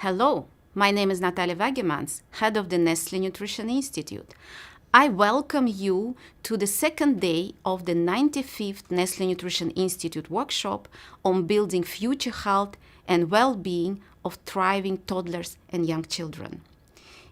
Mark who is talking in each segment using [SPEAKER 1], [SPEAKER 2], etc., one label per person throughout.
[SPEAKER 1] Hello, my name is Natalia Wagemans, head of the Nestle Nutrition Institute. I welcome you to the second day of the 95th Nestle Nutrition Institute workshop on building future health and well-being of thriving toddlers and young children.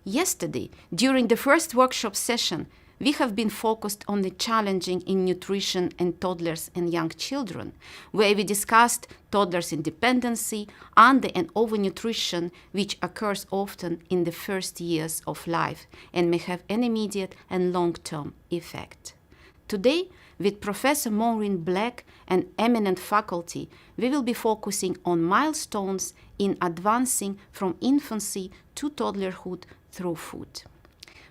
[SPEAKER 1] Yesterday, during the first workshop session, we have been focused on the challenging in nutrition in toddlers and young children, where we discussed toddlers' independency, under and overnutrition, which occurs often in the first years of life and may have an immediate and long-term effect. Today, with Professor Maureen Black and eminent faculty, we will be focusing on milestones in advancing from infancy to toddlerhood through food.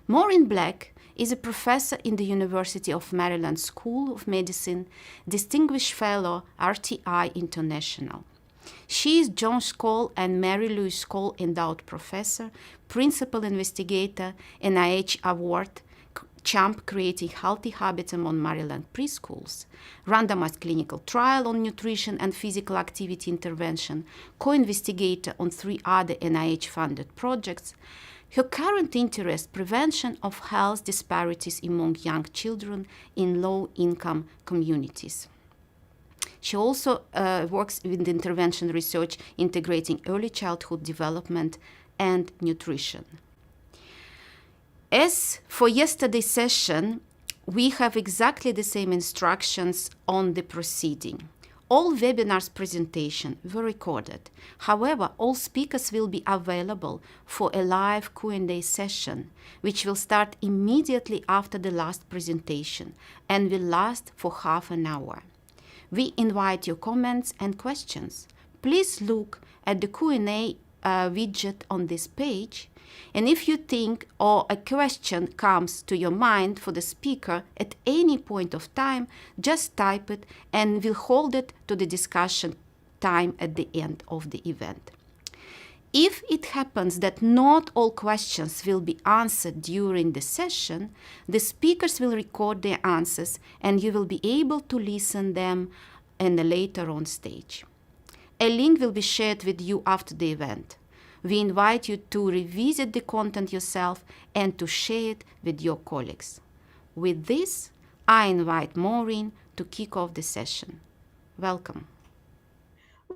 [SPEAKER 1] Maureen Black is a professor in the University of Maryland School of Medicine, Distinguished Fellow, RTI International. She is John Skoll and Mary Louise Skoll Endowed Professor, Principal Investigator, NIH Award, Champ Creating Healthy Habits Among Maryland Preschools, randomized clinical trial on nutrition and physical activity intervention, co-investigator on 3 other NIH-funded projects. Her current interest, prevention of health disparities among young children in low-income communities. She also works with intervention research integrating early childhood development and nutrition. As for yesterday's session, we have exactly the same instructions on the proceeding. All webinars presentation were recorded. However, all speakers will be available for a live Q&A session, which will start immediately after the last presentation and will last for half an hour. We invite your comments and questions. Please look at the Q&A widget on this page. And if you think or a question comes to your mind for the speaker at any point of time, just type it and we'll hold it to the discussion time at the end of the event. If it happens that not all questions will be answered during the session, the speakers will record their answers and you will be able to listen them in a later on stage. A link will be shared with you after the event. We invite you to revisit the content yourself and to share it with your colleagues. With this, I invite Maureen to kick off the session. Welcome.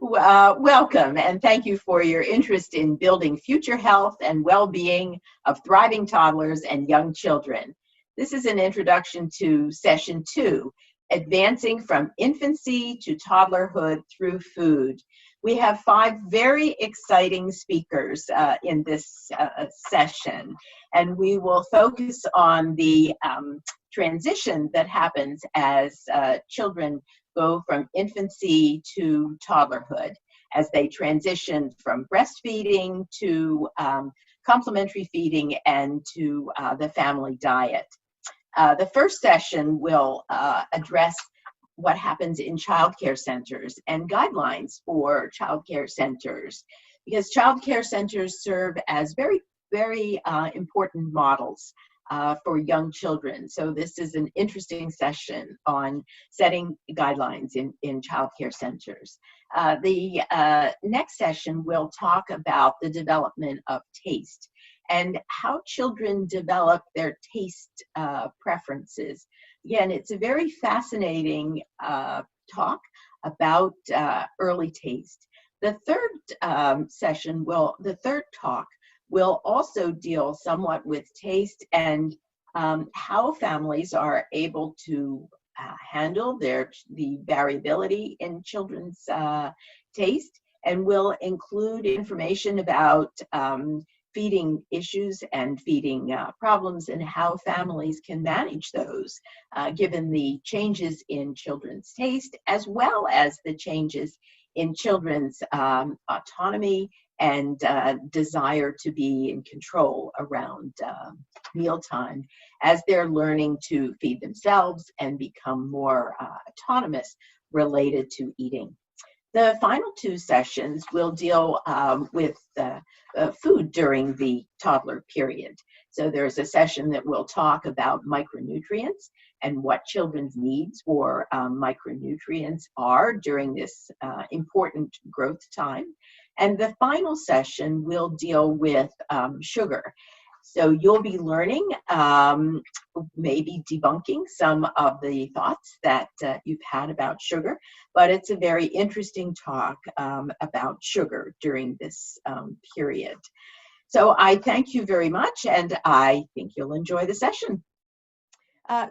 [SPEAKER 2] Welcome, and thank you for your interest in building future health and well-being of thriving toddlers and young children. This is an introduction to Session 2, Advancing from Infancy to Toddlerhood Through Food. We have 5 very exciting speakers in this session, and we will focus on the transition that happens as children go from infancy to toddlerhood, as they transition from breastfeeding to complementary feeding and to the family diet. The first session will address what happens in child care centers and guidelines for child care centers, because child care centers serve as very, very important models for young children. So this is an interesting session on setting guidelines in child care centers. The next session will talk about the development of taste and how children develop their taste preferences. Again, it's a very fascinating talk about early taste. The third talk will also deal somewhat with taste and how families are able to handle the variability in children's taste, and will include information about feeding issues and feeding problems and how families can manage those given the changes in children's taste, as well as the changes in children's autonomy and desire to be in control around mealtime as they're learning to feed themselves and become more autonomous related to eating. The final 2 sessions will deal with food during the toddler period. So there's a session that will talk about micronutrients and what children's needs for micronutrients are during this important growth time. And the final session will deal with sugar. So you'll be learning, maybe debunking some of the thoughts that you've had about sugar, but it's a very interesting talk about sugar during this period. So I thank you very much, and I think you'll enjoy the session.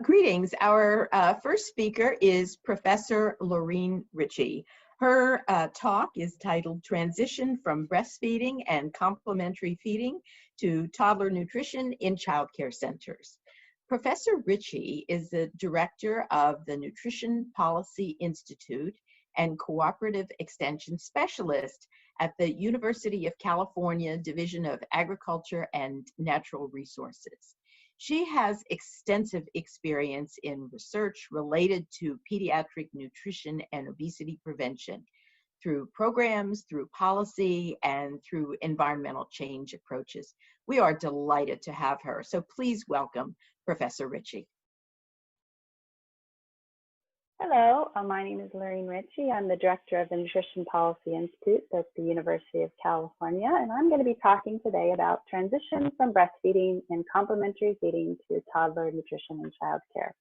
[SPEAKER 2] Greetings. Our first speaker is Professor Lorene Ritchie. Her talk is titled Transition from Breastfeeding and Complementary Feeding to Toddler Nutrition in Child Care Centers. Professor Ritchie is the director of the Nutrition Policy Institute and Cooperative Extension Specialist at the University of California Division of Agriculture and Natural Resources. She has extensive experience in research related to pediatric nutrition and obesity prevention through programs, through policy, and through environmental change approaches. We are delighted to have her. So please welcome Professor Ritchie.
[SPEAKER 3] Hello, my name is Lorene Ritchie. I'm the director of the Nutrition Policy Institute at the University of California, and I'm going to be talking today about transition from breastfeeding and complementary feeding to toddler nutrition and child care.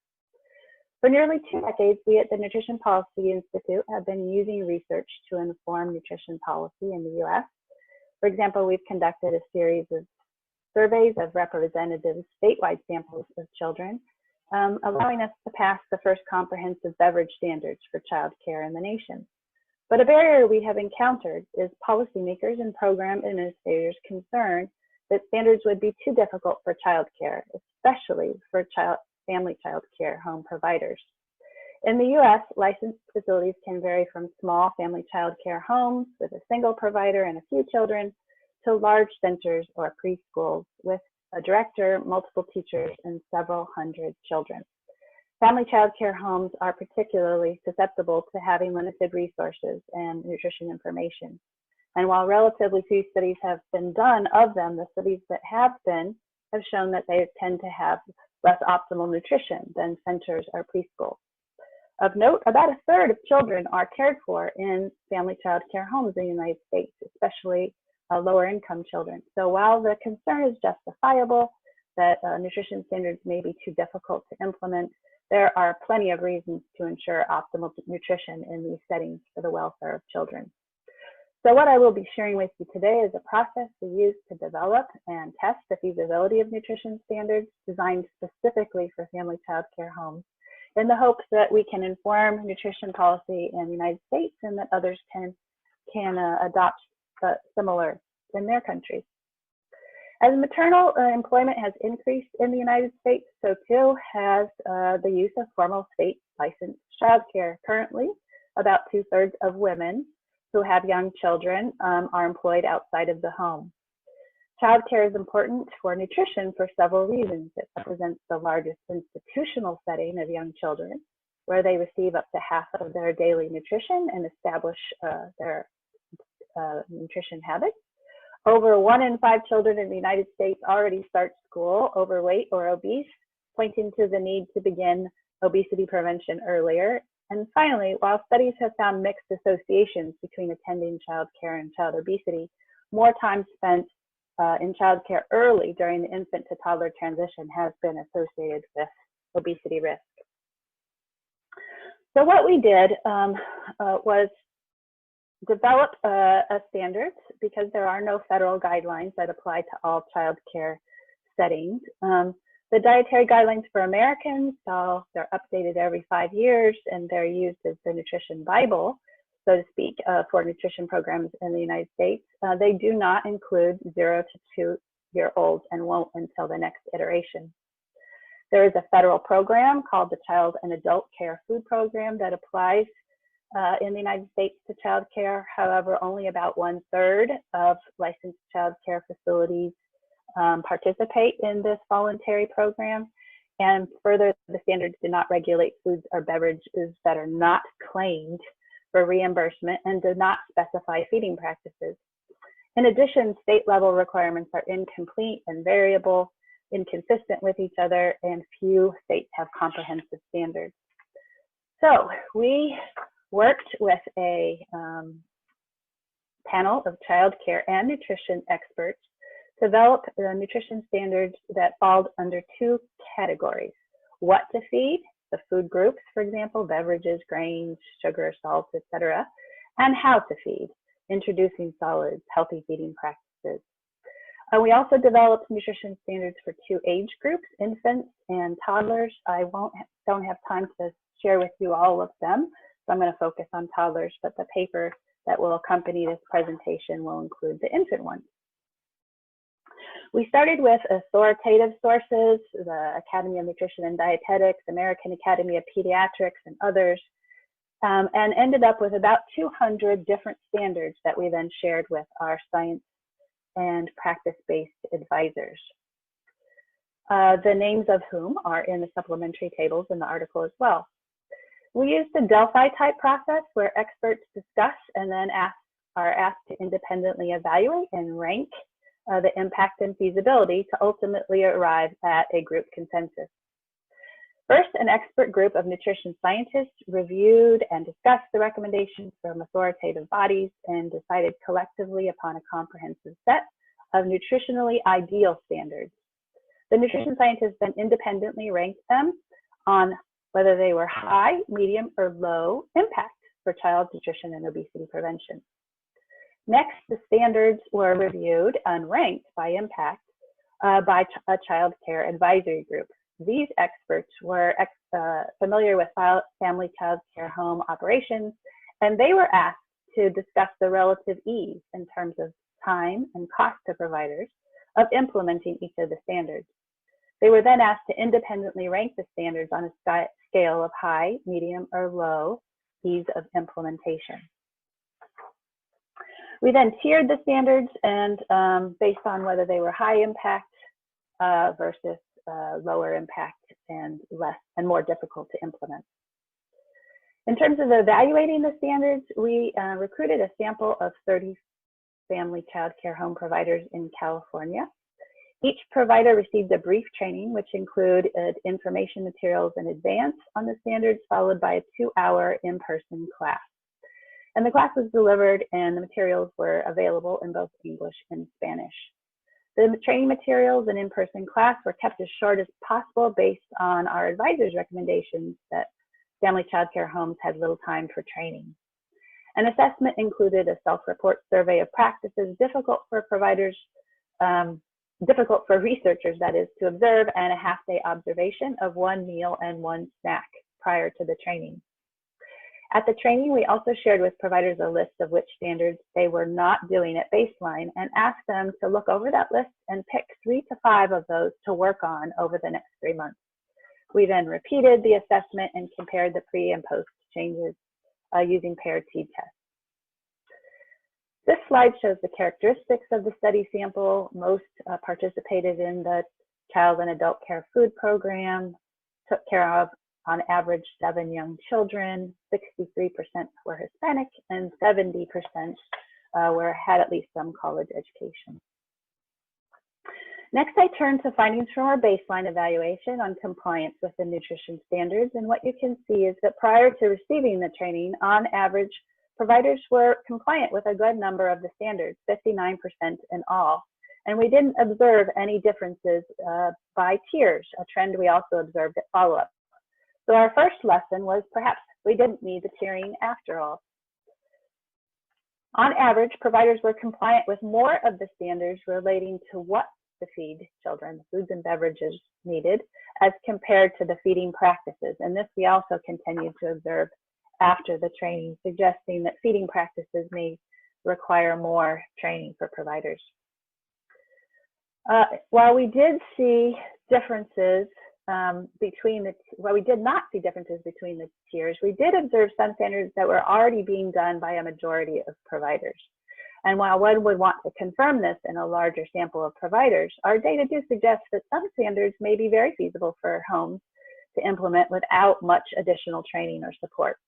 [SPEAKER 3] For nearly 2 decades, we at the Nutrition Policy Institute have been using research to inform nutrition policy in the U.S. For example, we've conducted a series of surveys of representative statewide samples of children, allowing us to pass the first comprehensive beverage standards for child care in the nation. But a barrier we have encountered is policymakers and program administrators concerned that standards would be too difficult for child care, especially for family child care home providers. In the US, licensed facilities can vary from small family child care homes with a single provider and a few children to large centers or preschools with a director, multiple teachers, and several hundred children. Family child care homes are particularly susceptible to having limited resources and nutrition information. And while relatively few studies have been done of them, the studies that have been have shown that they tend to have less optimal nutrition than centers or preschools. Of note, about a third of children are cared for in family child care homes in the United States, especially lower income children. So while the concern is justifiable that nutrition standards may be too difficult to implement, there are plenty of reasons to ensure optimal nutrition in these settings for the welfare of children. So what I will be sharing with you today is a process we use to develop and test the feasibility of nutrition standards designed specifically for family child care homes, in the hopes that we can inform nutrition policy in the United States and that others can adopt similar in their countries. As maternal employment has increased in the United States, so too has the use of formal state licensed childcare. Currently, about 2/3 of women who have young children are employed outside of the home. Childcare is important for nutrition for several reasons. It represents the largest institutional setting of young children, where they receive up to half of their daily nutrition and establish their nutrition habits. Over 1 in 5 children in the United States already start school overweight or obese, pointing to the need to begin obesity prevention earlier. And finally, while studies have found mixed associations between attending child care and child obesity, more time spent in child care early during the infant to toddler transition has been associated with obesity risk. So what we did was develop a standard, because there are no federal guidelines that apply to all child care settings. The dietary guidelines for Americans, so they're updated every 5 years, and they're used as the nutrition Bible, so to speak, for nutrition programs in the United States. They do not include 0 to 2-year-olds and won't until the next iteration. There is a federal program called the Child and Adult Care Food Program that applies in the United States to child care. However, only about 1/3 of licensed child care facilities participate in this voluntary program. And further, the standards do not regulate foods or beverages that are not claimed for reimbursement and do not specify feeding practices. In addition, state-level requirements are incomplete and variable, inconsistent with each other, and few states have comprehensive standards. So we worked with a panel of child care and nutrition experts developed nutrition standards that fall under two categories: what to feed, the food groups, for example, beverages, grains, sugar, salt, etc., and how to feed, introducing solids, healthy feeding practices. We also developed nutrition standards for two age groups, infants and toddlers. I don't have time to share with you all of them, so I'm going to focus on toddlers, but the paper that will accompany this presentation will include the infant one. We started with authoritative sources, the Academy of Nutrition and Dietetics, American Academy of Pediatrics, and others, and ended up with about 200 different standards that we then shared with our science and practice-based advisors, the names of whom are in the supplementary tables in the article as well. We used the Delphi type process where experts discuss and then are asked to independently evaluate and rank the impact and feasibility to ultimately arrive at a group consensus. First, an expert group of nutrition scientists reviewed and discussed the recommendations from authoritative bodies and decided collectively upon a comprehensive set of nutritionally ideal standards. The nutrition scientists then independently ranked them on whether they were high, medium, or low impact for child nutrition and obesity prevention. Next, the standards were reviewed and ranked by impact by a child care advisory group. These experts were familiar with family child care home operations, and they were asked to discuss the relative ease in terms of time and cost to providers of implementing each of the standards. They were then asked to independently rank the standards on a scale of high, medium, or low ease of implementation. We then tiered the standards and based on whether they were high impact versus lower impact and less and more difficult to implement. In terms of evaluating the standards, we recruited a sample of 30 family child care home providers in California. Each provider received a brief training, which included information materials in advance on the standards, followed by a 2-hour in-person class. And the class was delivered and the materials were available in both English and Spanish. The training materials and in-person class were kept as short as possible based on our advisors' recommendations that family child care homes had little time for training. An assessment included a self-report survey of practices difficult for providers, difficult for researchers, that is, to observe, and a half-day observation of 1 meal and 1 snack prior to the training. At the training, we also shared with providers a list of which standards they were not doing at baseline and asked them to look over that list and pick 3 to 5 of those to work on over the next 3 months. We then repeated the assessment and compared the pre and post changes using paired seed tests. This slide shows the characteristics of the study sample. Most participated in the Child and Adult Care Food Program, took care of on average 7 young children, 63% were Hispanic, and 70% had at least some college education. Next, I turn to findings from our baseline evaluation on compliance with the nutrition standards. And what you can see is that prior to receiving the training, on average, providers were compliant with a good number of the standards, 59% in all. And we didn't observe any differences by tiers, a trend we also observed at follow-up. So our first lesson was perhaps we didn't need the tiering after all. On average, providers were compliant with more of the standards relating to what to feed children, the foods and beverages needed, as compared to the feeding practices. And this we also continued to observe after the training, suggesting that feeding practices may require more training for providers. While we did see differences while we did not see differences between the tiers, we did observe some standards that were already being done by a majority of providers. And while one would want to confirm this in a larger sample of providers, our data do suggest that some standards may be very feasible for homes to implement without much additional training or support.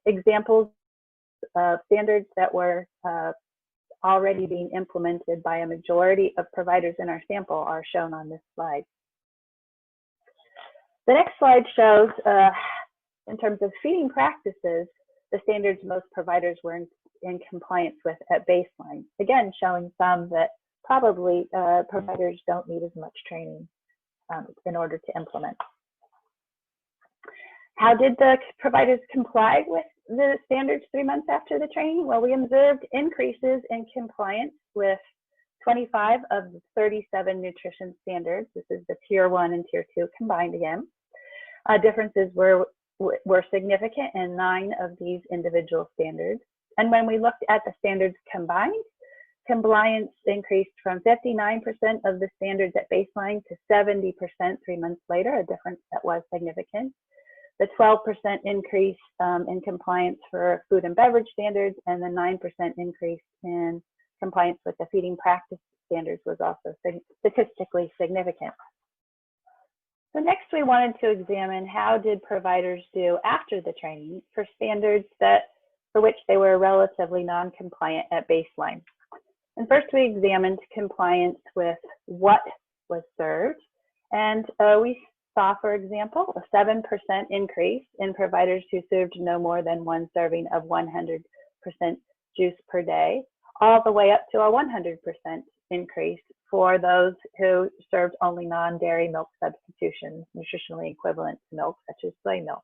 [SPEAKER 3] Examples of standards that were already being implemented by a majority of providers in our sample are shown on this slide. The next slide shows, in terms of feeding practices, the standards most providers were in compliance with at baseline. Again, showing some that probably providers don't need as much training in order to implement. How did the providers comply with the standards 3 months after the training? Well, we observed increases in compliance with 25 of the 37 nutrition standards. This is the tier 1 and tier 2 combined again. Differences were significant in 9 of these individual standards. And when we looked at the standards combined, compliance increased from 59% of the standards at baseline to 70% 3 months later, a difference that was significant. The 12% increase in compliance for food and beverage standards and the 9% increase in compliance with the feeding practice standards was also statistically significant. So next we wanted to examine how did providers do after the training for standards for which they were relatively non-compliant at baseline. And first we examined compliance with what was served, and we saw, for example, a 7% increase in providers who served no more than 1 serving of 100% juice per day, all the way up to a 100% increase for those who served only non-dairy milk substitutions, nutritionally equivalent to milk, such as soy milk.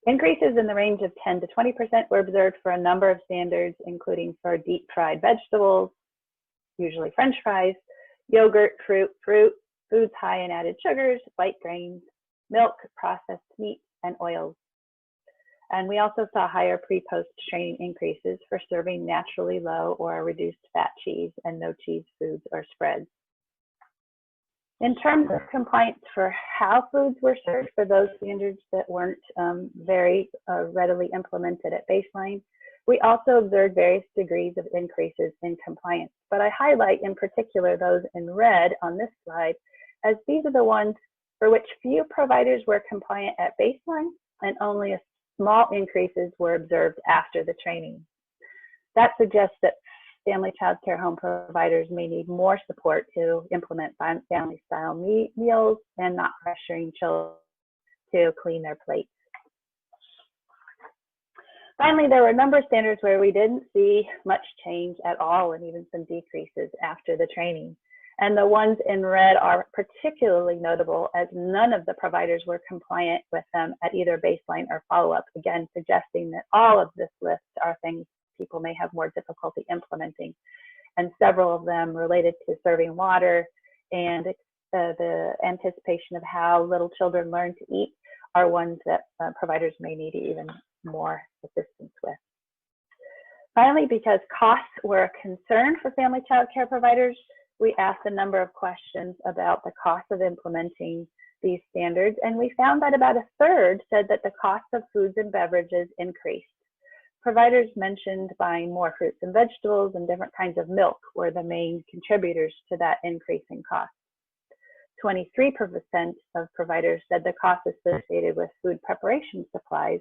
[SPEAKER 3] Increases in the range of 10 to 20% were observed for a number of standards, including for deep fried vegetables, usually French fries, yogurt, fruit, foods high in added sugars, white grains, milk, processed meat, and oils. And we also saw higher pre-post training increases for serving naturally low or reduced fat cheese and no cheese foods or spreads. In terms of compliance for how foods were served for those standards that weren't very readily implemented at baseline, we also observed various degrees of increases in compliance. But I highlight in particular those in red on this slide, as these are the ones for which few providers were compliant at baseline and only a small increases were observed after the training. That suggests that family child care home providers may need more support to implement family style meals and not pressuring children to clean their plates. Finally, there were a number of standards where we didn't see much change at all and even some decreases after the training. And the ones in red are particularly notable as none of the providers were compliant with them at either baseline or follow-up, again, suggesting that all of this list are things people may have more difficulty implementing. And several of them related to serving water and the anticipation of how little children learn to eat are ones that providers may need even more assistance with. Finally, because costs were a concern for family child care providers, we asked a number of questions about the cost of implementing these standards, and we found that about a third said that the cost of foods and beverages increased. Providers mentioned buying more fruits and vegetables and different kinds of milk were the main contributors to that increase in cost. 23% of providers said the cost associated with food preparation supplies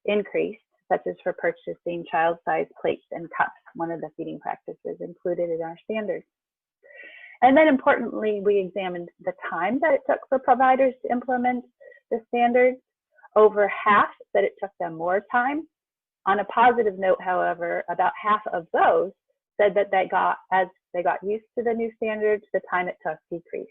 [SPEAKER 3] increased, such as for purchasing child-sized plates and cups, one of the feeding practices included in our standards. And then importantly, we examined the time that it took for providers to implement the standards. Over half said it took them more time. On a positive note, however, about half of those said that as they got used to the new standards, the time it took decreased.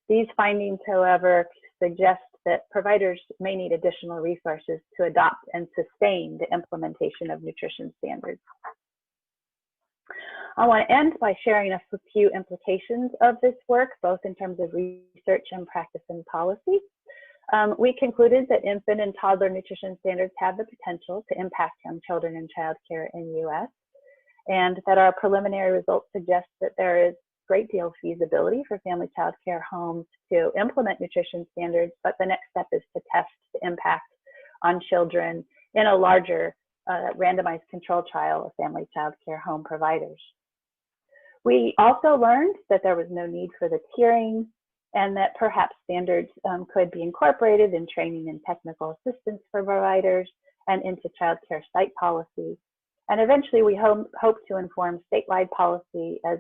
[SPEAKER 3] These findings, however, suggest that providers may need additional resources to adopt and sustain the implementation of nutrition standards. I want to end by sharing a few implications of this work, both in terms of research and practice and policy. We concluded that infant and toddler nutrition standards have the potential to impact young children in childcare in the U.S., and that our preliminary results suggest that there is a great deal of feasibility for family child care homes to implement nutrition standards, but the next step is to test the impact on children in a larger randomized control trial of family child care home providers. We also learned that there was no need for the tiering and that perhaps standards could be incorporated in training and technical assistance for providers and into child care site policy. And eventually we hope to inform statewide policy as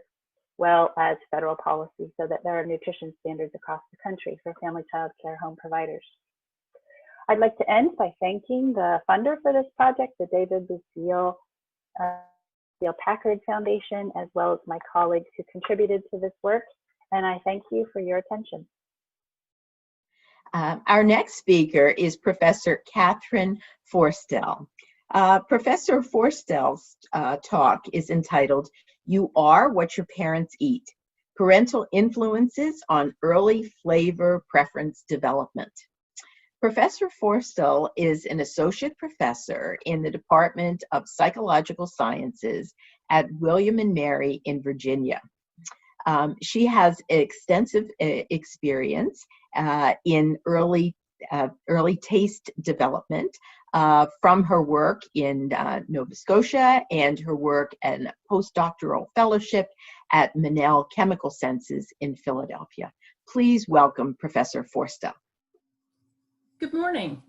[SPEAKER 3] well as federal policy so that there are nutrition standards across the country for family child care home providers. I'd like to end by thanking the funder for this project, the David Lucille the Packard Foundation, as well as my colleagues who contributed to this work. And I thank you for your attention.
[SPEAKER 2] Our next speaker is Professor Catherine Forstell. Professor Forstell's talk is entitled, "You Are What Your Parents Eat: Parental Influences on Early Flavor Preference Development." Professor Forstell is an associate professor in the Department of Psychological Sciences at William and Mary in Virginia. She has extensive experience in early taste development from her work in Nova Scotia and her work and postdoctoral fellowship at Manel Chemical Senses in Philadelphia. Please welcome Professor Forstell.
[SPEAKER 4] Good morning.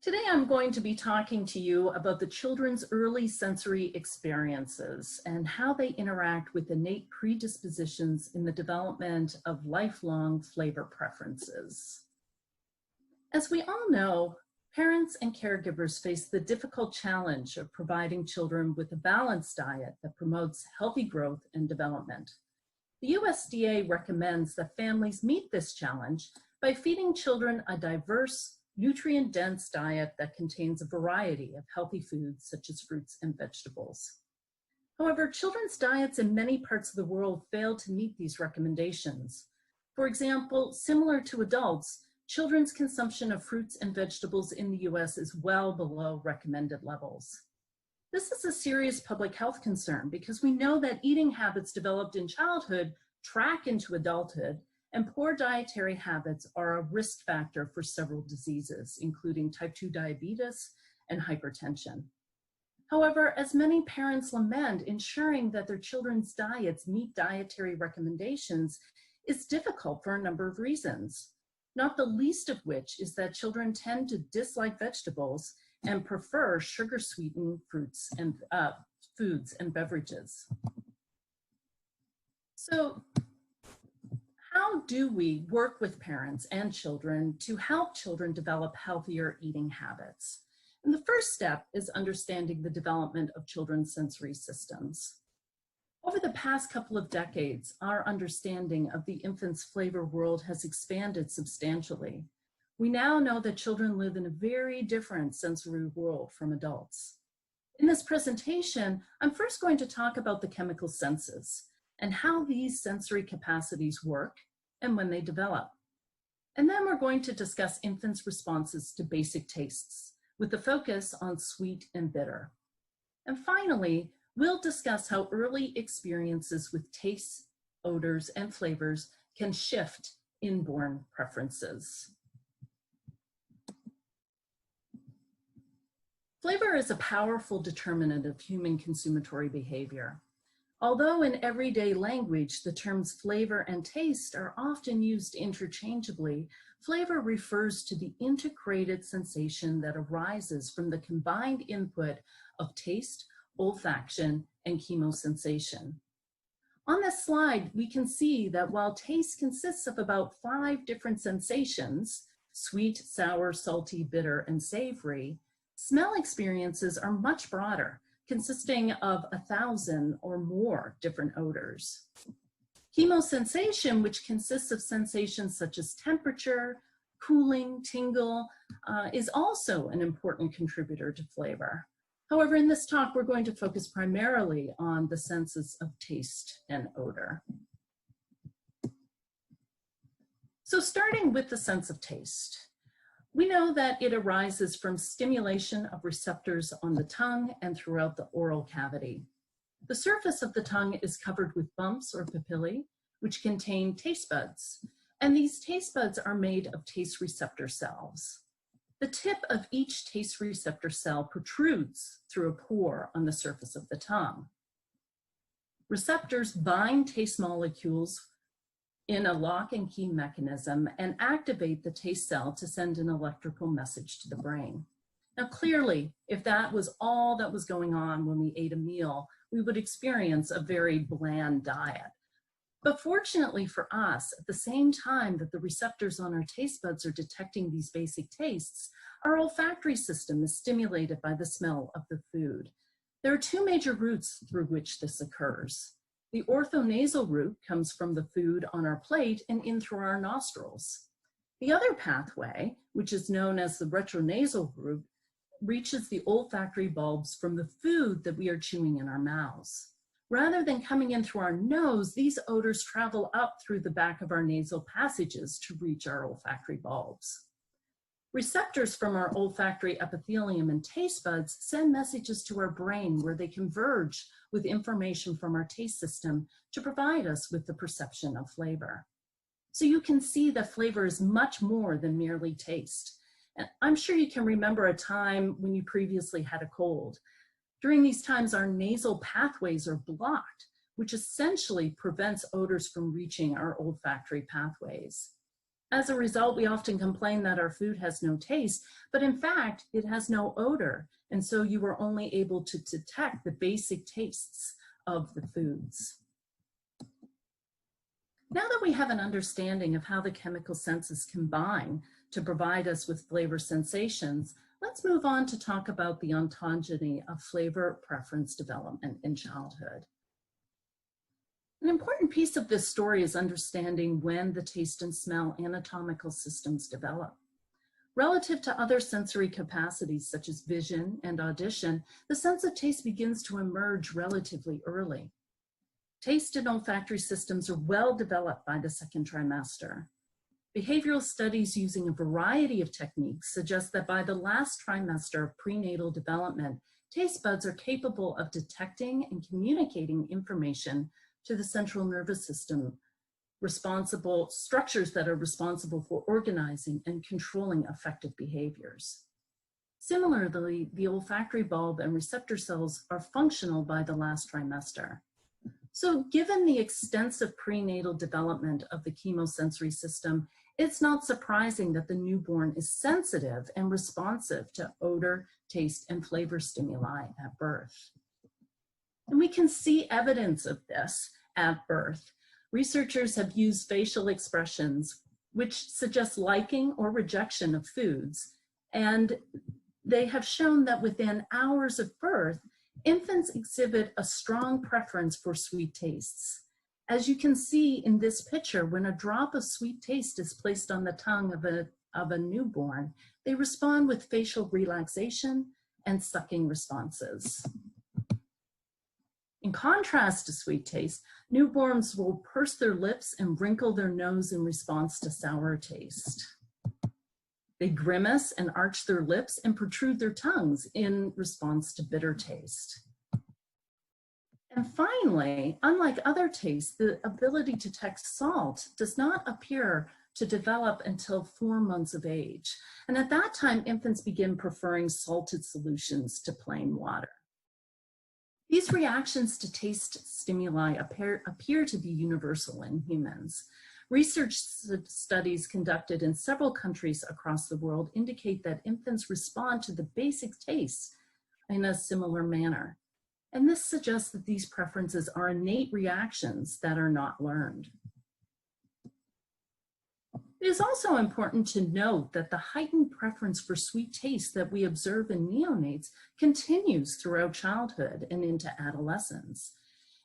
[SPEAKER 4] Today I'm going to be talking to you about the children's early sensory experiences and how they interact with innate predispositions in the development of lifelong flavor preferences. As we all know, parents and caregivers face the difficult challenge of providing children with a balanced diet that promotes healthy growth and development. The USDA recommends that families meet this challenge by feeding children a diverse, nutrient-dense diet that contains a variety of healthy foods such as fruits and vegetables. However, children's diets in many parts of the world fail to meet these recommendations. For example, similar to adults, children's consumption of fruits and vegetables in the US is well below recommended levels. This is a serious public health concern because we know that eating habits developed in childhood track into adulthood, and poor dietary habits are a risk factor for several diseases, including type 2 diabetes and hypertension. However, as many parents lament, ensuring that their children's diets meet dietary recommendations is difficult for a number of reasons, not the least of which is that children tend to dislike vegetables and prefer sugar-sweetened fruits and foods and beverages. So, how do we work with parents and children to help children develop healthier eating habits? And the first step is understanding the development of children's sensory systems. Over the past couple of decades, our understanding of the infant's flavor world has expanded substantially. We now know that children live in a very different sensory world from adults. In this presentation, I'm first going to talk about the chemical senses and how these sensory capacities work and when they develop. And then we're going to discuss infants' responses to basic tastes with a focus on sweet and bitter. And finally, we'll discuss how early experiences with tastes, odors, and flavors can shift inborn preferences. Flavor is a powerful determinant of human consumatory behavior. Although in everyday language, the terms flavor and taste are often used interchangeably, flavor refers to the integrated sensation that arises from the combined input of taste, olfaction, and chemosensation. On this slide, we can see that while taste consists of about 5 different sensations, sweet, sour, salty, bitter, and savory, smell experiences are much broader, consisting of 1,000 or more different odors. Chemosensation, which consists of sensations such as temperature, cooling, tingle, is also an important contributor to flavor. However, in this talk, we're going to focus primarily on the senses of taste and odor. So starting with the sense of taste. We know that it arises from stimulation of receptors on the tongue and throughout the oral cavity. The surface of the tongue is covered with bumps or papillae, which contain taste buds, and these taste buds are made of taste receptor cells. The tip of each taste receptor cell protrudes through a pore on the surface of the tongue. Receptors bind taste molecules in a lock and key mechanism and activate the taste cell to send an electrical message to the brain. Now clearly, if that was all that was going on when we ate a meal, we would experience a very bland diet. But fortunately for us, at the same time that the receptors on our taste buds are detecting these basic tastes, our olfactory system is stimulated by the smell of the food. There are two major routes through which this occurs. The orthonasal route comes from the food on our plate and in through our nostrils. The other pathway, which is known as the retronasal route, reaches the olfactory bulbs from the food that we are chewing in our mouths. Rather than coming in through our nose, these odors travel up through the back of our nasal passages to reach our olfactory bulbs. Receptors from our olfactory epithelium and taste buds send messages to our brain where they converge with information from our taste system to provide us with the perception of flavor. So you can see that flavor is much more than merely taste. And I'm sure you can remember a time when you previously had a cold. During these times, our nasal pathways are blocked, which essentially prevents odors from reaching our olfactory pathways. As a result, we often complain that our food has no taste, but in fact, it has no odor. And so you are only able to detect the basic tastes of the foods. Now that we have an understanding of how the chemical senses combine to provide us with flavor sensations, let's move on to talk about the ontogeny of flavor preference development in childhood. An important piece of this story is understanding when the taste and smell anatomical systems develop. Relative to other sensory capacities such as vision and audition, the sense of taste begins to emerge relatively early. Taste and olfactory systems are well developed by the second trimester. Behavioral studies using a variety of techniques suggest that by the last trimester of prenatal development, taste buds are capable of detecting and communicating information to the central nervous system, structures that are responsible for organizing and controlling affective behaviors. Similarly, the olfactory bulb and receptor cells are functional by the last trimester. So given the extensive prenatal development of the chemosensory system, it's not surprising that the newborn is sensitive and responsive to odor, taste, and flavor stimuli at birth. And we can see evidence of this at birth. Researchers have used facial expressions which suggest liking or rejection of foods, and they have shown that within hours of birth, infants exhibit a strong preference for sweet tastes. As you can see in this picture, when a drop of sweet taste is placed on the tongue of a newborn, they respond with facial relaxation and sucking responses. In contrast to sweet taste, newborns will purse their lips and wrinkle their nose in response to sour taste. They grimace and arch their lips and protrude their tongues in response to bitter taste. And finally, unlike other tastes, the ability to detect salt does not appear to develop until 4 months of age. And at that time, infants begin preferring salted solutions to plain water. These reactions to taste stimuli appear to be universal in humans. Research studies conducted in several countries across the world indicate that infants respond to the basic tastes in a similar manner. And this suggests that these preferences are innate reactions that are not learned. It is also important to note that the heightened preference for sweet taste that we observe in neonates continues throughout childhood and into adolescence.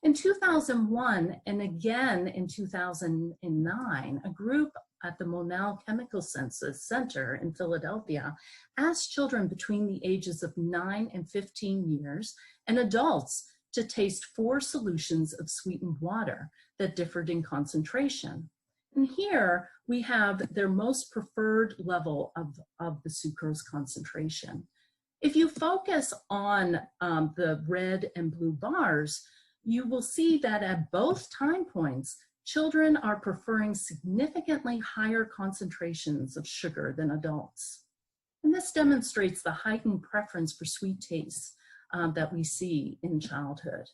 [SPEAKER 4] In 2001 and again in 2009, a group at the Monell Chemical Center in Philadelphia asked children between the ages of 9 and 15 years and adults to taste 4 solutions of sweetened water that differed in concentration. And here we have their most preferred level of the sucrose concentration. If you focus on the red and blue bars, you will see that at both time points, children are preferring significantly higher concentrations of sugar than adults. And this demonstrates the heightened preference for sweet tastes that we see in childhood.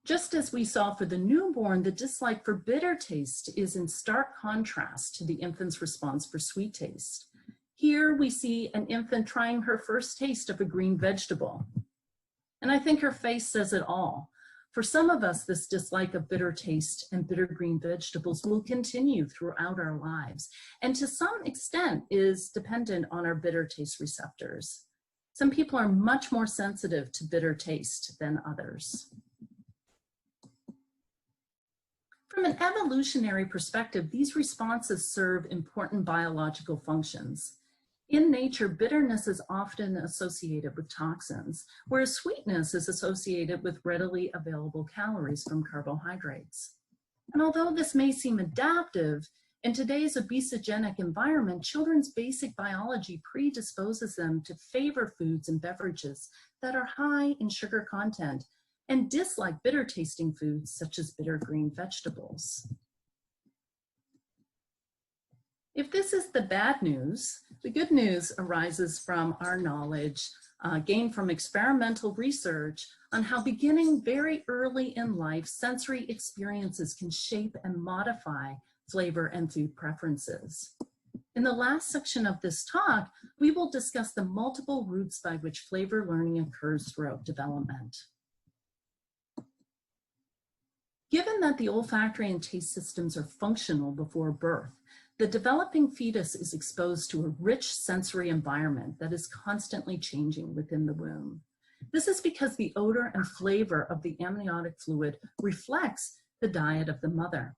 [SPEAKER 4] Just as we saw for the newborn, the dislike for bitter taste is in stark contrast to the infant's response for sweet taste. Here we see an infant trying her first taste of a green vegetable. And I think her face says it all. For some of us, this dislike of bitter taste and bitter green vegetables will continue throughout our lives, and to some extent is dependent on our bitter taste receptors. Some people are much more sensitive to bitter taste than others. From an evolutionary perspective, these responses serve important biological functions. In nature, bitterness is often associated with toxins, whereas sweetness is associated with readily available calories from carbohydrates. And although this may seem adaptive, in today's obesogenic environment, children's basic biology predisposes them to favor foods and beverages that are high in sugar content and dislike bitter tasting foods such as bitter green vegetables. If this is the bad news, the good news arises from our knowledge gained from experimental research on how beginning very early in life, sensory experiences can shape and modify flavor and food preferences. In the last section of this talk, we will discuss the multiple routes by which flavor learning occurs throughout development. Given that the olfactory and taste systems are functional before birth, the developing fetus is exposed to a rich sensory environment that is constantly changing within the womb. This is because the odor and flavor of the amniotic fluid reflects the diet of the mother.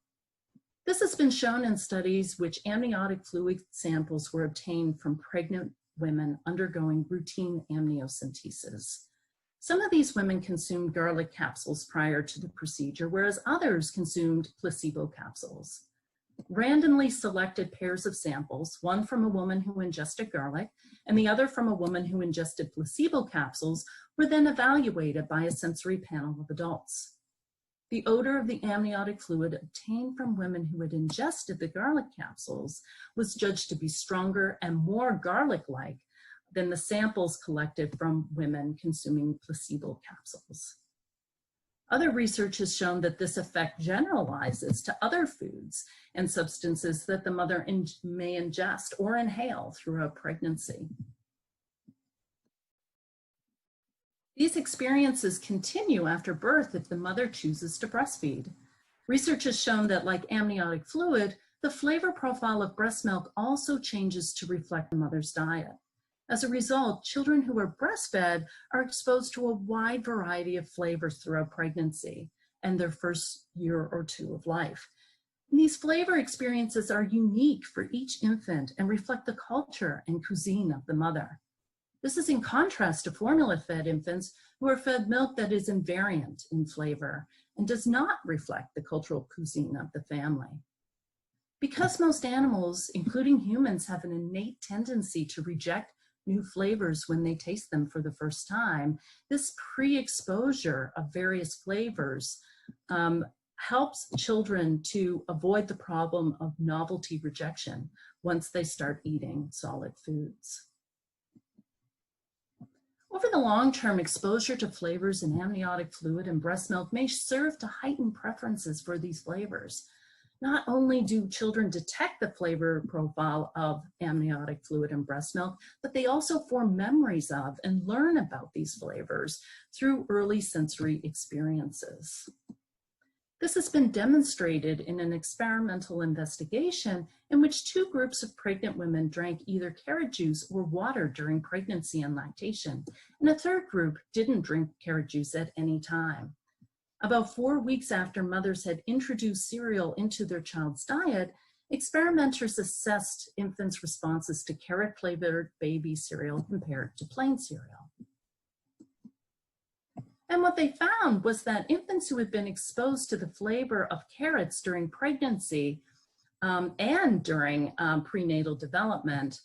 [SPEAKER 4] This has been shown in studies which amniotic fluid samples were obtained from pregnant women undergoing routine amniocentesis. Some of these women consumed garlic capsules prior to the procedure, whereas others consumed placebo capsules. Randomly selected pairs of samples, one from a woman who ingested garlic and the other from a woman who ingested placebo capsules, were then evaluated by a sensory panel of adults. The odor of the amniotic fluid obtained from women who had ingested the garlic capsules was judged to be stronger and more garlic-like than the samples collected from women consuming placebo capsules. Other research has shown that this effect generalizes to other foods and substances that the mother may ingest or inhale throughout pregnancy. These experiences continue after birth if the mother chooses to breastfeed. Research has shown that, like amniotic fluid, the flavor profile of breast milk also changes to reflect the mother's diet. As a result, children who are breastfed are exposed to a wide variety of flavors throughout pregnancy and their first year or two of life. And these flavor experiences are unique for each infant and reflect the culture and cuisine of the mother. This is in contrast to formula-fed infants who are fed milk that is invariant in flavor and does not reflect the cultural cuisine of the family. Because most animals, including humans, have an innate tendency to reject new flavors when they taste them for the first time, this pre-exposure of various flavors helps children to avoid the problem of novelty rejection once they start eating solid foods. Over the long term, exposure to flavors in amniotic fluid and breast milk may serve to heighten preferences for these flavors. Not only do children detect the flavor profile of amniotic fluid and breast milk, but they also form memories of and learn about these flavors through early sensory experiences. This has been demonstrated in an experimental investigation in which two groups of pregnant women drank either carrot juice or water during pregnancy and lactation, and a third group didn't drink carrot juice at any time. About 4 weeks after mothers had introduced cereal into their child's diet, experimenters assessed infants' responses to carrot-flavored baby cereal compared to plain cereal. And what they found was that infants who had been exposed to the flavor of carrots during pregnancy and during prenatal development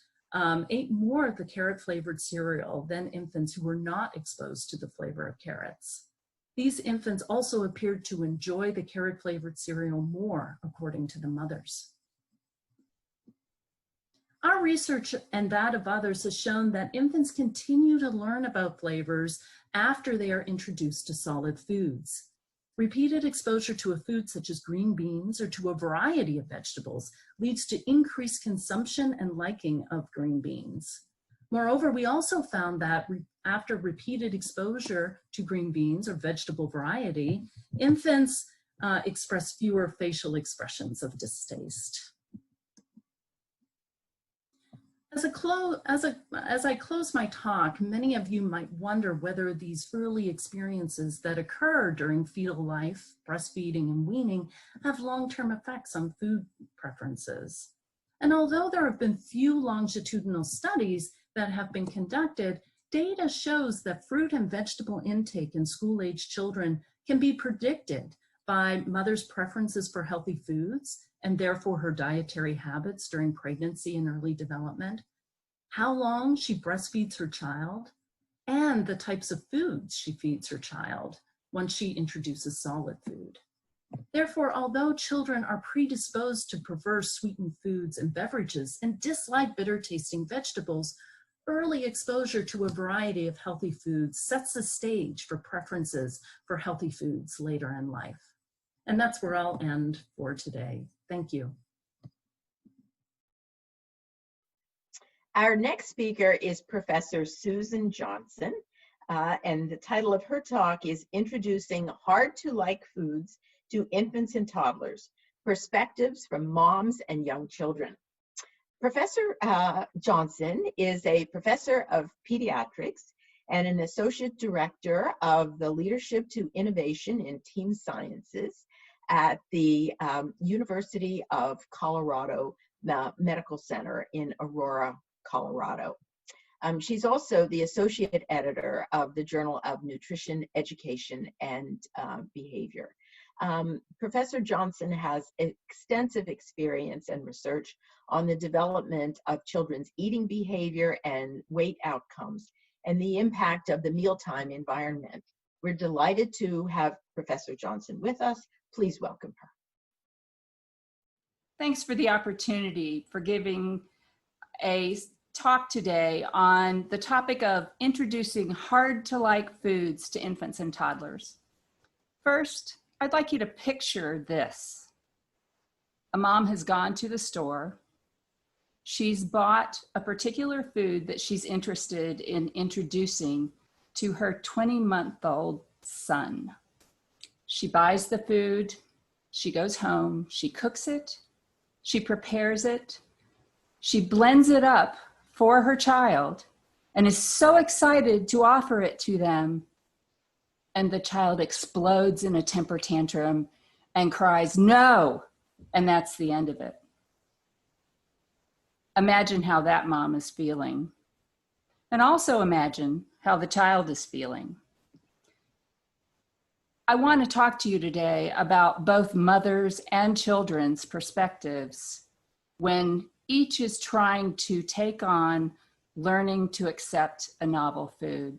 [SPEAKER 4] ate more of the carrot-flavored cereal than infants who were not exposed to the flavor of carrots. These infants also appeared to enjoy the carrot-flavored cereal more, according to the mothers. Our research and that of others has shown that infants continue to learn about flavors after they are introduced to solid foods. Repeated exposure to a food such as green beans or to a variety of vegetables leads to increased consumption and liking of green beans. Moreover, we also found that after repeated exposure to green beans or vegetable variety, infants express fewer facial expressions of distaste. As I close my talk, many of you might wonder whether these early experiences that occur during fetal life, breastfeeding and weaning, have long-term effects on food preferences. And although there have been few longitudinal studies that have been conducted, data shows that fruit and vegetable intake in school-age children can be predicted by mothers' preferences for healthy foods and therefore her dietary habits during pregnancy and early development, how long she breastfeeds her child, and the types of foods she feeds her child once she introduces solid food. Therefore, although children are predisposed to prefer sweetened foods and beverages and dislike bitter tasting vegetables, early exposure to a variety of healthy foods sets the stage for preferences for healthy foods later in life. And that's where I'll end for today. Thank you.
[SPEAKER 2] Our next speaker is Professor Susan Johnson, and the title of her talk is Introducing Hard-to-Like Foods to Infants and Toddlers, Perspectives from Moms and Young Children. Professor Johnson is a professor of pediatrics and an associate director of the Leadership to Innovation in Team Sciences at the University of Colorado Medical Center in Aurora, Colorado. She's also the associate editor of the Journal of Nutrition, Education, and Behavior. Professor Johnson has extensive experience and research on the development of children's eating behavior and weight outcomes and the impact of the mealtime environment. We're delighted to have Professor Johnson with us. Please welcome her.
[SPEAKER 5] Thanks for the opportunity for giving a talk today on the topic of introducing hard-to-like foods to infants and toddlers. First, I'd like you to picture this. A mom has gone to the store. She's bought a particular food that she's interested in introducing to her 20-month-old son. She buys the food, she goes home, she cooks it, she prepares it, she blends it up for her child and is so excited to offer it to them. And the child explodes in a temper tantrum and cries, "No!" And that's the end of it. Imagine how that mom is feeling. And also imagine how the child is feeling. I want to talk to you today about both mothers' and children's perspectives when each is trying to take on learning to accept a novel food.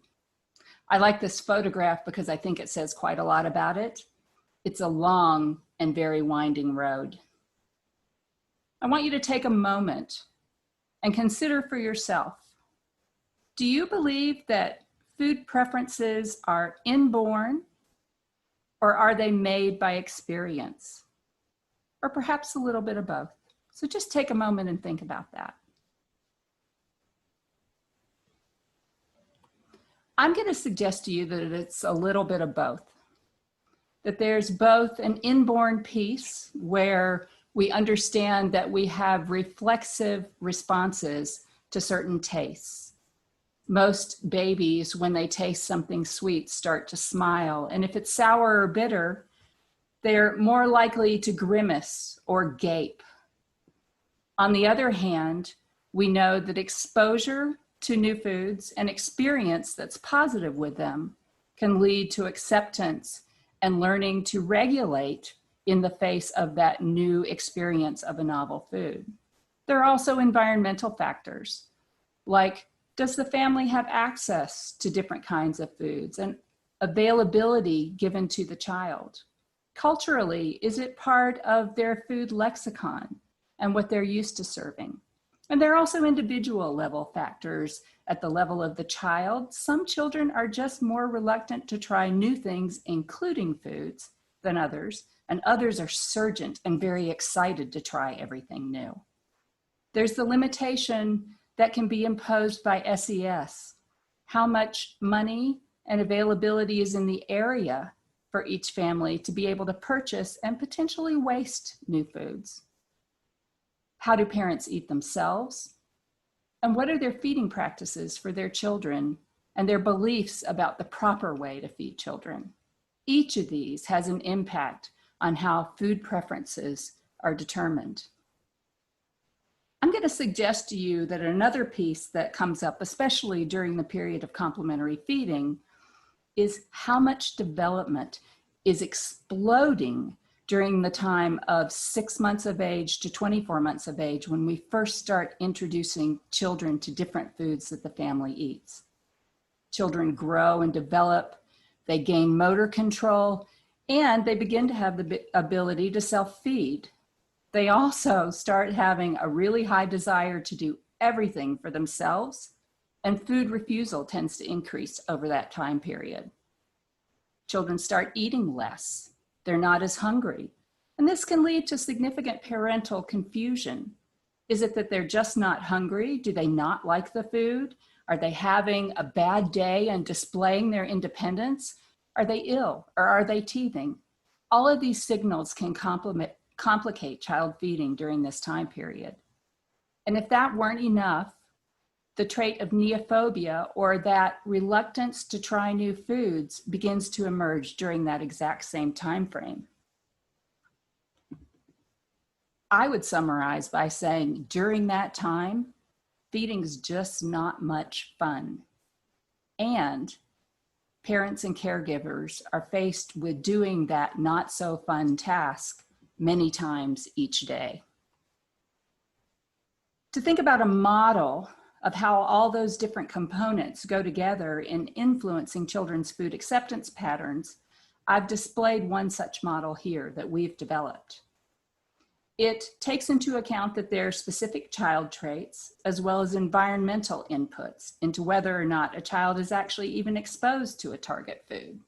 [SPEAKER 5] I like this photograph because I think it says quite a lot about it. It's a long and very winding road. I want you to take a moment and consider for yourself, do you believe that food preferences are inborn, or are they made by experience? Or perhaps a little bit of both. So just take a moment and think about that. I'm going to suggest to you that it's a little bit of both. That there's both an inborn piece where we understand that we have reflexive responses to certain tastes. Most babies, when they taste something sweet, start to smile. And if it's sour or bitter, they're more likely to grimace or gape. On the other hand, we know that exposure to new foods and experience that's positive with them can lead to acceptance and learning to regulate in the face of that new experience of a novel food. There are also environmental factors, like does the family have access to different kinds of foods and availability given to the child? Culturally, is it part of their food lexicon and what they're used to serving? And there are also individual level factors at the level of the child. Some children are just more reluctant to try new things, including foods, than others, and others are surgent and very excited to try everything new. There's the limitation that can be imposed by SES, how much money and availability is in the area for each family to be able to purchase and potentially waste new foods. How do parents eat themselves? And what are their feeding practices for their children and their beliefs about the proper way to feed children? Each of these has an impact on how food preferences are determined. I'm going to suggest to you that another piece that comes up, especially during the period of complementary feeding, is how much development is exploding during the time of 6 months of age to 24 months of age, when we first start introducing children to different foods that the family eats. Children grow and develop, they gain motor control, and they begin to have the ability to self-feed. They also start having a really high desire to do everything for themselves, and food refusal tends to increase over that time period. Children start eating less. They're not as hungry. And this can lead to significant parental confusion. Is it that they're just not hungry? Do they not like the food? Are they having a bad day and displaying their independence? Are they ill or are they teething? All of these signals can complicate child feeding during this time period. And if that weren't enough, the trait of neophobia, or that reluctance to try new foods, begins to emerge during that exact same time frame. I would summarize by saying during that time, feeding's just not much fun. And parents and caregivers are faced with doing that not so fun task many times each day. To think about a model of how all those different components go together in influencing children's food acceptance patterns, I've displayed one such model here that we've developed. It takes into account that there are specific child traits as well as environmental inputs into whether or not a child is actually even exposed to a target food.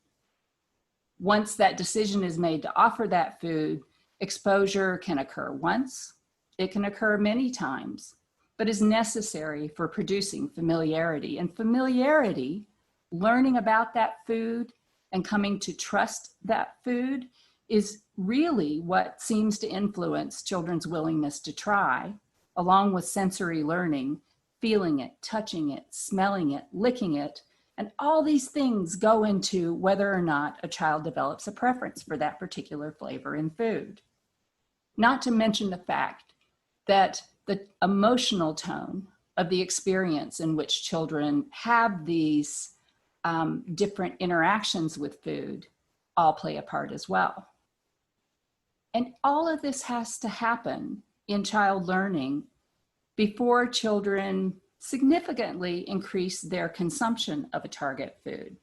[SPEAKER 5] Once that decision is made to offer that food, exposure can occur once, it can occur many times, but is necessary for producing familiarity. And familiarity, learning about that food and coming to trust that food, is really what seems to influence children's willingness to try, along with sensory learning, feeling it, touching it, smelling it, licking it. And all these things go into whether or not a child develops a preference for that particular flavor in food. Not to mention the fact that the emotional tone of the experience in which children have these different interactions with food all play a part as well. And all of this has to happen in child learning before children significantly increase their consumption of a target food.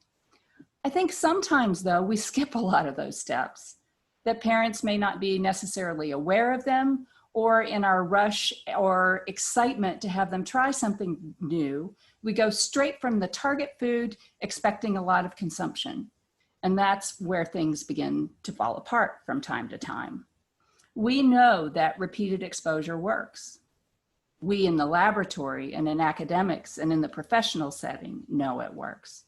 [SPEAKER 5] I think sometimes, though, we skip a lot of those steps, that parents may not be necessarily aware of them, or in our rush or excitement to have them try something new, we go straight from the target food expecting a lot of consumption. And that's where things begin to fall apart from time to time. We know that repeated exposure works. We in the laboratory and in academics and in the professional setting know it works.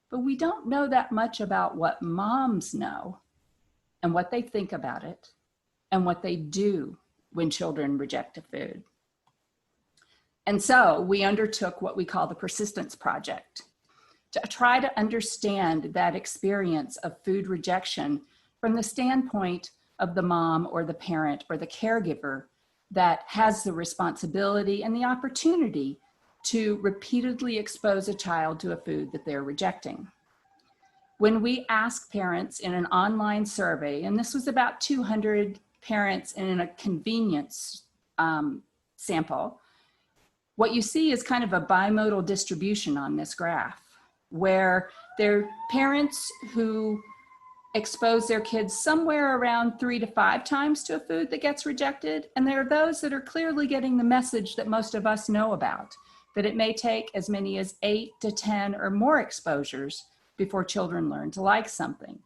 [SPEAKER 5] But we don't know that much about what moms know and what they think about it and what they do when children reject a food. And so we undertook what we call the Persistence Project to try to understand that experience of food rejection from the standpoint of the mom or the parent or the caregiver that has the responsibility and the opportunity to repeatedly expose a child to a food that they're rejecting. When we asked parents in an online survey, and this was about 200 parents in a convenience sample, what you see is kind of a bimodal distribution on this graph, where there are parents who expose their kids somewhere around 3 to 5 times to a food that gets rejected. And there are those that are clearly getting the message that most of us know about, that it may take as many as 8 to 10 or more exposures before children learn to like something.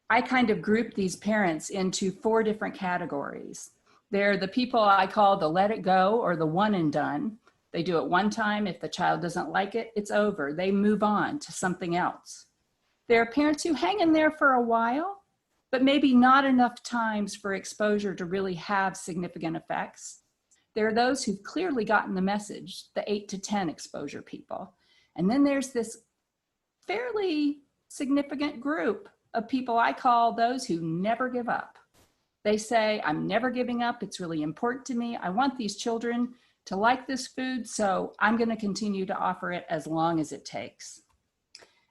[SPEAKER 5] I kind of grouped these parents into 4 different categories. They're the people I call the let it go or the one and done. They do it one time. If the child doesn't like it, it's over. They move on to something else. There are parents who hang in there for a while, but maybe not enough times for exposure to really have significant effects. There are those who've clearly gotten the message, the 8 to 10 exposure people. And then there's this fairly significant group of people I call those who never give up. They say, I'm never giving up. It's really important to me. I want these children to like this food, so I'm going to continue to offer it as long as it takes.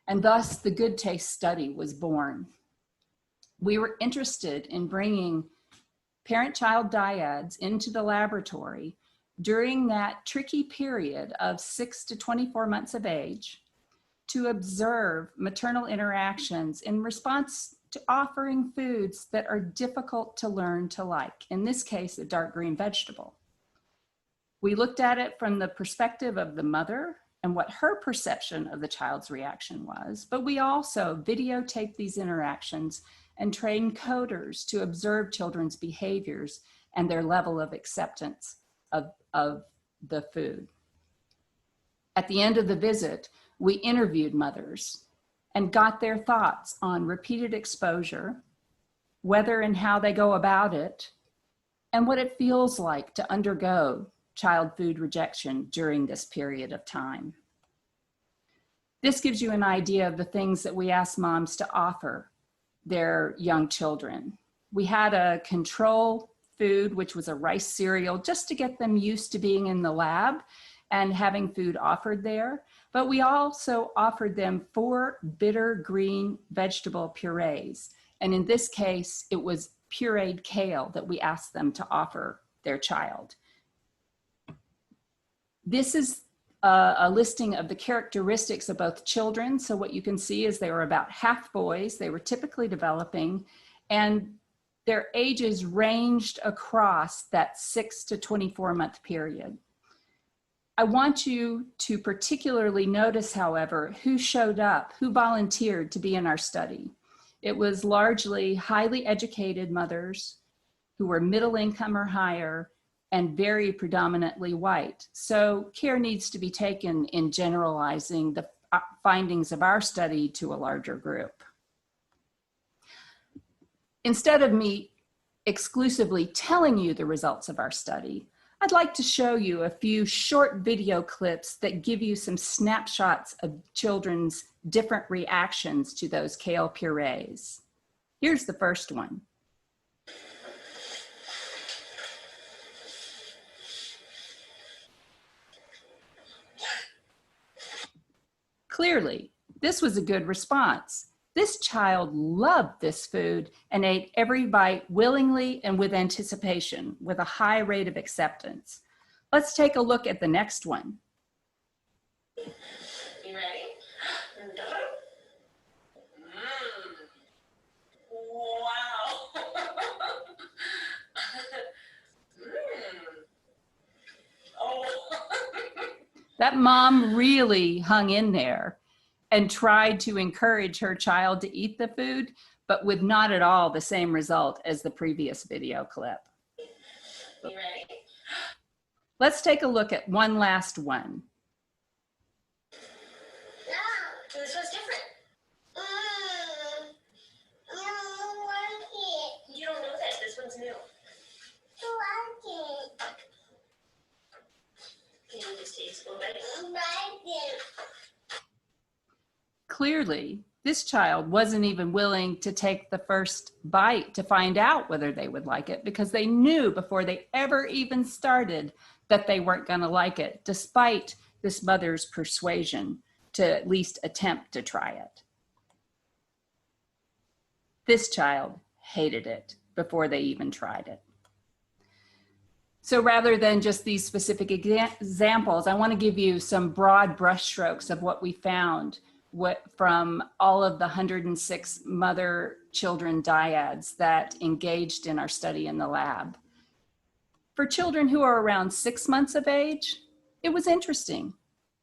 [SPEAKER 5] And thus, the Good Taste study was born. We were interested in bringing parent-child dyads into the laboratory during that tricky period of 6 to 24 months of age to observe maternal interactions in response to offering foods that are difficult to learn to like, in this case, a dark green vegetable. We looked at it from the perspective of the mother and what her perception of the child's reaction was, but we also videotaped these interactions and trained coders to observe children's behaviors and their level of acceptance of the food. At the end of the visit, we interviewed mothers and got their thoughts on repeated exposure, whether and how they go about it, and what it feels like to undergo child food rejection during this period of time. This gives you an idea of the things that we ask moms to offer their young children. We had a control food, which was a rice cereal, just to get them used to being in the lab and having food offered there. But we also offered them 4 bitter green vegetable purees. And in this case, it was pureed kale that we asked them to offer their child. This is a listing of the characteristics of both children. So what you can see is they were about half boys. They were typically developing, and their ages ranged across that 6 to 24 month period. I want you to particularly notice, however, who showed up, who volunteered to be in our study. It was largely highly educated mothers who were middle income or higher and very predominantly white. So care needs to be taken in generalizing the findings of our study to a larger group. Instead of me exclusively telling you the results of our study, I'd like to show you a few short video clips that give you some snapshots of children's different reactions to those kale purees. Here's the first one. Clearly, this was a good response. This child loved this food and ate every bite willingly and with anticipation, with a high rate of acceptance. Let's take a look at the next one.
[SPEAKER 6] You ready? Wow. Oh.
[SPEAKER 5] That mom really hung in there and tried to encourage her child to eat the food, but with not at all the same result as the previous video clip.
[SPEAKER 6] You ready?
[SPEAKER 5] Let's take a look at one last one.
[SPEAKER 6] No, this one's different. You don't know that. This one's new. Can you just taste a little bit?
[SPEAKER 5] Clearly, this child wasn't even willing to take the first bite to find out whether they would like it, because they knew before they ever even started that they weren't going to like it, despite this mother's persuasion to at least attempt to try it. This child hated it before they even tried it. So rather than just these specific examples, I want to give you some broad brushstrokes of what we found from all of the 106 mother-children dyads that engaged in our study in the lab. For children who are around 6 months of age, it was interesting.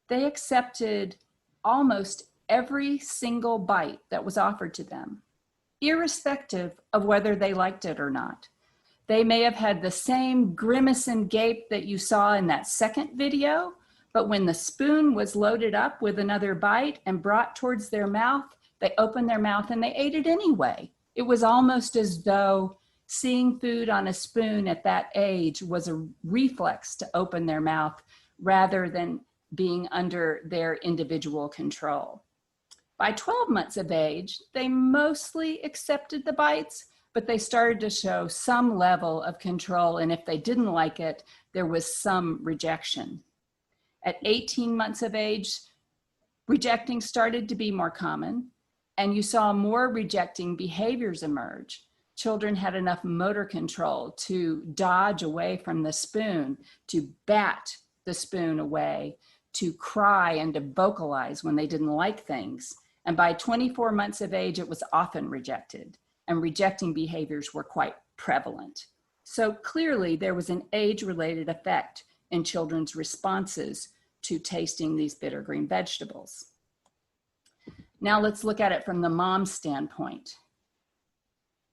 [SPEAKER 5] They accepted almost every single bite that was offered to them, irrespective of whether they liked it or not. They may have had the same grimace and gape that you saw in that second video, but when the spoon was loaded up with another bite and brought towards their mouth, they opened their mouth and they ate it anyway. It was almost as though seeing food on a spoon at that age was a reflex to open their mouth rather than being under their individual control. By 12 months of age, they mostly accepted the bites, but they started to show some level of control, and if they didn't like it, there was some rejection. At 18 months of age, rejecting started to be more common, and you saw more rejecting behaviors emerge. Children had enough motor control to dodge away from the spoon, to bat the spoon away, to cry and to vocalize when they didn't like things. And by 24 months of age, it was often rejected, and rejecting behaviors were quite prevalent. So clearly there was an age-related effect in children's responses to tasting these bitter green vegetables. Now let's look at it from the mom's standpoint.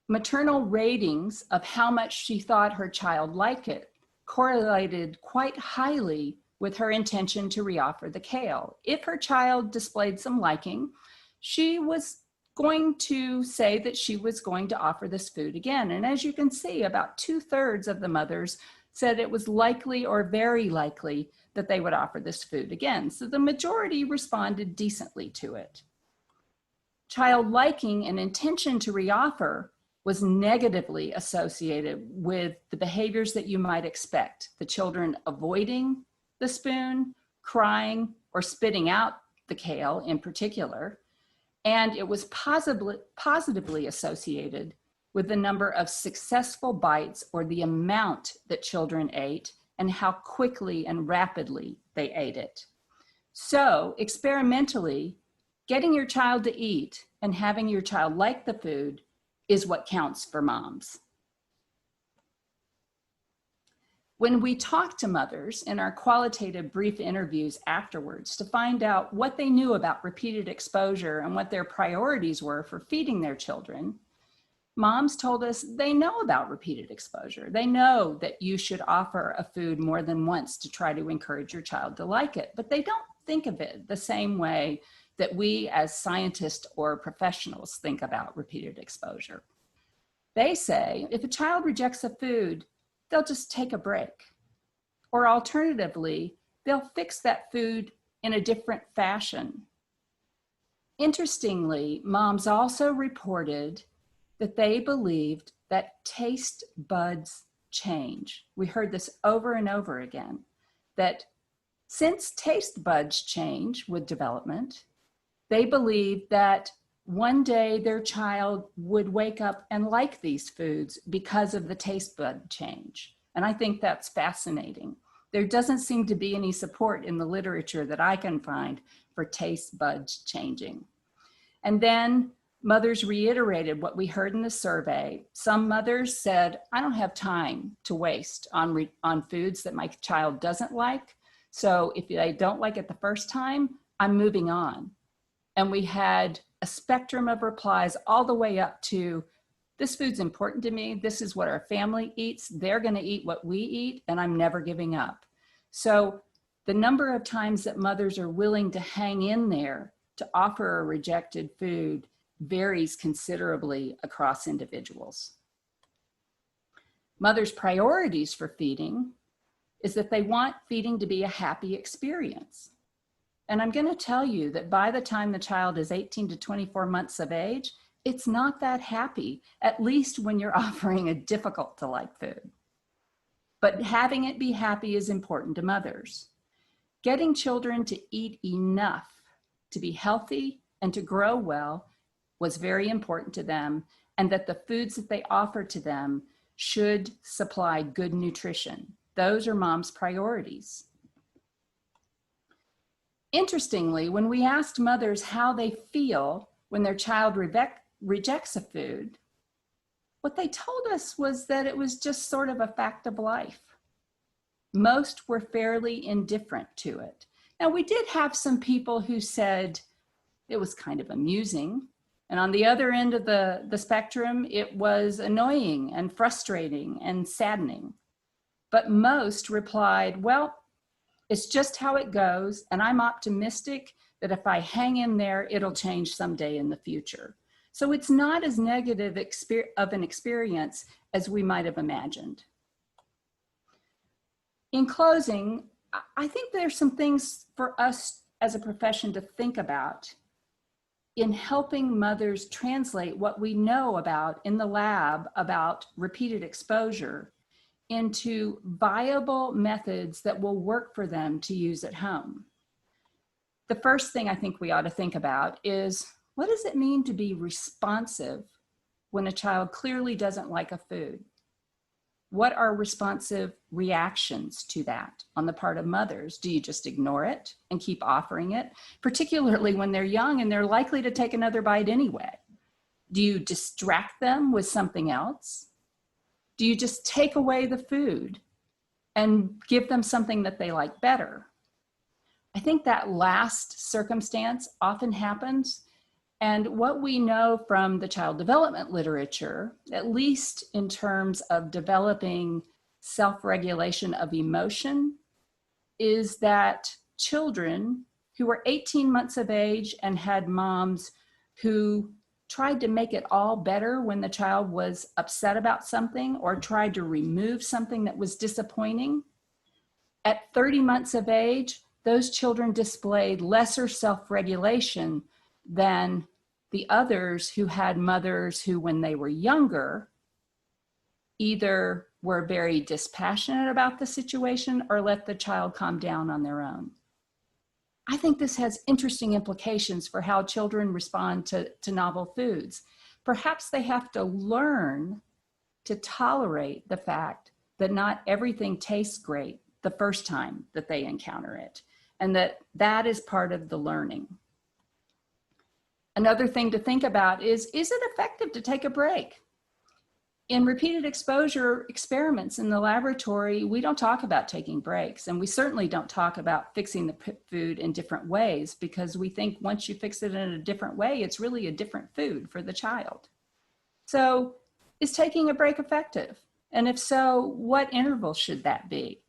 [SPEAKER 5] Maternal ratings of how much she thought her child liked it correlated quite highly with her intention to reoffer the kale. If her child displayed some liking, she was going to say that she was going to offer this food again. And as you can see, about 2/3 of the mothers said it was likely or very likely that they would offer this food again. So the majority responded decently to it. Child liking and intention to reoffer was negatively associated with the behaviors that you might expect. The children avoiding the spoon, crying, or spitting out the kale in particular. And it was positively associated with the number of successful bites or the amount that children ate and how quickly and rapidly they ate it. So experimentally, getting your child to eat and having your child like the food is what counts for moms. When we talked to mothers in our qualitative brief interviews afterwards to find out what they knew about repeated exposure and what their priorities were for feeding their children, moms told us they know about repeated exposure. They know that you should offer a food more than once to try to encourage your child to like it, but they don't think of it the same way that we as scientists or professionals think about repeated exposure. They say if a child rejects a food, they'll just take a break. Or alternatively, they'll fix that food in a different fashion. Interestingly, moms also reported that they believed that taste buds change. We heard this over and over again, that since taste buds change with development, they believed that one day their child would wake up and like these foods because of the taste bud change. And I think that's fascinating. There doesn't seem to be any support in the literature that I can find for taste buds changing. And then mothers reiterated what we heard in the survey. Some mothers said, I don't have time to waste on foods that my child doesn't like. So if they don't like it the first time, I'm moving on. And we had a spectrum of replies all the way up to, this food's important to me, this is what our family eats, they're gonna eat what we eat, and I'm never giving up. So the number of times that mothers are willing to hang in there to offer a rejected food varies considerably across individuals. Mothers' priorities for feeding is that they want feeding to be a happy experience. And I'm going to tell you that by the time the child is 18 to 24 months of age, it's not that happy, at least when you're offering a difficult to like food. But having it be happy is important to mothers. Getting children to eat enough to be healthy and to grow well was very important to them, and that the foods that they offer to them should supply good nutrition. Those are mom's priorities. Interestingly, when we asked mothers how they feel when their child rejects a food, what they told us was that it was just sort of a fact of life. Most were fairly indifferent to it. Now, we did have some people who said it was kind of amusing, And on the other end of the spectrum, it was annoying and frustrating and saddening. But most replied, well, it's just how it goes, and I'm optimistic that if I hang in there, it'll change someday in the future. So it's not as negative of an experience as we might have imagined. In closing, I think there's some things for us as a profession to think about in helping mothers translate what we know about in the lab about repeated exposure into viable methods that will work for them to use at home. The first thing I think we ought to think about is, what does it mean to be responsive when a child clearly doesn't like a food? What are responsive reactions to that on the part of mothers? Do you just ignore it and keep offering it, particularly when they're young and they're likely to take another bite anyway? Do you distract them with something else? Do you just take away the food and give them something that they like better? I think that last circumstance often happens. And what we know from the child development literature, at least in terms of developing self-regulation of emotion, is that children who were 18 months of age and had moms who tried to make it all better when the child was upset about something or tried to remove something that was disappointing, at 30 months of age, those children displayed lesser self-regulation than the others who had mothers who, when they were younger, either were very dispassionate about the situation or let the child calm down on their own. I think this has interesting implications for how children respond to novel foods. Perhaps they have to learn to tolerate the fact that not everything tastes great the first time that they encounter it, and that is part of the learning. Another thing to think about is it effective to take a break? In repeated exposure experiments in the laboratory, we don't talk about taking breaks, and we certainly don't talk about fixing the food in different ways, because we think once you fix it in a different way, it's really a different food for the child. So is taking a break effective? And if so, what interval should that be?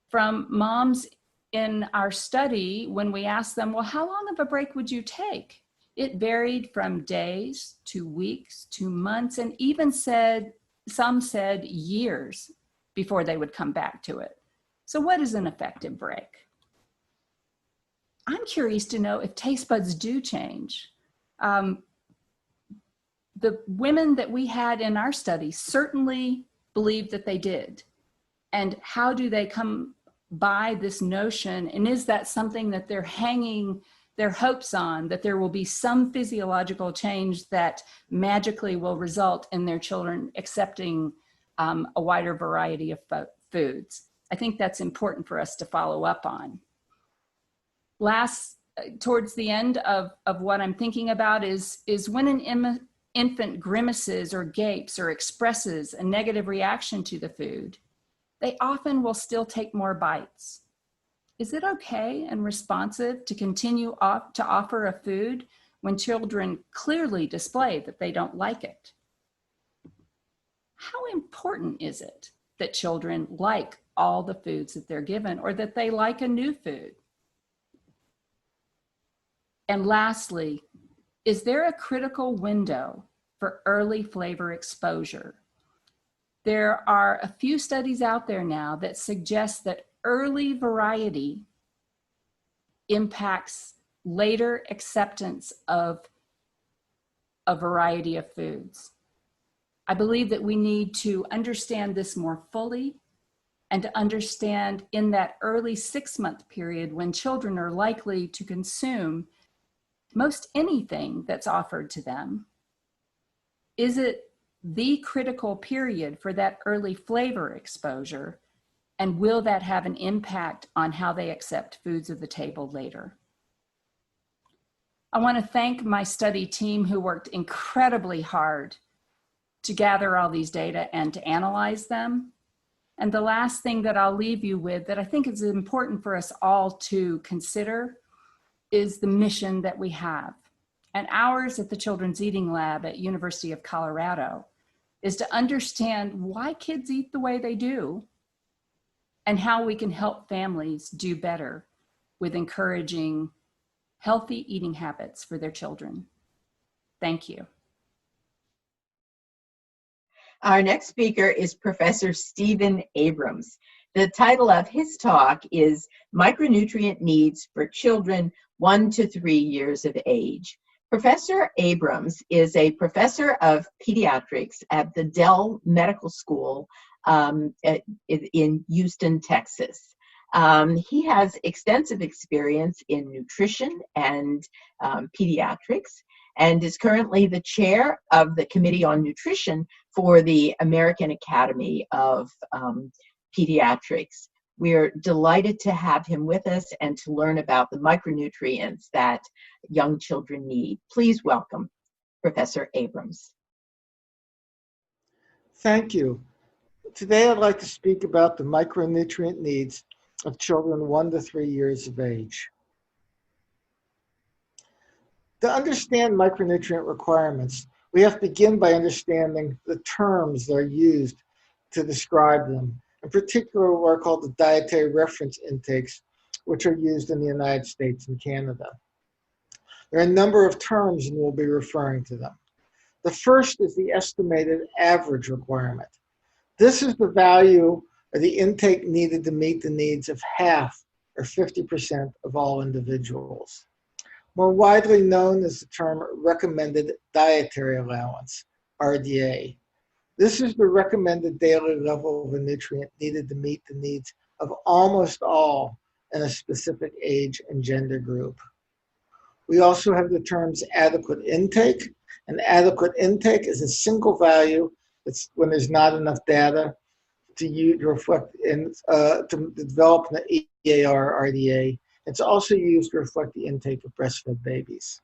[SPEAKER 5] From moms in our study, when we asked them, well, how long of a break would you take? It varied from days to weeks to months, and even some said years before they would come back to it. So what is an effective break? I'm curious to know if taste buds do change. The women that we had in our study certainly believed that they did. And how do they come by this notion? And is that something that they're hanging their hopes on, that there will be some physiological change that magically will result in their children accepting a wider variety of foods? I think that's important for us to follow up on. Towards the end of what I'm thinking about is when an infant grimaces or gapes or expresses a negative reaction to the food, they often will still take more bites. Is it okay and responsive to continue to offer a food when children clearly display that they don't like it? How important is it that children like all the foods that they're given, or that they like a new food? And lastly, is there a critical window for early flavor exposure? There are a few studies out there now that suggest that early variety impacts later acceptance of a variety of foods. I believe that we need to understand this more fully, and to understand in that early 6-month period when children are likely to consume most anything that's offered to them, is it the critical period for that early flavor exposure? And will that have an impact on how they accept foods at the table later? I want to thank my study team who worked incredibly hard to gather all these data and to analyze them. And the last thing that I'll leave you with that I think is important for us all to consider is the mission that we have. and ours at the Children's Eating Lab at University of Colorado, is to understand why kids eat the way they do and how we can help families do better with encouraging healthy eating habits for their children. Thank you.
[SPEAKER 2] Our next speaker is Professor Stephen Abrams. The title of his talk is Micronutrient Needs for Children 1 to 3 years of age. Professor Abrams is a professor of pediatrics at the Dell Medical School in Houston, Texas. He has extensive experience in nutrition and pediatrics, and is currently the chair of the Committee on Nutrition for the American Academy of Pediatrics. We're delighted to have him with us and to learn about the micronutrients that young children need. Please welcome Professor Abrams.
[SPEAKER 7] Thank you. Today I'd like to speak about the micronutrient needs of children 1 to 3 years of age. To understand micronutrient requirements, we have to begin by understanding the terms that are used to describe them, in particular what are called the dietary reference intakes, which are used in the United States and Canada. There are a number of terms and we'll be referring to them. The first is the estimated average requirement. This is the value or the intake needed to meet the needs of half or 50% of all individuals. More widely known as the term recommended dietary allowance, RDA. This is the recommended daily level of a nutrient needed to meet the needs of almost all in a specific age and gender group. We also have the terms adequate intake. An adequate intake is a single value that's when there's not enough data to reflect to develop an EAR RDA. It's also used to reflect the intake of breastfed babies.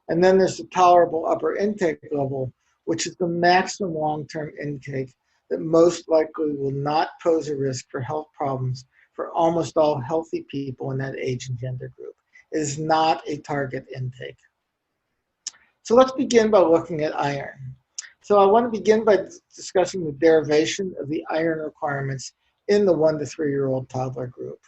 [SPEAKER 7] And then there's the tolerable upper intake level, which is the maximum long-term intake that most likely will not pose a risk for health problems for almost all healthy people in that age and gender group. It is not a target intake. So let's begin by looking at iron. So I want to begin by discussing the derivation of the iron requirements in the 1 to 3 year old toddler group.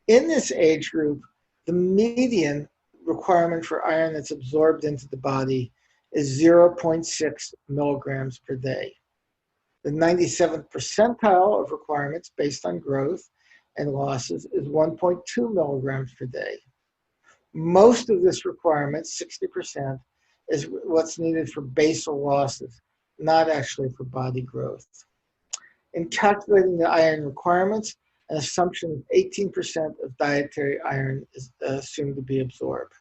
[SPEAKER 7] In this age group, the median requirement for iron that's absorbed into the body is 0.6 milligrams per day. The 97th percentile of requirements based on growth and losses is 1.2 milligrams per day. Most of this requirement, 60%, is what's needed for basal losses, not actually for body growth. In calculating the iron requirements, an assumption of 18% of dietary iron is assumed to be absorbed.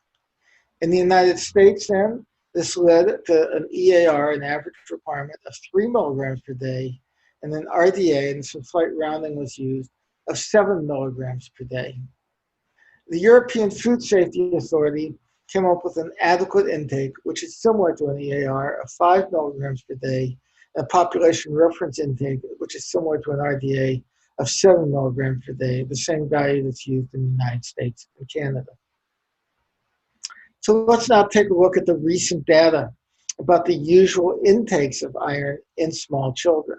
[SPEAKER 7] In the United States, then, this led to an EAR, an average requirement of 3 milligrams per day, and an RDA, and some slight rounding was used, of 7 milligrams per day. The European Food Safety Authority came up with an adequate intake, which is similar to an EAR, of 5 milligrams per day, and a population reference intake, which is similar to an RDA, of 7 milligrams per day, the same value that's used in the United States and Canada. So let's now take a look at the recent data about the usual intakes of iron in small children.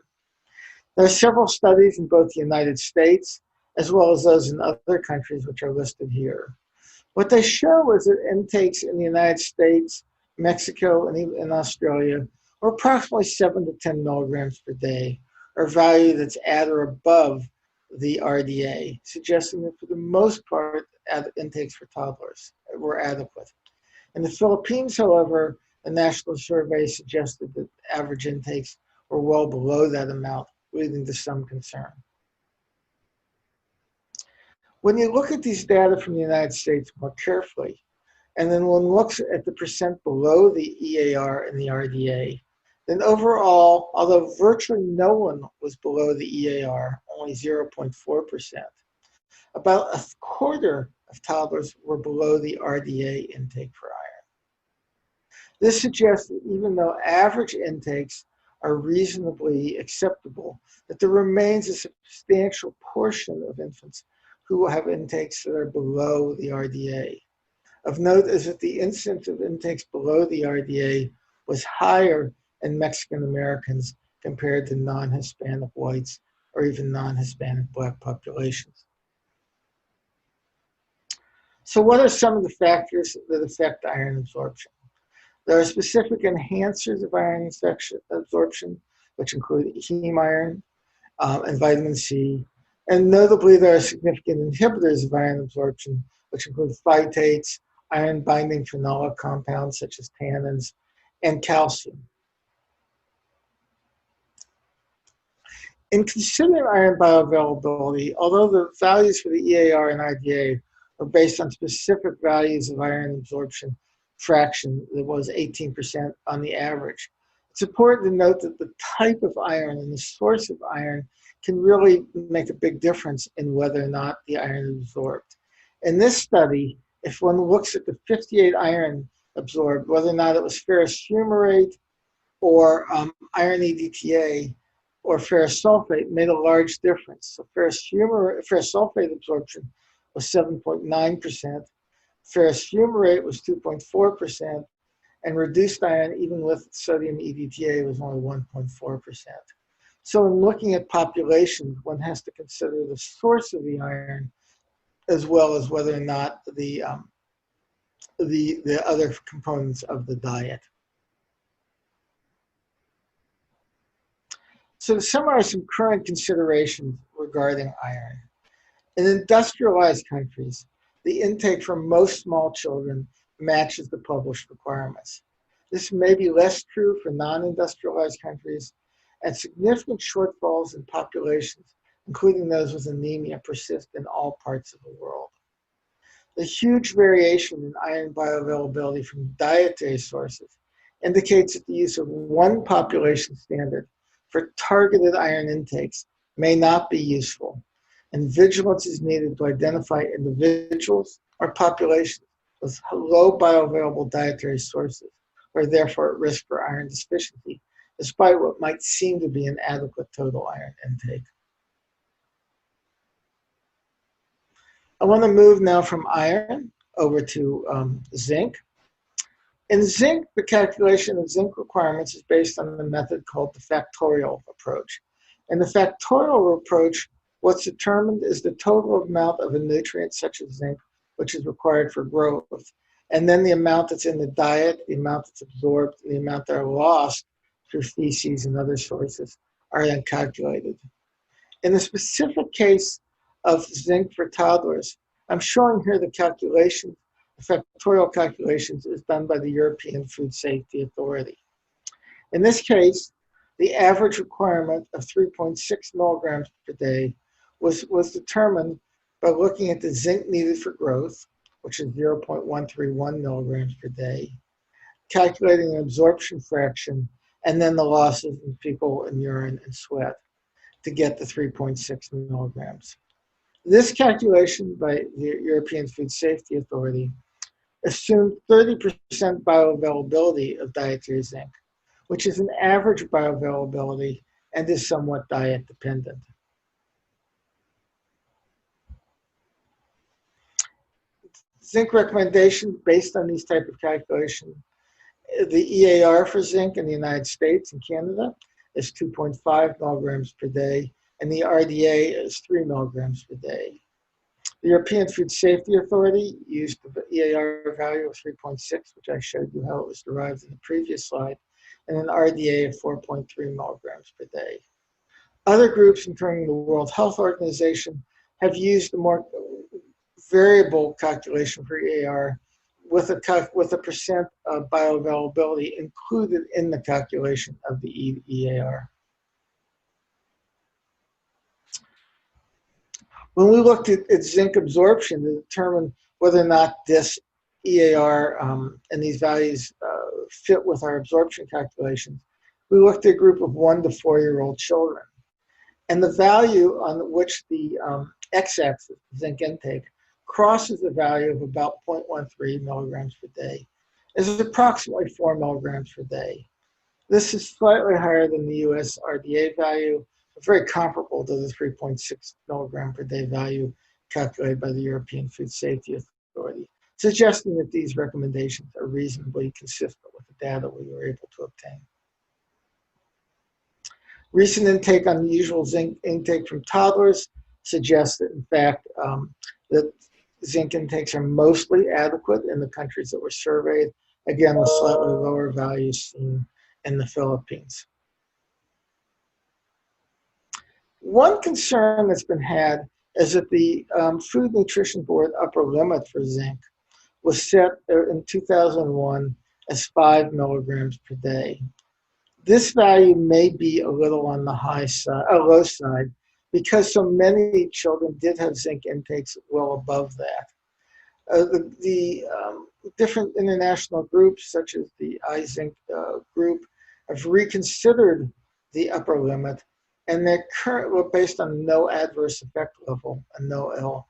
[SPEAKER 7] There are several studies in both the United States as well as those in other countries which are listed here. What they show is that intakes in the United States, Mexico, and even in Australia are approximately 7 to 10 milligrams per day, or value that's at or above the RDA, suggesting that for the most part, intakes for toddlers were adequate. In the Philippines, however, a national survey suggested that average intakes were well below that amount, leading to some concern. When you look at these data from the United States more carefully, and then one looks at the percent below the EAR and the RDA, then overall, although virtually no one was below the EAR, only 0.4%, about a quarter of toddlers were below the RDA intake for iron. This suggests that even though average intakes are reasonably acceptable, that there remains a substantial portion of infants who have intakes that are below the RDA. Of note is that the incidence of intakes below the RDA was higher in Mexican Americans compared to non-Hispanic whites or even non-Hispanic Black populations. So what are some of the factors that affect iron absorption? There are specific enhancers of iron absorption, which include heme iron and vitamin C. And notably, there are significant inhibitors of iron absorption, which include phytates, iron-binding phenolic compounds such as tannins, and calcium. In considering iron bioavailability, although the values for the EAR and IDA are based on specific values of iron absorption fraction that was 18% on the average, it's important to note that the type of iron and the source of iron can really make a big difference in whether or not the iron is absorbed. In this study, if one looks at the 58 iron absorbed, whether or not it was ferrous fumarate or iron EDTA or ferrous sulfate made a large difference. So ferrous sulfate absorption was 7.9%, ferrous fumarate was 2.4%, and reduced iron, even with sodium EDTA, was only 1.4%. So in looking at populations, one has to consider the source of the iron as well as whether or not the other components of the diet. So to summarize some current considerations regarding iron. In industrialized countries, the intake from most small children matches the published requirements. This may be less true for non-industrialized countries, and significant shortfalls in populations, including those with anemia, persist in all parts of the world. The huge variation in iron bioavailability from dietary sources indicates that the use of one population standard for targeted iron intakes may not be useful, and vigilance is needed to identify individuals or populations with low bioavailable dietary sources who are therefore at risk for iron deficiency, despite what might seem to be an adequate total iron intake. I want to move now from iron over to zinc. In zinc, the calculation of zinc requirements is based on a method called the factorial approach. In the factorial approach, what's determined is the total amount of a nutrient such as zinc, which is required for growth, and then the amount that's in the diet, the amount that's absorbed, and the amount that are lost through feces and other sources are then calculated. In the specific case of zinc for toddlers, I'm showing here the calculation. The factorial calculations is done by the European Food Safety Authority. In this case, the average requirement of 3.6 milligrams per day was determined by looking at the zinc needed for growth, which is 0.131 milligrams per day, calculating an absorption fraction, and then the losses in fecal and urine and sweat to get the 3.6 milligrams. This calculation by the European Food Safety Authority assumed 30% bioavailability of dietary zinc, which is an average bioavailability and is somewhat diet dependent. Zinc recommendations based on these type of calculations. The EAR for zinc in the United States and Canada is 2.5 milligrams per day, and the RDA is 3 milligrams per day. The European Food Safety Authority used the EAR value of 3.6, which I showed you how it was derived in the previous slide, and an RDA of 4.3 milligrams per day. Other groups, including the World Health Organization, have used a more variable calculation for EAR with a percent of bioavailability included in the calculation of the EAR. When we looked at zinc absorption to determine whether or not this EAR and these values fit with our absorption calculations, we looked at a group of 1 to 4-year-old children. And the value on which the x-axis, zinc intake, crosses the value of about 0.13 milligrams per day is approximately 4 milligrams per day. This is slightly higher than the US RDA value, but very comparable to the 3.6 milligram per day value calculated by the European Food Safety Authority. suggesting that these recommendations are reasonably consistent with the data we were able to obtain. Recent intake on usual zinc intake from toddlers suggests that, in fact, that zinc intakes are mostly adequate in the countries that were surveyed, again, with slightly lower values seen in the Philippines. One concern that's been had is that the Food Nutrition Board upper limit for zinc was set in 2001 as 5 milligrams per day. This value may be a little on the low side because so many children did have zinc intakes well above that. The different international groups, such as the iZinc group, have reconsidered the upper limit, and they're currently based on no adverse effect level, a no L,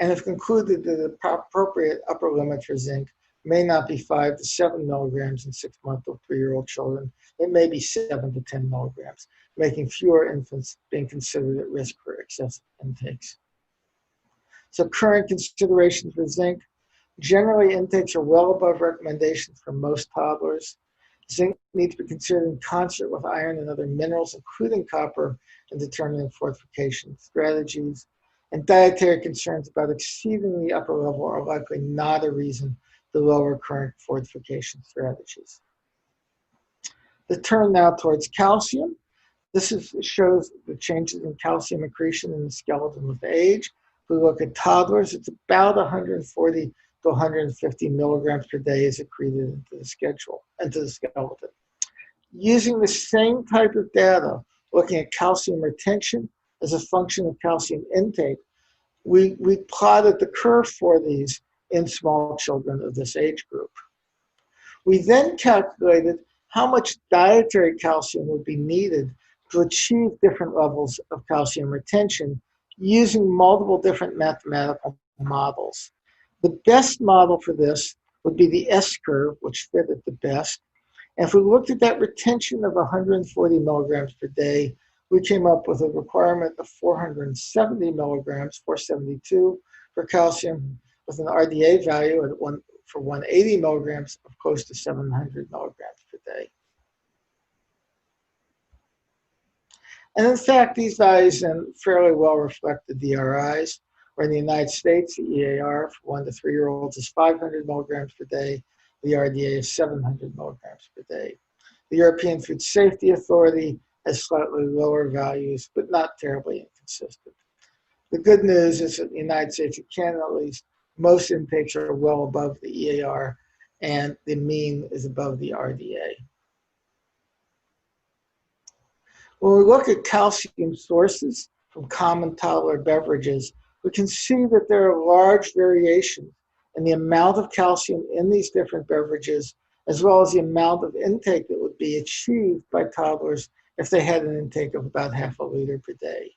[SPEAKER 7] and have concluded that the appropriate upper limit for zinc may not be 5 to 7 milligrams in 6-month or 3-year-old children. It may be 7 to 10 milligrams, making fewer infants being considered at risk for excessive intakes. So current considerations for zinc: generally intakes are well above recommendations for most toddlers. Zinc needs to be considered in concert with iron and other minerals, including copper, in determining fortification strategies. And dietary concerns about exceeding the upper level are likely not a reason to lower current fortification strategies. The turn now towards calcium. This shows the changes in calcium accretion in the skeleton with age. If we look at toddlers, it's about 140 to 150 milligrams per day is accreted into the skeleton. Using the same type of data, looking at calcium retention as a function of calcium intake, we plotted the curve for these in small children of this age group. We then calculated how much dietary calcium would be needed to achieve different levels of calcium retention using multiple different mathematical models. The best model for this would be the S-curve, which fit it the best. And if we looked at that retention of 140 milligrams per day, we came up with a requirement of 470 milligrams, 472 for calcium, with an RDA value for 180 milligrams of close to 700 milligrams per day. And in fact, these values then fairly well reflect the DRIs, where in the United States, the EAR for 1 to 3-year-olds is 500 milligrams per day. The RDA is 700 milligrams per day. The European Food Safety Authority has slightly lower values, but not terribly inconsistent. The good news is that in the United States and Canada, at least, most intakes are well above the EAR, and the mean is above the RDA. When we look at calcium sources from common toddler beverages, we can see that there are large variations in the amount of calcium in these different beverages, as well as the amount of intake that would be achieved by toddlers if they had an intake of about half a liter per day.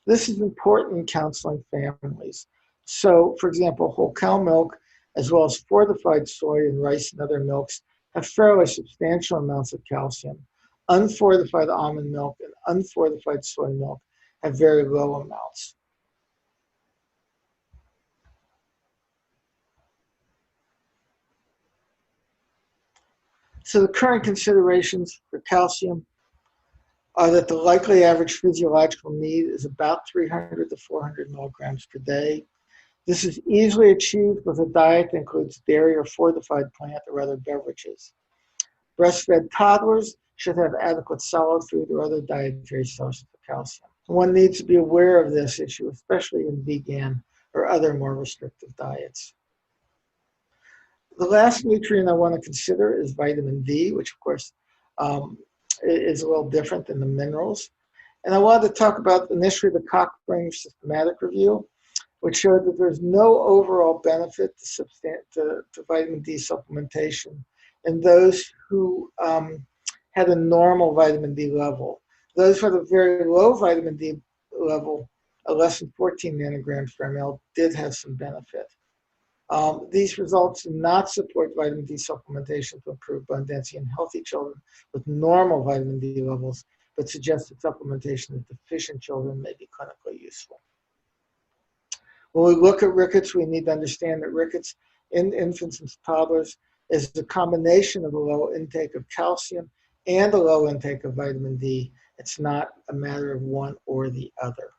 [SPEAKER 7] This is important in counseling families. So, for example, whole cow milk, as well as fortified soy and rice and other milks, have fairly substantial amounts of calcium. Unfortified almond milk and unfortified soy milk have very low amounts. So the current considerations for calcium are that the likely average physiological need is about 300 to 400 milligrams per day. This is easily achieved with a diet that includes dairy or fortified plant or other beverages. Breastfed toddlers should have adequate solid food or other dietary sources of calcium. One needs to be aware of this issue, especially in vegan or other more restrictive diets. The last nutrient I want to consider is vitamin D, which of course is a little different than the minerals. And I wanted to talk about initially the Cochrane systematic review, which showed that there's no overall benefit to vitamin D supplementation in those who had a normal vitamin D level. Those with a very low vitamin D level, less than 14 nanograms per ml, did have some benefit. These results do not support vitamin D supplementation to improve bone density in healthy children with normal vitamin D levels, but suggest that supplementation in deficient children may be clinically useful. When we look at rickets, we need to understand that rickets in infants and toddlers is the combination of a low intake of calcium and a low intake of vitamin D. It's not a matter of one or the other.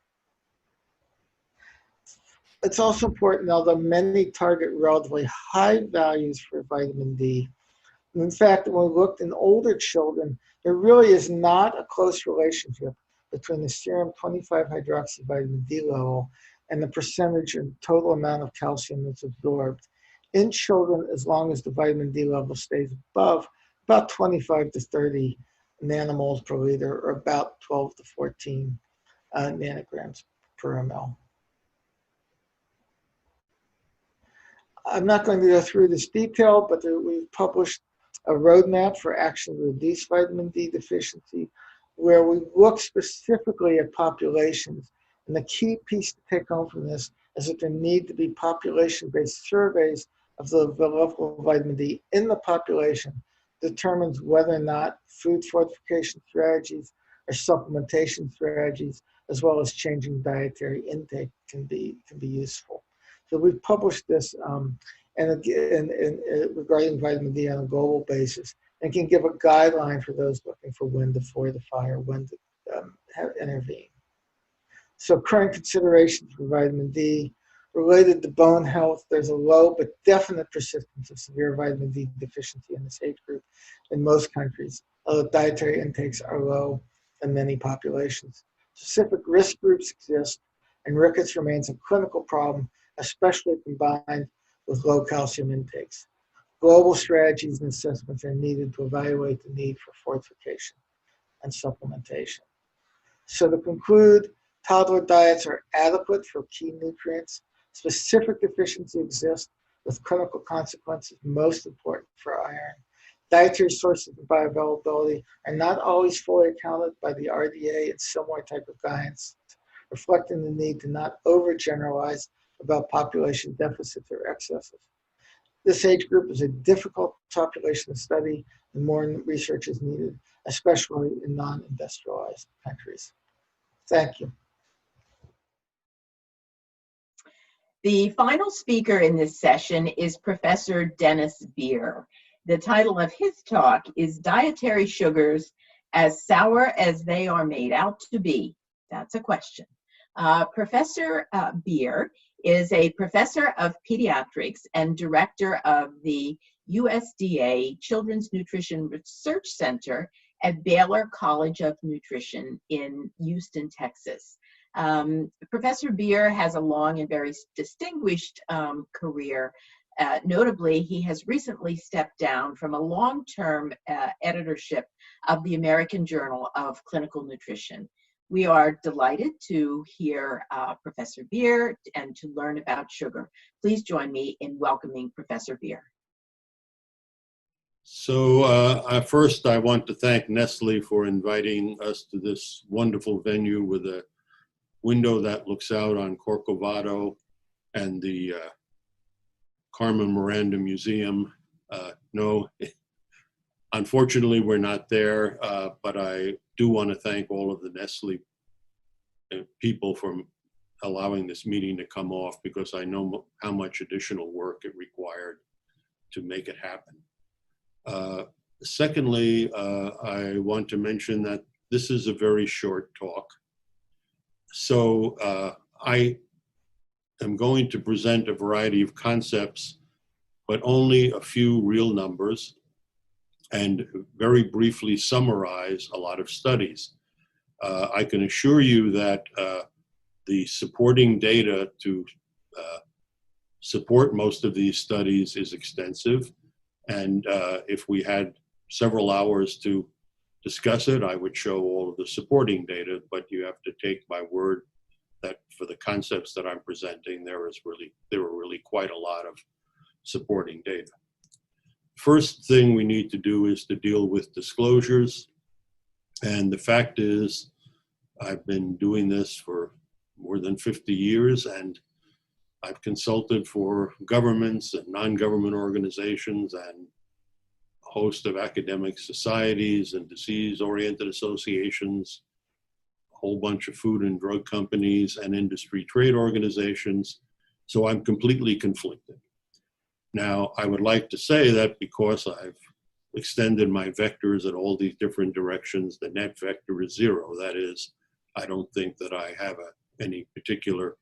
[SPEAKER 7] It's also important, although many target relatively high values for vitamin D. In fact, when we looked in older children, there really is not a close relationship between the serum 25-hydroxyvitamin D level and the percentage and total amount of calcium that's absorbed in children, as long as the vitamin D level stays above about 25 to 30 nanomoles per liter, or about 12 to 14 nanograms per ml. I'm not going to go through this detail, but we've published a roadmap for action to reduce vitamin D deficiency, where we look specifically at populations. And the key piece to take home from this is that there need to be population-based surveys of the level of vitamin D in the population, determines whether or not food fortification strategies or supplementation strategies, as well as changing dietary intake, can be useful. So we've published this regarding vitamin D on a global basis, and can give a guideline for those looking for when to fortify or when to intervene. So current considerations for vitamin D related to bone health: there's a low but definite persistence of severe vitamin D deficiency in this age group in most countries, although dietary intakes are low in many populations. Specific risk groups exist, and rickets remains a clinical problem, especially combined with low calcium intakes. Global strategies and assessments are needed to evaluate the need for fortification and supplementation. So to conclude, toddler diets are adequate for key nutrients. Specific deficiency exists with clinical consequences most important for iron. Dietary sources of bioavailability are not always fully accounted by the RDA and similar type of guidance, reflecting the need to not overgeneralize about population deficits or excesses. This age group is a difficult population to study, and more research is needed, especially in non-industrialized countries. Thank you.
[SPEAKER 2] The final speaker in this session is Professor Dennis Beer. The title of his talk is Dietary Sugars as Sour as They Are Made Out to Be. That's a question. Professor Beer is a professor of pediatrics and director of the USDA Children's Nutrition Research Center at Baylor College of Nutrition in Houston, Texas. Professor Beer has a long and very distinguished career. Notably, he has recently stepped down from a long-term editorship of the American Journal of Clinical Nutrition. We are delighted to hear Professor Beer and to learn about sugar. Please join me in welcoming Professor Beer.
[SPEAKER 8] So first, I want to thank Nestle for inviting us to this wonderful venue with a window that looks out on Corcovado and the Carmen Miranda Museum. No, unfortunately, we're not there, but I do want to thank all of the Nestle people for allowing this meeting to come off, because I know how much additional work it required to make it happen. Secondly, I want to mention that this is a very short talk. So I am going to present a variety of concepts, but only a few real numbers, and very briefly summarize a lot of studies. I can assure you that the supporting data to support most of these studies is extensive. And if we had several hours to discuss it, I would show all of the supporting data, but you have to take my word that for the concepts that I'm presenting, there were really quite a lot of supporting data. First thing we need to do is to deal with disclosures. And the fact is, I've been doing this for more than 50 years, and I've consulted for governments and non-government organizations and a host of academic societies and disease-oriented associations, a whole bunch of food and drug companies and industry trade organizations. So I'm completely conflicted. Now, I would like to say that because I've extended my vectors in all these different directions, the net vector is 0. That is, I don't think that I have any particular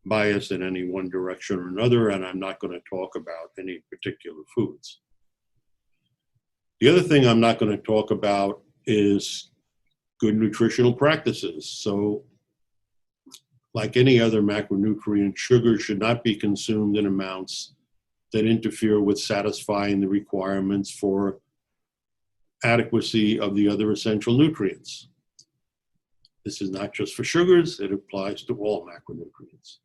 [SPEAKER 8] bias in any one direction or another, and I'm not going to talk about any particular foods. The other thing I'm not going to talk about is good nutritional practices. So, like any other macronutrient, sugar should not be consumed in amounts that interfere with satisfying the requirements for adequacy of the other essential nutrients. This is not just for sugars, it applies to all macronutrients.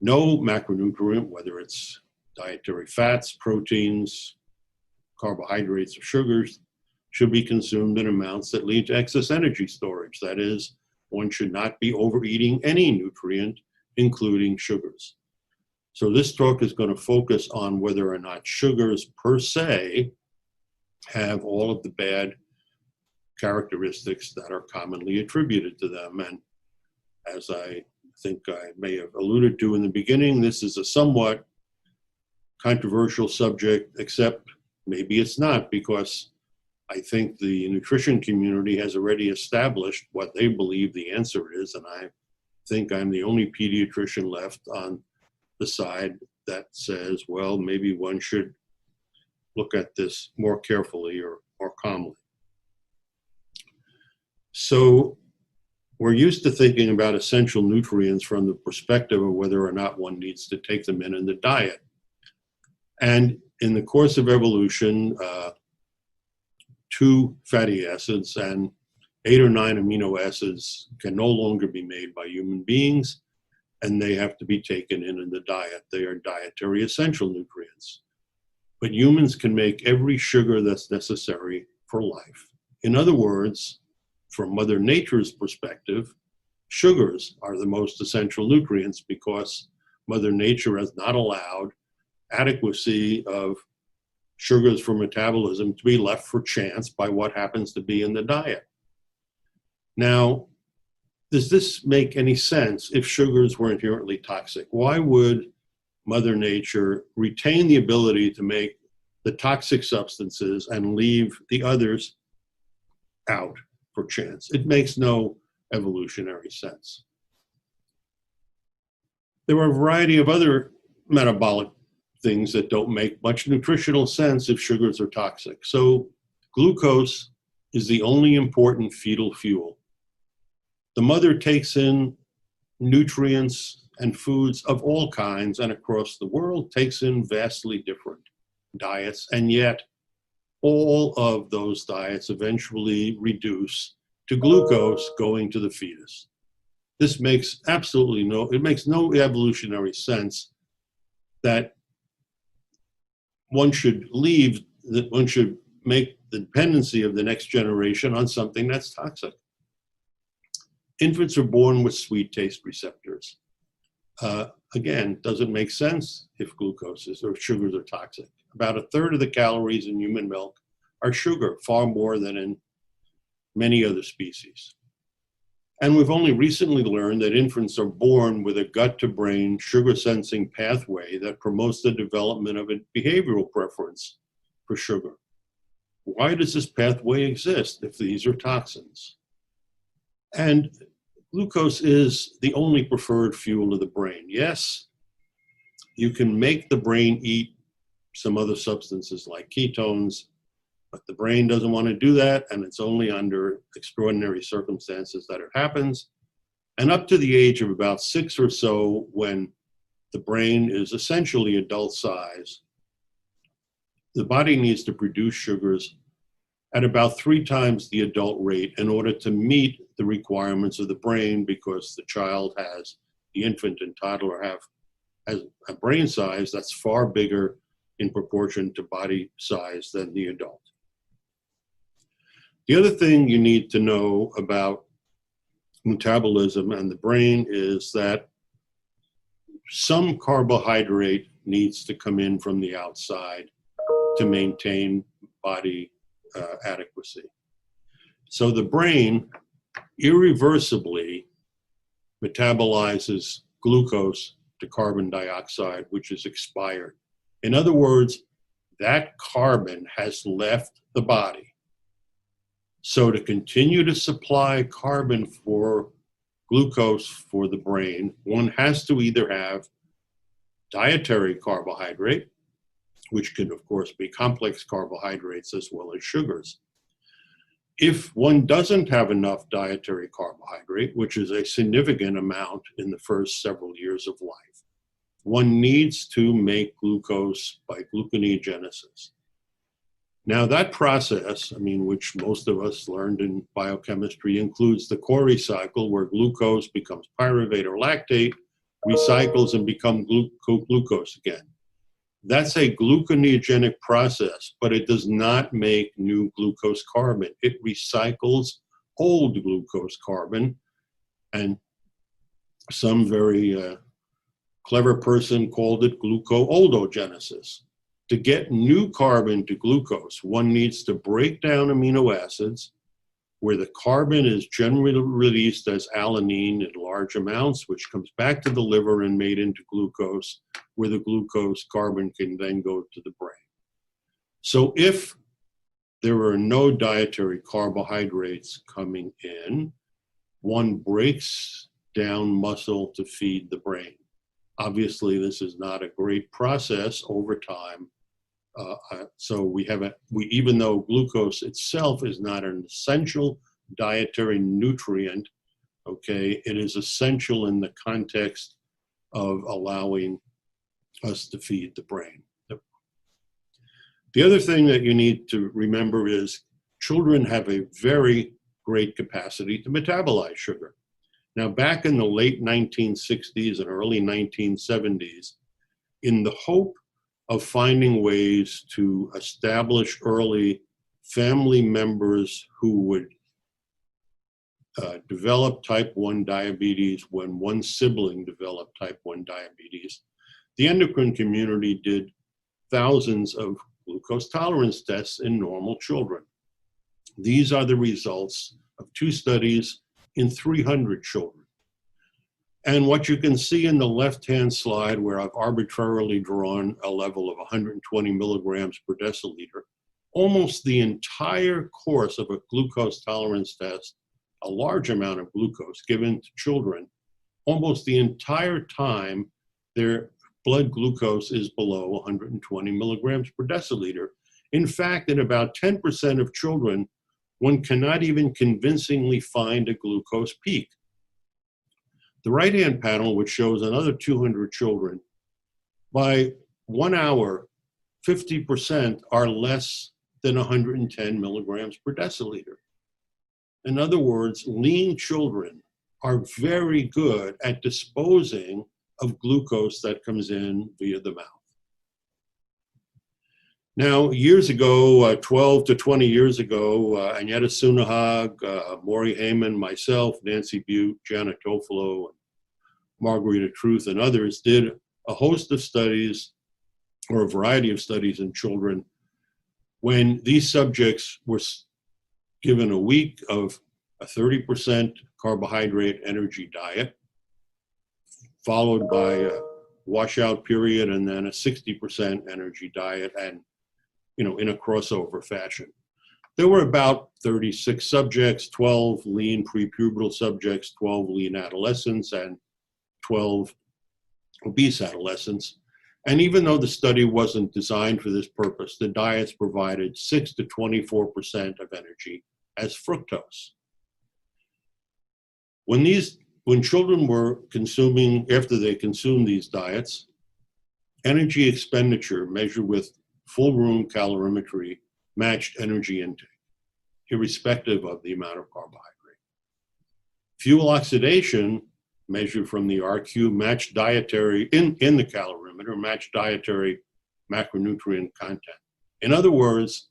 [SPEAKER 8] No macronutrient, whether it's dietary fats, proteins, carbohydrates, or sugars, should be consumed in amounts that lead to excess energy storage. That is, one should not be overeating any nutrient, including sugars. So this talk is going to focus on whether or not sugars per se have all of the bad characteristics that are commonly attributed to them. And as I think I may have alluded to in the beginning, this is a somewhat controversial subject, except maybe it's not, because I think the nutrition community has already established what they believe the answer is, and I think I'm the only pediatrician left on the side that says, well, maybe one should look at this more carefully or more calmly. So we're used to thinking about essential nutrients from the perspective of whether or not one needs to take them in the diet. And in the course of evolution, 2 fatty acids and 8 or 9 amino acids can no longer be made by human beings, and they have to be taken in the diet. They are dietary essential nutrients. But humans can make every sugar that's necessary for life. In other words, from Mother Nature's perspective, sugars are the most essential nutrients because Mother Nature has not allowed adequacy of sugars for metabolism to be left for chance by what happens to be in the diet. Now, does this make any sense if sugars were inherently toxic? Why would Mother Nature retain the ability to make the toxic substances and leave the others out for chance? It makes no evolutionary sense. There are a variety of other metabolic things that don't make much nutritional sense if sugars are toxic. So glucose is the only important fetal fuel. The mother takes in nutrients and foods of all kinds and across the world takes in vastly different diets, and yet all of those diets eventually reduce to glucose going to the fetus. This makes it makes no evolutionary sense that one should make the dependency of the next generation on something that's toxic. Infants are born with sweet taste receptors. Again, doesn't make sense if glucose or sugars are toxic. About 1/3 of the calories in human milk are sugar, far more than in many other species. And we've only recently learned that infants are born with a gut-to-brain sugar-sensing pathway that promotes the development of a behavioral preference for sugar. Why does this pathway exist if these are toxins? And glucose is the only preferred fuel of the brain. Yes, you can make the brain eat some other substances like ketones, but the brain doesn't want to do that, and it's only under extraordinary circumstances that it happens. And up to the age of about 6 or so, when the brain is essentially adult size, the body needs to produce sugars at about 3 times the adult rate in order to meet the requirements of the brain, because the infant and toddler has a brain size that's far bigger in proportion to body size than the adult. The other thing you need to know about metabolism and the brain is that some carbohydrate needs to come in from the outside to maintain body adequacy. So the brain irreversibly metabolizes glucose to carbon dioxide, which is expired In other words, that carbon has left the body. So to continue to supply carbon for glucose for the brain, one has to either have dietary carbohydrate, which can of course be complex carbohydrates as well as sugars. If one doesn't have enough dietary carbohydrate, which is a significant amount in the first several years of life, one needs to make glucose by gluconeogenesis. Now that process, which most of us learned in biochemistry, includes the Cori cycle, where glucose becomes pyruvate or lactate, recycles and becomes glucose again. That's a gluconeogenic process, but it does not make new glucose carbon. It recycles old glucose carbon, and some very clever person called it gluco-oldogenesis. To get new carbon to glucose, one needs to break down amino acids, where the carbon is generally released as alanine in large amounts, which comes back to the liver and made into glucose, where the glucose carbon can then go to the brain. So if there are no dietary carbohydrates coming in, one breaks down muscle to feed the brain. Obviously, this is not a great process over time. So even though glucose itself is not an essential dietary nutrient, okay, it is essential in the context of allowing us to feed the brain. The other thing that you need to remember is children have a very great capacity to metabolize sugar. Now, back in the late 1960s and early 1970s, in the hope of finding ways to establish early family members who would develop type 1 diabetes when one sibling developed type 1 diabetes, the endocrine community did thousands of glucose tolerance tests in normal children. These are the results of 2 studies in 300 children. And what you can see in the left-hand slide, where I've arbitrarily drawn a level of 120 milligrams per deciliter, almost the entire course of a glucose tolerance test, a large amount of glucose given to children, almost the entire time their blood glucose is below 120 milligrams per deciliter. In fact, in about 10% of children, one cannot even convincingly find a glucose peak. The right-hand panel, which shows another 200 children, by 1 hour, 50% are less than 110 milligrams per deciliter. In other words, lean children are very good at disposing of glucose that comes in via the mouth. Now, years ago, 12 to 20 years ago, Agneta Sunahag, Maury Heyman, myself, Nancy Butte, Janet Tofolo, Margarita Truth, and others did a host of studies, or a variety of studies in children, when these subjects were given a week of a 30% carbohydrate energy diet, followed by a washout period, and then a 60% energy diet, and in a crossover fashion. There were about 36 subjects, 12 lean prepubertal subjects, 12 lean adolescents, and 12 obese adolescents. And even though the study wasn't designed for this purpose, the diets provided 6 to 24% of energy as fructose. When children were consuming, after they consumed these diets, energy expenditure measured with full room calorimetry matched energy intake, irrespective of the amount of carbohydrate. Fuel oxidation, measured from the RQ, matched dietary, in the calorimeter, matched dietary macronutrient content. In other words,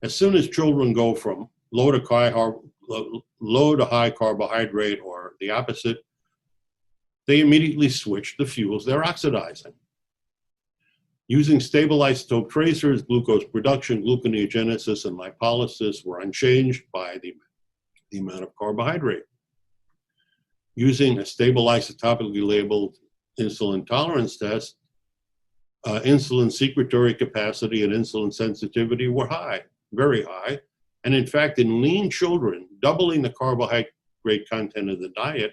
[SPEAKER 8] as soon as children go from low to high carbohydrate, or the opposite, they immediately switch to fuels they're oxidizing. Using stable isotope tracers, glucose production, gluconeogenesis, and lipolysis were unchanged by the amount of carbohydrate. Using a stable isotopically labeled insulin tolerance test, insulin secretory capacity and insulin sensitivity were high, very high. And in fact, in lean children, doubling the carbohydrate content of the diet,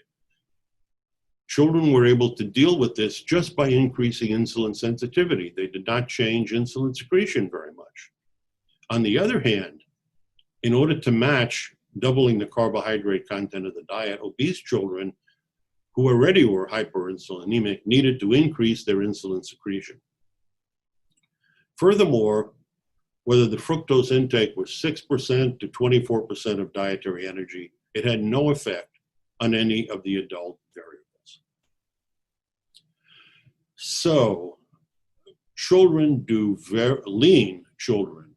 [SPEAKER 8] children were able to deal with this just by increasing insulin sensitivity. They did not change insulin secretion very much. On the other hand, in order to match doubling the carbohydrate content of the diet, obese children who already were hyperinsulinemic needed to increase their insulin secretion. Furthermore, whether the fructose intake was 6% to 24% of dietary energy, it had no effect on any of the adult variables. So, lean children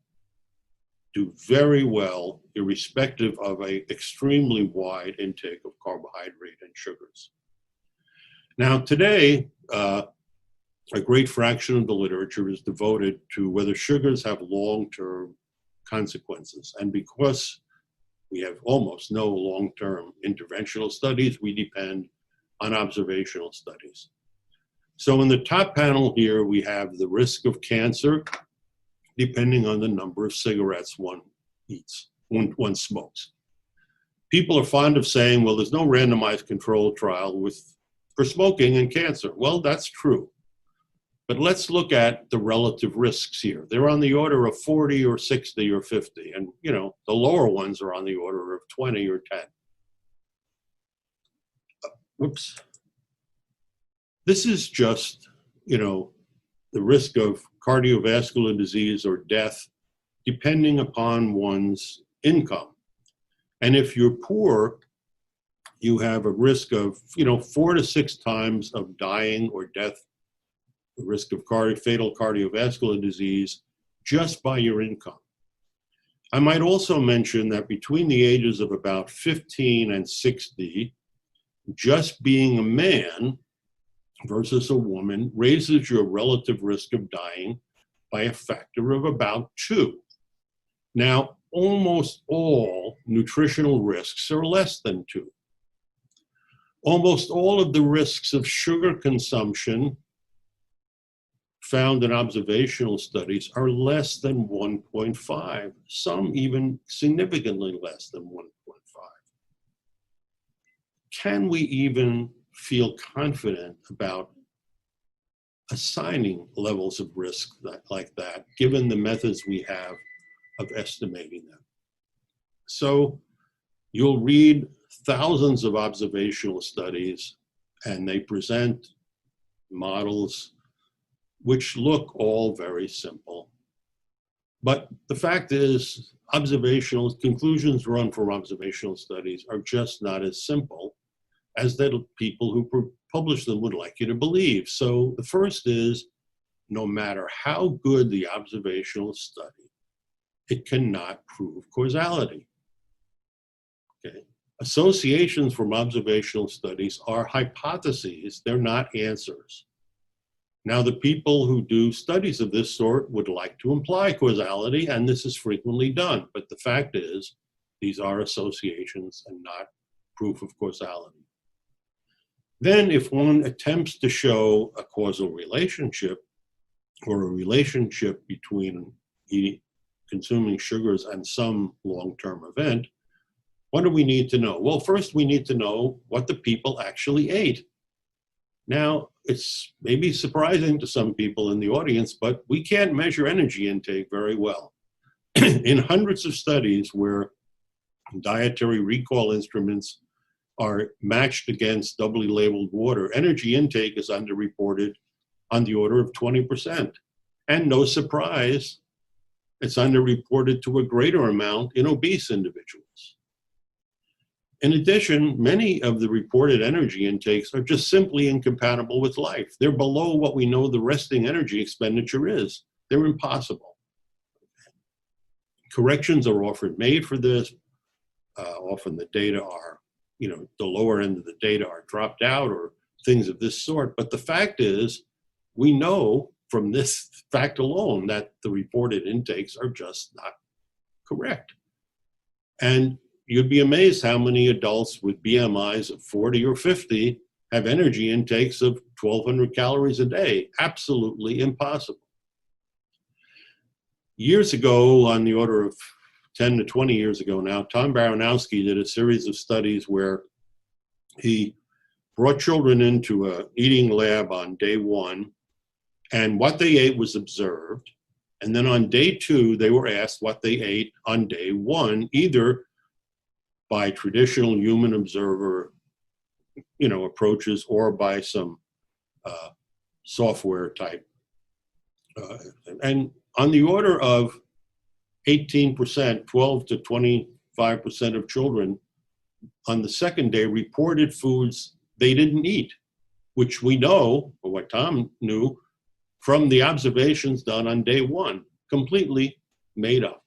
[SPEAKER 8] do very well irrespective of an extremely wide intake of carbohydrate and sugars. Now today, a great fraction of the literature is devoted to whether sugars have long-term consequences. And because we have almost no long-term interventional studies, we depend on observational studies. So in the top panel here, we have the risk of cancer, depending on the number of cigarettes one smokes. People are fond of saying, well, there's no randomized controlled trial for smoking and cancer. Well, that's true. But let's look at the relative risks here. They're on the order of 40 or 60 or 50. And, the lower ones are on the order of 20 or 10. Whoops. This is just, the risk of cardiovascular disease or death depending upon one's income. And if you're poor, you have a risk of, 4 to 6 times of dying or death, the risk of fatal cardiovascular disease just by your income. I might also mention that between the ages of about 15 and 60, just being a man versus a woman raises your relative risk of dying by a factor of about 2. Now, almost all nutritional risks are less than 2. Almost all of the risks of sugar consumption found in observational studies are less than 1.5, some even significantly less than 1.5. Can we even feel confident about assigning levels of risk like that, given the methods we have of estimating them? So you'll read thousands of observational studies, and they present models which look all very simple. But the fact is, conclusions drawn from observational studies are just not as simple as that people who publish them would like you to believe. So the first is, no matter how good the observational study, it cannot prove causality. Okay. Associations from observational studies are hypotheses, they're not answers. Now, the people who do studies of this sort would like to imply causality, and this is frequently done. But the fact is, these are associations and not proof of causality. Then, if one attempts to show a causal relationship or a relationship between consuming sugars and some long-term event, what do we need to know? Well, first we need to know what the people actually ate. Now, it's maybe surprising to some people in the audience, but we can't measure energy intake very well. In hundreds of studies where dietary recall instruments are matched against doubly labeled water, energy intake is underreported on the order of 20%. And no surprise, it's underreported to a greater amount in obese individuals. In addition, many of the reported energy intakes are just simply incompatible with life. They're below what we know the resting energy expenditure is. They're impossible. Corrections are often made for this. Often the data are, the lower end of the data are dropped out or things of this sort. But the fact is, we know from this fact alone that the reported intakes are just not correct. And you'd be amazed how many adults with BMIs of 40 or 50 have energy intakes of 1,200 calories a day. Absolutely impossible. Years ago, on the order of 10 to 20 years ago now, Tom Baranowski did a series of studies where he brought children into an eating lab on day one, and what they ate was observed. And then on day two, they were asked what they ate on day one, either by traditional human observer, approaches, or by some software type. And on the order of 18%, 12 to 25% of children on the second day reported foods they didn't eat, which we know, or what Tom knew, from the observations done on day one, completely made up.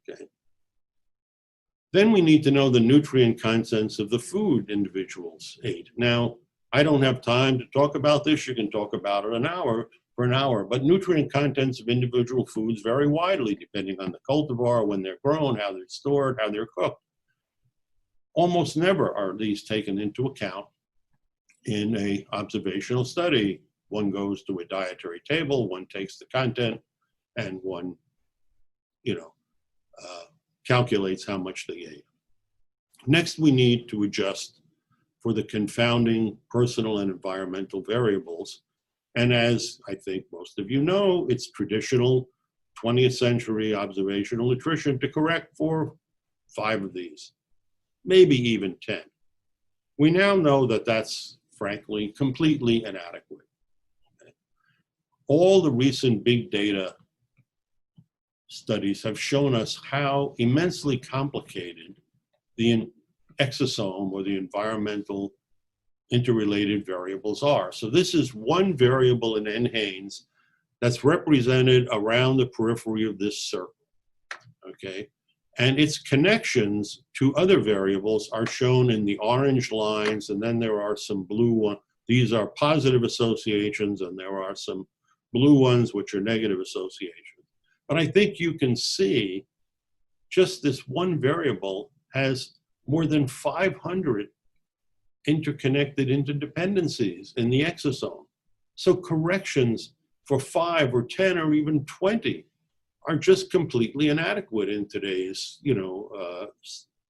[SPEAKER 8] Okay. Then we need to know the nutrient contents of the food individuals ate. Now, I don't have time to talk about this. You can talk about it for an hour, but nutrient contents of individual foods vary widely depending on the cultivar, when they're grown, how they're stored, how they're cooked. Almost never are these taken into account in an observational study. One goes to a dietary table, one takes the content, and one, calculates how much they ate. Next, we need to adjust for the confounding personal and environmental variables. And as I think most of you know, it's traditional 20th century observational nutrition to correct for 5 of these, maybe even 10. We now know that that's, frankly, completely inadequate. All the recent big data studies have shown us how immensely complicated the exosome or the environmental interrelated variables are. So this is one variable in NHANES that's represented around the periphery of this circle, okay? And its connections to other variables are shown in the orange lines, and then there are some blue ones. These are positive associations, and there are some blue ones which are negative associations. But I think you can see just this one variable has more than 500 interconnected interdependencies in the exosome. So corrections for 5 or 10 or even 20 are just completely inadequate in today's,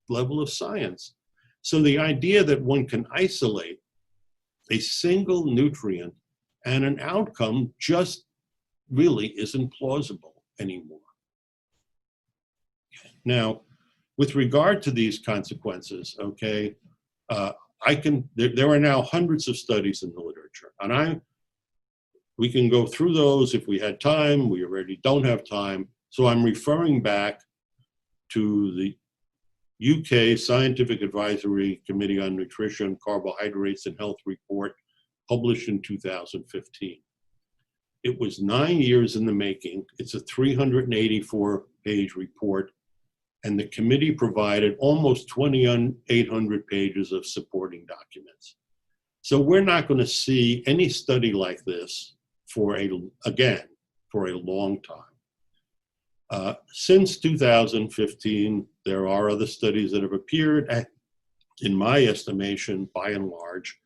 [SPEAKER 8] level of science. So the idea that one can isolate a single nutrient and an outcome just really isn't plausible anymore. Now, with regard to these consequences, okay, there are now hundreds of studies in the literature, and we can go through those if we had time. We already don't have time. So I'm referring back to the UK Scientific Advisory Committee on Nutrition, Carbohydrates and Health report published in 2015. It was 9 years in the making. It's a 384-page report, and the committee provided almost 2,800 pages of supporting documents. So we're not going to see any study like this for a long time. Since 2015, there are other studies that have appeared. In my estimation, by and large,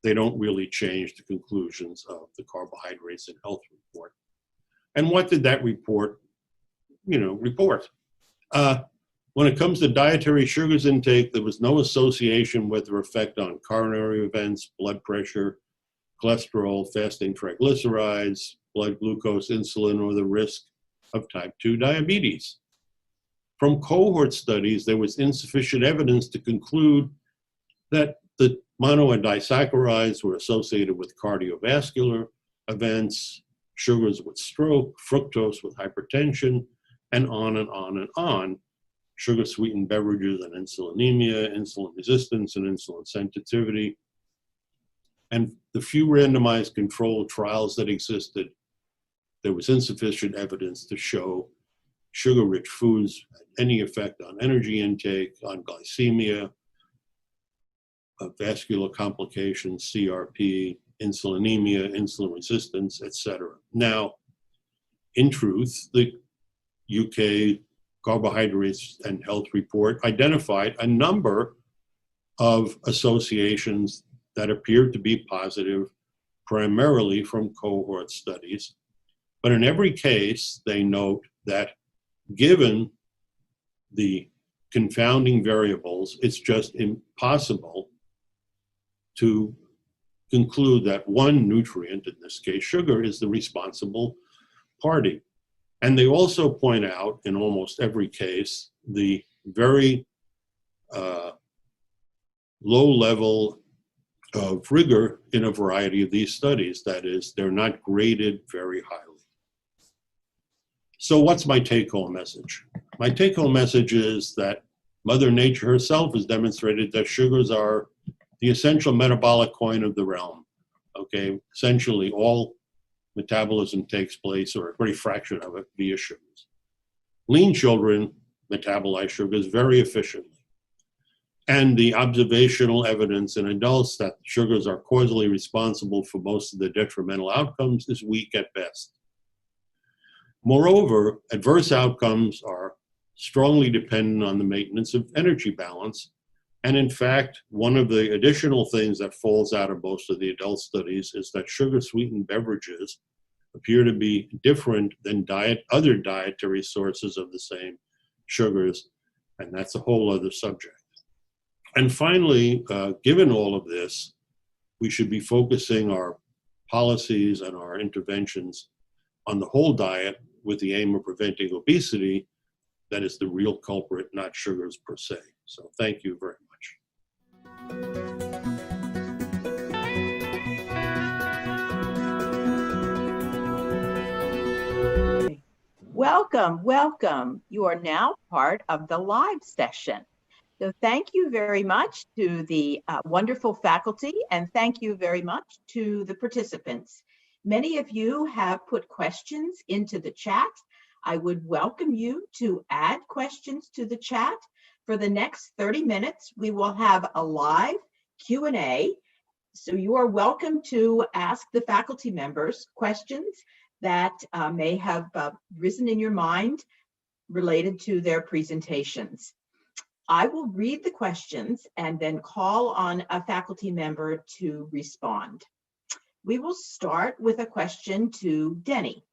[SPEAKER 8] they don't really change the conclusions of the Carbohydrates and Health report. And what did that report, report? When it comes to dietary sugars intake, there was no association with their effect on coronary events, blood pressure, cholesterol, fasting triglycerides, blood glucose, insulin, or the risk of type 2 diabetes. From cohort studies, there was insufficient evidence to conclude that the mono and disaccharides were associated with cardiovascular events, sugars with stroke, fructose with hypertension, and on and on and on. Sugar-sweetened beverages and insulinemia, insulin resistance, and insulin sensitivity. And the few randomized controlled trials that existed, there was insufficient evidence to show sugar-rich foods had any effect on energy intake, on glycemia, vascular complications, CRP, insulinemia, insulin resistance, etc. Now, in truth, the UK Carbohydrates and Health report identified a number of associations that appeared to be positive, primarily from cohort studies. But in every case, they note that given the confounding variables, it's just impossible to conclude that one nutrient, in this case sugar, is the responsible party. And they also point out in almost every case the very low level of rigor in a variety of these studies. That is, they're not graded very highly. So what's my take-home message? My take-home message is that Mother Nature herself has demonstrated that sugars are the essential metabolic coin of the realm. Okay, essentially all metabolism takes place, or a great fraction of it, via sugars. Lean children metabolize sugars very efficiently. And the observational evidence in adults that sugars are causally responsible for most of the detrimental outcomes is weak at best. Moreover, adverse outcomes are strongly dependent on the maintenance of energy balance. And in fact, one of the additional things that falls out of most of the adult studies is that sugar-sweetened beverages appear to be different than other dietary sources of the same sugars, and that's a whole other subject. And finally, given all of this, we should be focusing our policies and our interventions on the whole diet with the aim of preventing obesity. That is the real culprit, not sugars per se. So thank you very much.
[SPEAKER 2] Welcome, welcome. You are now part of the live session. So thank you very much to the wonderful faculty, and thank you very much to the participants. Many of you have put questions into the chat. I would welcome you to add questions to the chat. For the next 30 minutes, we will have a live Q&A. So you are welcome to ask the faculty members questions that may have risen in your mind related to their presentations. I will read the questions and then call on a faculty member to respond. We will start with a question to Denny.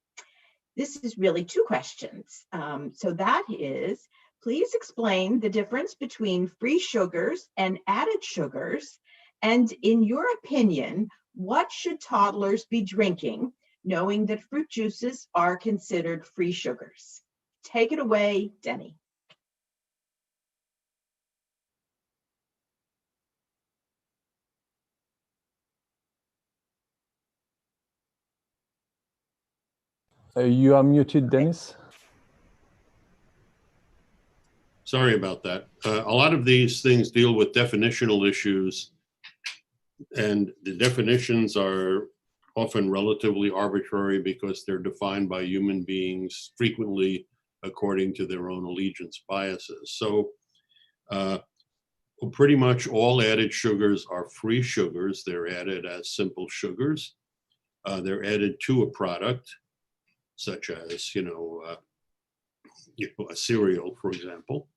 [SPEAKER 2] This is really two questions. So that is, please explain the difference between free sugars and added sugars. And in your opinion, what should toddlers be drinking, knowing that fruit juices are considered free sugars? Take it away, Denny.
[SPEAKER 9] You are muted, Dennis.
[SPEAKER 8] Sorry about that. A lot of these things deal with definitional issues, and the definitions are often relatively arbitrary because they're defined by human beings, frequently according to their own allegiance biases. So pretty much all added sugars are free sugars. They're added as simple sugars. They're added to a product, such as, a cereal, for example.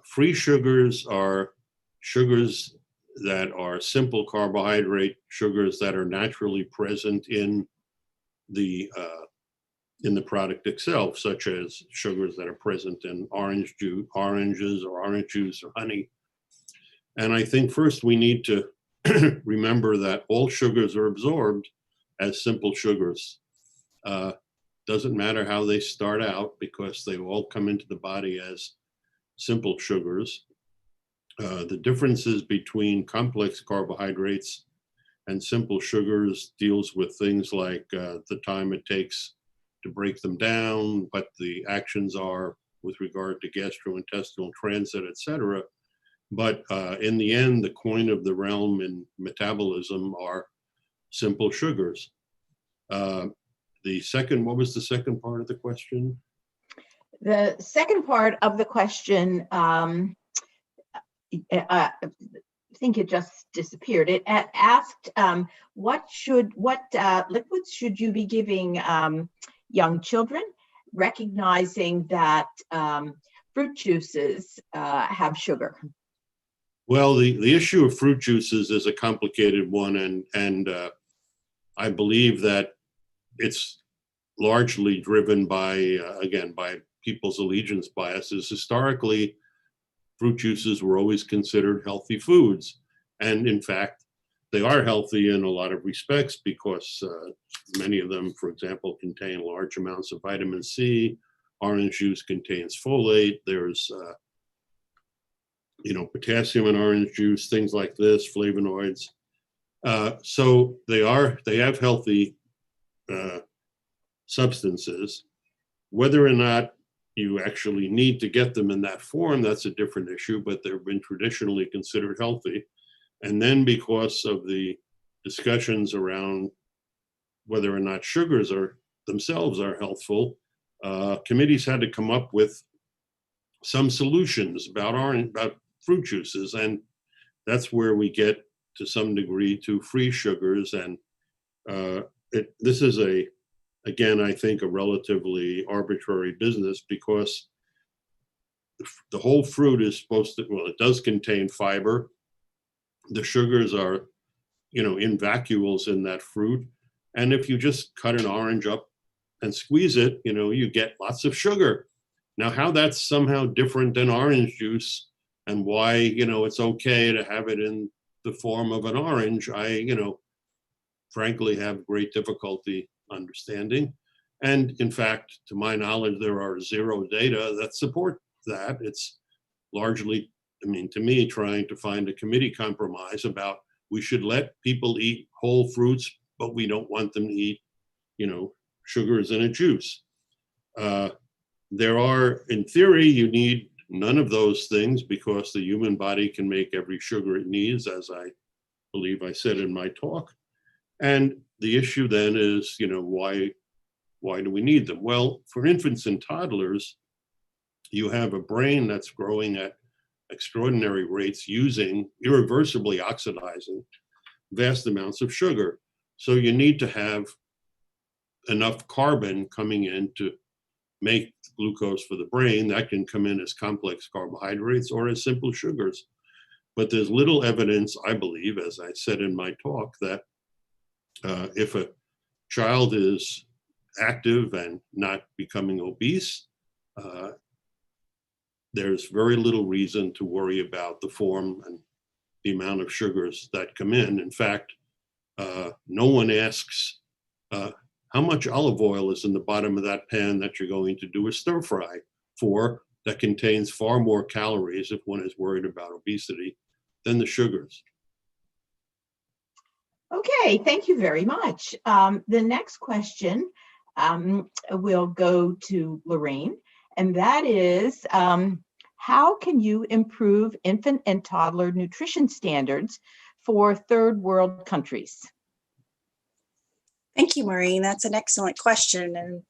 [SPEAKER 8] Free sugars are sugars that are simple carbohydrate sugars that are naturally present in the product itself, such as sugars that are present in oranges or orange juice or honey. And I think first we need to remember that all sugars are absorbed as simple sugars. Doesn't matter how they start out because they all come into the body as simple sugars. The differences between complex carbohydrates and simple sugars deals with things like the time it takes to break them down, what the actions are with regard to gastrointestinal transit, etc. But in the end, the coin of the realm in metabolism are simple sugars. What was the second part of the question?
[SPEAKER 2] The second part of the question, I think it just disappeared. It asked, what liquids should you be giving young children, recognizing that fruit juices have sugar?
[SPEAKER 8] Well, the issue of fruit juices is a complicated one, and I believe that it's largely driven by, again, by people's allegiance biases. Historically, fruit juices were always considered healthy foods. And in fact, they are healthy in a lot of respects because many of them, for example, contain large amounts of vitamin C. Orange juice contains folate. There's potassium in orange juice, things like this, flavonoids. So they have healthy substances. Whether or not you actually need to get them in that form, that's a different issue, but they've been traditionally considered healthy. And then because of the discussions around whether or not sugars themselves are healthful, committees had to come up with some solutions about fruit juices. And that's where we get to some degree to free sugars. And this is again, I think a relatively arbitrary business because the whole fruit is supposed to, well, it does contain fiber. The sugars are, in vacuoles in that fruit. And if you just cut an orange up and squeeze it, you get lots of sugar. Now, how that's somehow different than orange juice and why, it's okay to have it in the form of an orange, I, frankly have great difficulty understanding. And in fact, to my knowledge, there are zero data that support that. It's largely, to me, trying to find a committee compromise about we should let people eat whole fruits, but we don't want them to eat, sugars in a juice. There are, in theory, you need none of those things because the human body can make every sugar it needs, as I believe I said in my talk. And the issue then is, why do we need them? Well, for infants and toddlers, you have a brain that's growing at extraordinary rates using irreversibly oxidizing vast amounts of sugar. So you need to have enough carbon coming in to make glucose for the brain. That can come in as complex carbohydrates or as simple sugars. But there's little evidence, I believe, as I said in my talk, that if a child is active and not becoming obese, there's very little reason to worry about the form and the amount of sugars that come in. In fact, no one asks how much olive oil is in the bottom of that pan that you're going to do a stir fry for that contains far more calories, if one is worried about obesity, than the sugars.
[SPEAKER 2] Okay, thank you very much. The next question will go to Lorraine, and that is, how can you improve infant and toddler nutrition standards for third world countries?
[SPEAKER 10] Thank you, Maureen. That's an excellent question. And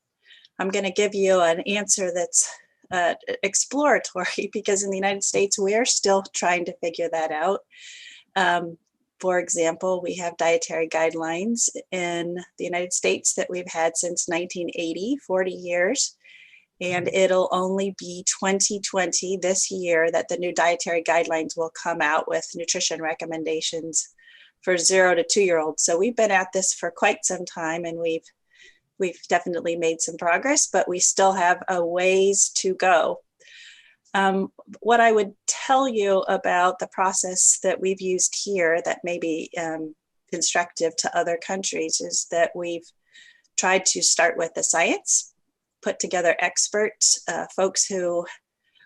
[SPEAKER 10] I'm going to give you an answer that's exploratory because in the United States, we're still trying to figure that out. For example, we have dietary guidelines in the United States that we've had since 1980, 40 years. And it'll only be 2020 this year that the new dietary guidelines will come out with nutrition recommendations for 0 to 2-year-olds. So we've been at this for quite some time and we've definitely made some progress, but we still have a ways to go. What I would tell you about the process that we've used here that may be instructive to other countries is that we've tried to start with the science, put together experts, folks who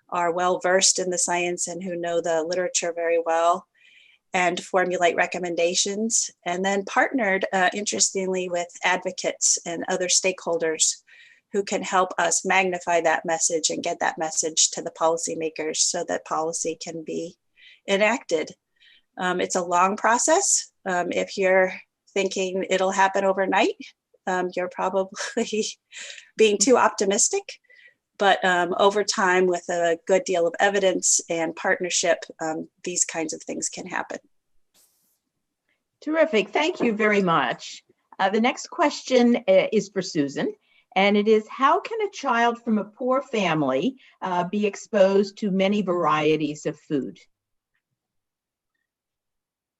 [SPEAKER 10] are well versed in the science and who know the literature very well, and formulate recommendations, and then partnered, interestingly, with advocates and other stakeholders who can help us magnify that message and get that message to the policymakers so that policy can be enacted. It's a long process. If you're thinking it'll happen overnight, you're probably being too optimistic. But over time, with a good deal of evidence and partnership, these kinds of things can happen.
[SPEAKER 2] Terrific. Thank you very much. The next question is for Susan, and it is, how can a child from a poor family be exposed to many varieties of food?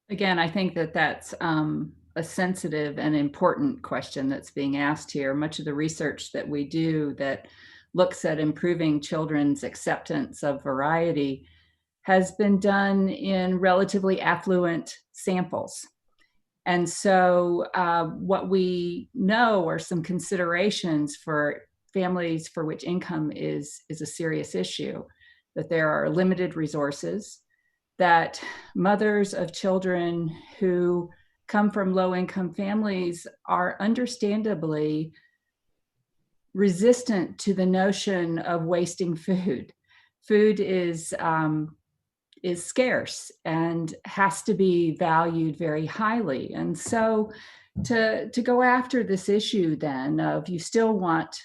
[SPEAKER 5] Again, I think that that's a sensitive and important question that's being asked here. Much of the research that we do that looks at improving children's acceptance of variety has been done in relatively affluent samples. And so what we know are some considerations for families for which income is a serious issue, that there are limited resources, that mothers of children who come from low-income families are understandably resistant to the notion of wasting food. Food is scarce and has to be valued very highly. And so to go after this issue then of you still want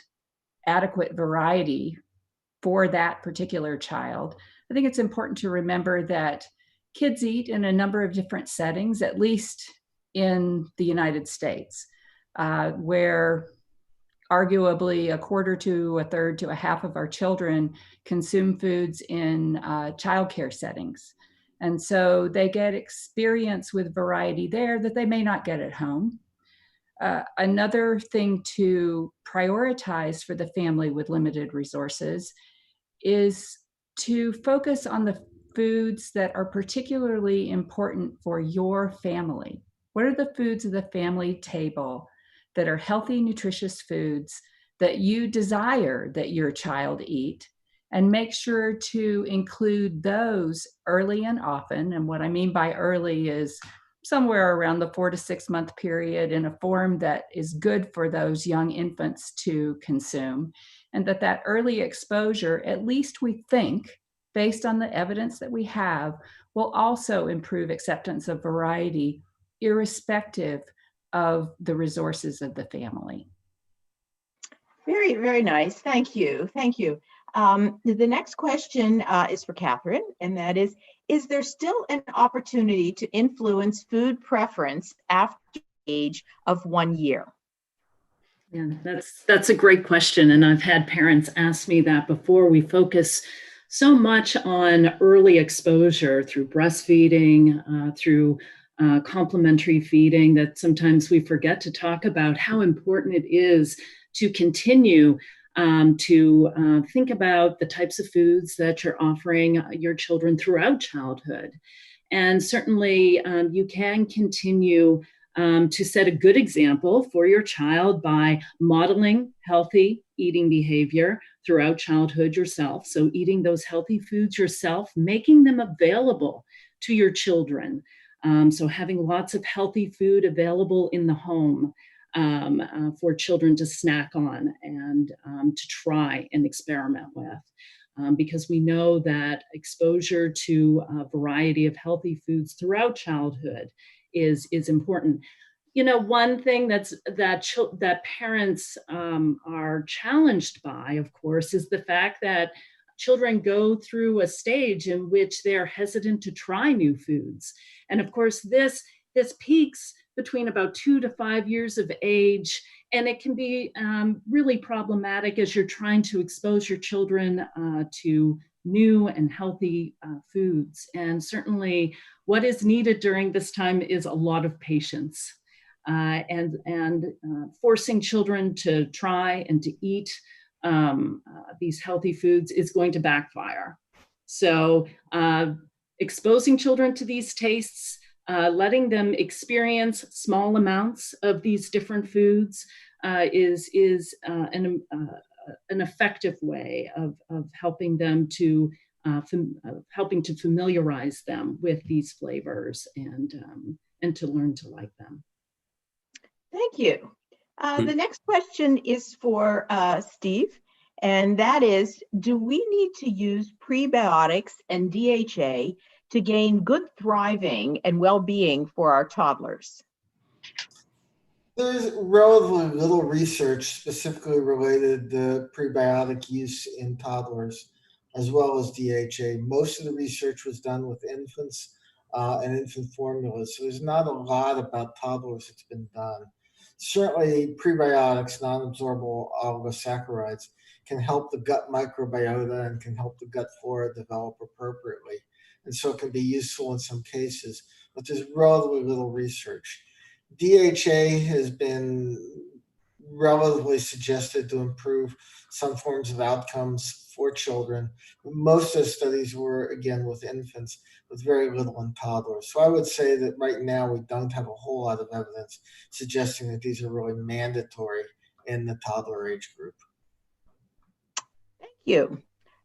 [SPEAKER 5] adequate variety for that particular child, I think it's important to remember that kids eat in a number of different settings, at least in the United States, where arguably a quarter to a third to a half of our children consume foods in childcare settings. And so they get experience with variety there that they may not get at home. Another thing to prioritize for the family with limited resources is to focus on the foods that are particularly important for your family. What are the foods at the family table that are healthy, nutritious foods that you desire that your child eat? And make sure to include those early and often. And what I mean by early is somewhere around the 4 to 6 month period in a form that is good for those young infants to consume. And that early exposure, at least we think, based on the evidence that we have, will also improve acceptance of variety, irrespective of the resources of the family.
[SPEAKER 2] Very, very nice. Thank you. Thank you. The next question is for Catherine, and that is there still an opportunity to influence food preference after the age of 1 year?
[SPEAKER 4] Yeah, that's a great question. And I've had parents ask me that before. We focus so much on early exposure through breastfeeding, through complementary feeding, that sometimes we forget to talk about how important it is to continue to think about the types of foods that you're offering your children throughout childhood. And certainly you can continue to set a good example for your child by modeling healthy eating behavior throughout childhood yourself. So eating those healthy foods yourself, making them available to your children. So having lots of healthy food available in the home for children to snack on and to try and experiment with. Because we know that exposure to a variety of healthy foods throughout childhood is important. You know, one thing that parents are challenged by, of course, is the fact that children go through a stage in which they're hesitant to try new foods. And of course, this peaks between about 2 to 5 years of age, and it can be really problematic as you're trying to expose your children to new and healthy foods. And certainly what is needed during this time is a lot of patience and forcing children to try and to eat these healthy foods is going to backfire. So exposing children to these tastes, letting them experience small amounts of these different foods is an effective way of helping them to helping to familiarize them with these flavors and to learn to like them.
[SPEAKER 2] Thank you. The next question is for Steve, and that is, do we need to use prebiotics and DHA to gain good thriving and well-being for our toddlers?
[SPEAKER 7] There's relatively little research specifically related to prebiotic use in toddlers, as well as DHA. Most of the research was done with infants and infant formulas, so there's not a lot about toddlers that's been done. Certainly, prebiotics, non-absorbable oligosaccharides, can help the gut microbiota and can help the gut flora develop appropriately. And so it can be useful in some cases. but there's relatively little research. DHA has been relatively suggested to improve some forms of outcomes for children. Most of the studies were, again, with infants, with very little in toddlers. So I would say that right now we don't have a whole lot of evidence suggesting that these are really mandatory in the toddler age group.
[SPEAKER 2] Thank you.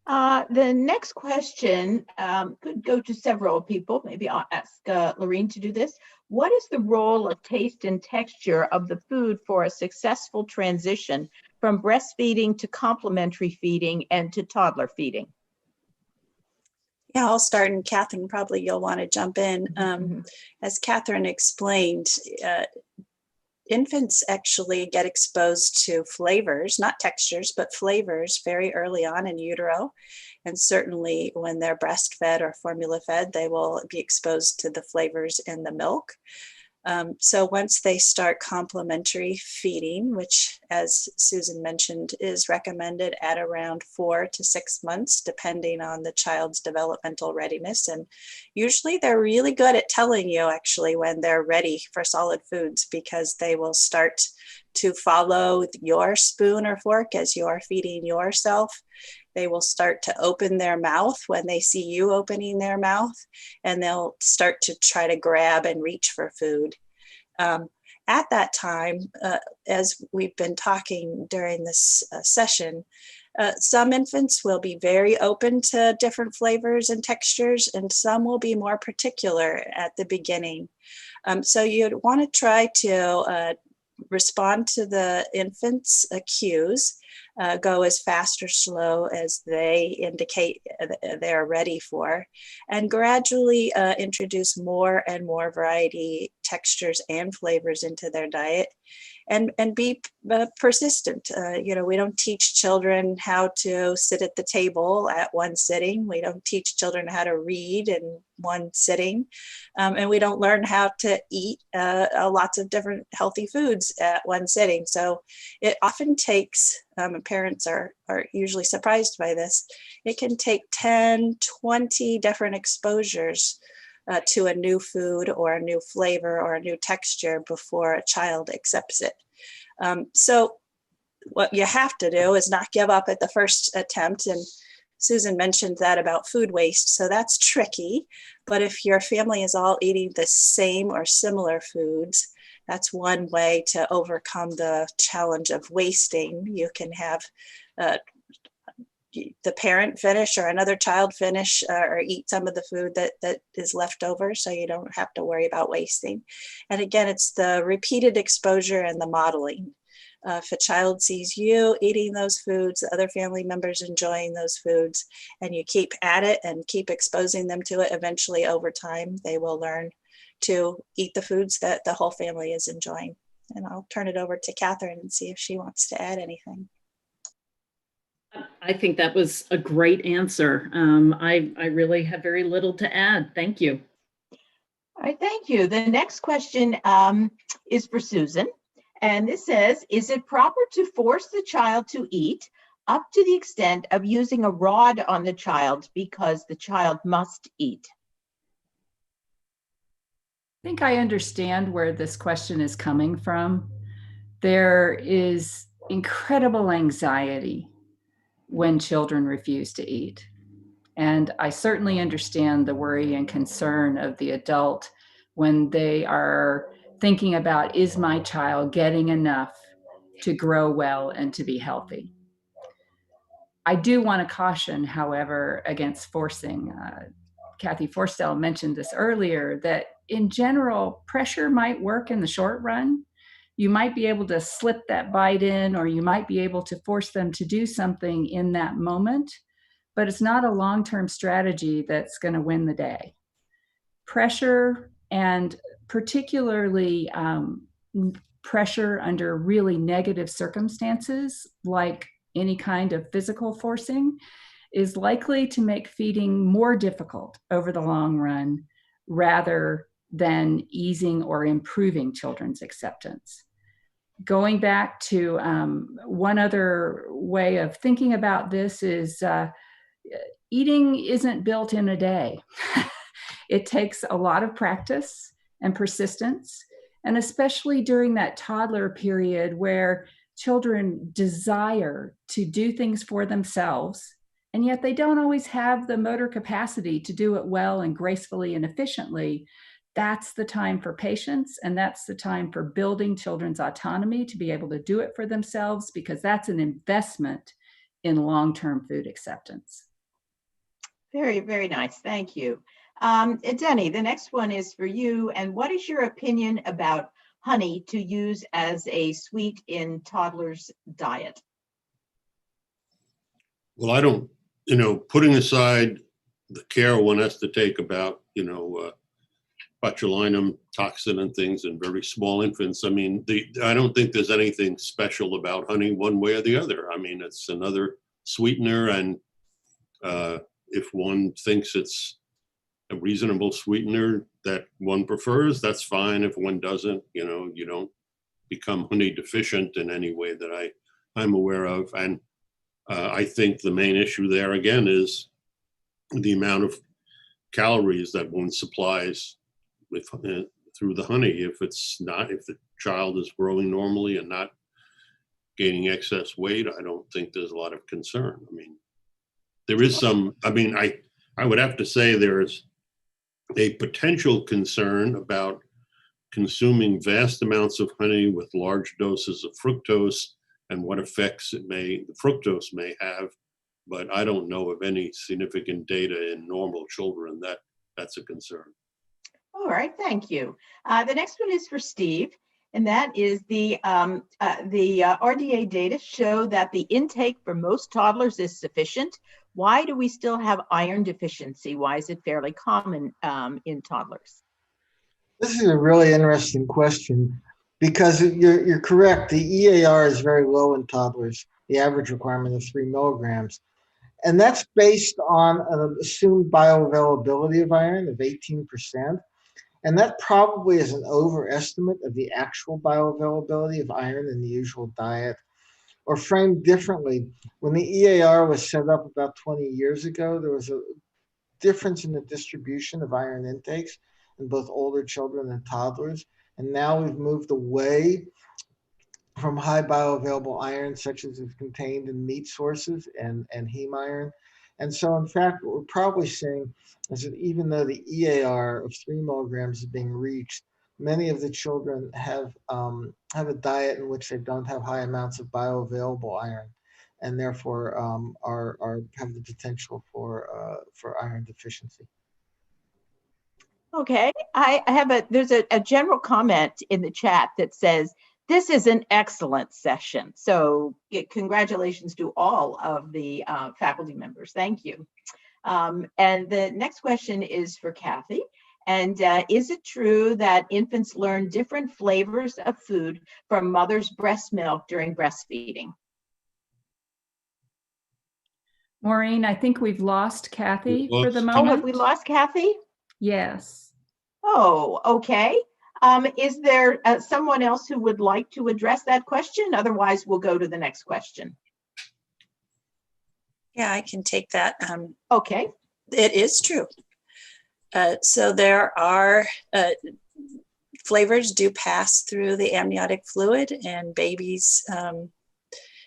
[SPEAKER 2] The next question could go to several people. Maybe I'll ask Lorene to do this. What is the role of taste and texture of the food for a successful transition from breastfeeding to complementary feeding and to toddler feeding?
[SPEAKER 10] Yeah, I'll start, and Catherine, probably you'll want to jump in. As Catherine explained, infants actually get exposed to flavors, not textures, but flavors very early on in utero. And certainly when they're breastfed or formula fed, they will be exposed to the flavors in the milk. So once they start complementary feeding, which, as Susan mentioned, is recommended at around 4 to 6 months, depending on the child's developmental readiness. And usually they're really good at telling you actually when they're ready for solid foods, because they will start to follow your spoon or fork as you're feeding yourself. They will start to open their mouth when they see you opening their mouth, and they'll start to try to grab and reach for food. At that time, as we've been talking during this session, some infants will be very open to different flavors and textures, and some will be more particular at the beginning. So you'd want to try to respond to the infant's cues, go as fast or slow as they indicate they're ready for, and gradually introduce more and more variety, textures, and flavors into their diet, and be persistent. We don't teach children how to sit at the table at one sitting. We don't teach children how to read in one sitting. And we don't learn how to eat lots of different healthy foods at one sitting. So it often takes, and parents are usually surprised by this, it can take 10, 20 different exposures to a new food or a new flavor or a new texture before a child accepts it. So what you have to do is not give up at the first attempt. And Susan mentioned that about food waste. So that's tricky. But if your family is all eating the same or similar foods, that's one way to overcome the challenge of wasting. You can have the parent finish or another child finish or eat some of the food that is left over, so you don't have to worry about wasting. And again, it's the repeated exposure and the modeling. If a child sees you eating those foods, the other family members enjoying those foods, and you keep at it and keep exposing them to it, eventually over time, they will learn to eat the foods that the whole family is enjoying. And I'll turn it over to Catherine and see if she wants to add anything.
[SPEAKER 4] I think that was a great answer. I really have very little to add. Thank you.
[SPEAKER 2] All right, thank you. The next question is for Susan. And this says, is it proper to force the child to eat up to the extent of using a rod on the child because the child must eat?
[SPEAKER 5] I think I understand where this question is coming from. There is incredible anxiety when children refuse to eat. And I certainly understand the worry and concern of the adult when they are thinking about, is my child getting enough to grow well and to be healthy? I do want to caution, however, against forcing. Kathy Forstell mentioned this earlier, that in general, pressure might work in the short run. You might be able to slip that bite in, or you might be able to force them to do something in that moment, but it's not a long-term strategy that's going to win the day. Pressure, and particularly pressure under really negative circumstances, like any kind of physical forcing, is likely to make feeding more difficult over the long run rather than easing or improving children's acceptance. Going back to one other way of thinking about this is eating isn't built in a day. It takes a lot of practice and persistence, and especially during that toddler period where children desire to do things for themselves, and yet they don't always have the motor capacity to do it well and gracefully and efficiently. That's the time for patience, and that's the time for building children's autonomy to be able to do it for themselves, because that's an investment in long-term food acceptance.
[SPEAKER 2] Very, very nice. Thank you. Denny, the next one is for you. And what is your opinion about honey to use as a sweet in toddlers' diet?
[SPEAKER 8] Well, I don't, putting aside the care one has to take about, botulinum toxin and things in very small infants. I mean, I don't think there's anything special about honey one way or the other. I mean, it's another sweetener, and if one thinks it's a reasonable sweetener that one prefers, that's fine. If one doesn't, you don't become honey deficient in any way that I'm aware of. And I think the main issue there again is the amount of calories that one supplies through the honey. If the child is growing normally and not gaining excess weight, I don't think there's a lot of concern. I mean, there is some, I would have to say there's a potential concern about consuming vast amounts of honey with large doses of fructose and what effects the fructose may have, but I don't know of any significant data in normal children that's a concern.
[SPEAKER 2] All right, thank you. The next one is for Steve, and that is the RDA data show that the intake for most toddlers is sufficient. Why do we still have iron deficiency? Why is it fairly common in toddlers?
[SPEAKER 7] This is a really interesting question, because you're correct. The EAR is very low in toddlers, the average requirement of 3 milligrams. And that's based on an assumed bioavailability of iron of 18%. And that probably is an overestimate of the actual bioavailability of iron in the usual diet. Or framed differently, when the EAR was set up about 20 years ago, there was a difference in the distribution of iron intakes in both older children and toddlers. And now we've moved away from high bioavailable iron, such as is contained in meat sources and heme iron. And so, in fact, what we're probably seeing is that even though the EAR of 3 milligrams is being reached, many of the children have a diet in which they don't have high amounts of bioavailable iron, and therefore have the potential for iron deficiency.
[SPEAKER 2] Okay, there's a general comment in the chat that says, this is an excellent session. So congratulations to all of the faculty members. Thank you. And the next question is for Kathy. And is it true that infants learn different flavors of food from mother's breast milk during breastfeeding?
[SPEAKER 5] Maureen, I think we've lost Kathy for the moment.
[SPEAKER 2] Oh, have we lost Kathy?
[SPEAKER 5] Yes.
[SPEAKER 2] Oh, okay. Is there someone else who would like to address that question? Otherwise, we'll go to the next question.
[SPEAKER 10] Yeah, I can take that.
[SPEAKER 2] Okay.
[SPEAKER 10] It is true. So there are flavors do pass through the amniotic fluid, and babies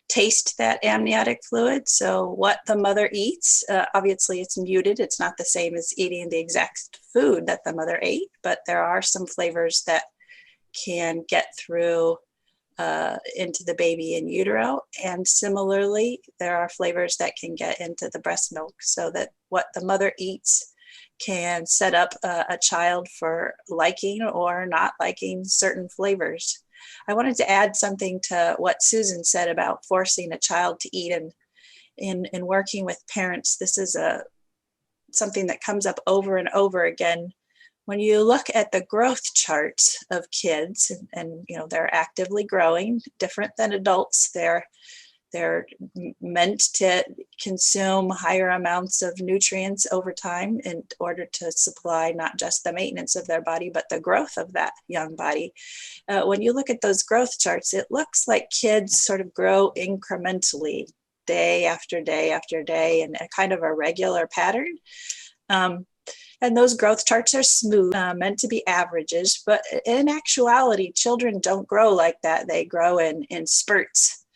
[SPEAKER 10] taste that amniotic fluid. So what the mother eats, obviously it's muted. It's not the same as eating the exact food that the mother ate, but there are some flavors that can get through into the baby in utero. And similarly, there are flavors that can get into the breast milk, so that what the mother eats can set up a child for liking or not liking certain flavors. I wanted to add something to what Susan said about forcing a child to eat, and in working with parents, this is something that comes up over and over again. When you look at the growth charts of kids, and you know they're actively growing, different than adults, they're meant to consume higher amounts of nutrients over time in order to supply not just the maintenance of their body, but the growth of that young body. When you look at those growth charts, it looks like kids sort of grow incrementally, day after day after day, in a kind of a regular pattern. And those growth charts are smooth, meant to be averages, but in actuality, children don't grow like that. They grow in spurts.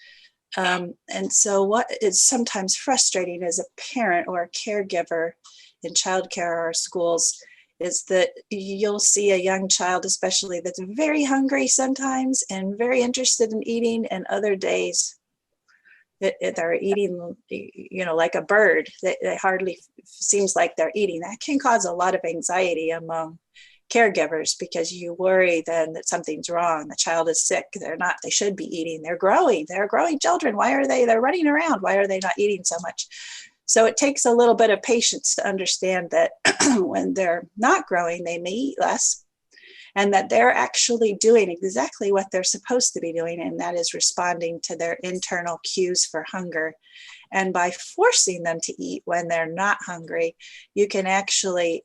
[SPEAKER 10] And so what is sometimes frustrating as a parent or a caregiver in childcare or schools is that you'll see a young child, especially, that's very hungry sometimes and very interested in eating, and other days they're eating, like a bird. They hardly seems like they're eating. That can cause a lot of anxiety among caregivers, because you worry then that something's wrong. The child is sick. They should be eating. They're growing children. Why are they're running around? Why are they not eating so much? So it takes a little bit of patience to understand that when they're not growing, they may eat less, and that they're actually doing exactly what they're supposed to be doing, and that is responding to their internal cues for hunger. And by forcing them to eat when they're not hungry, you can actually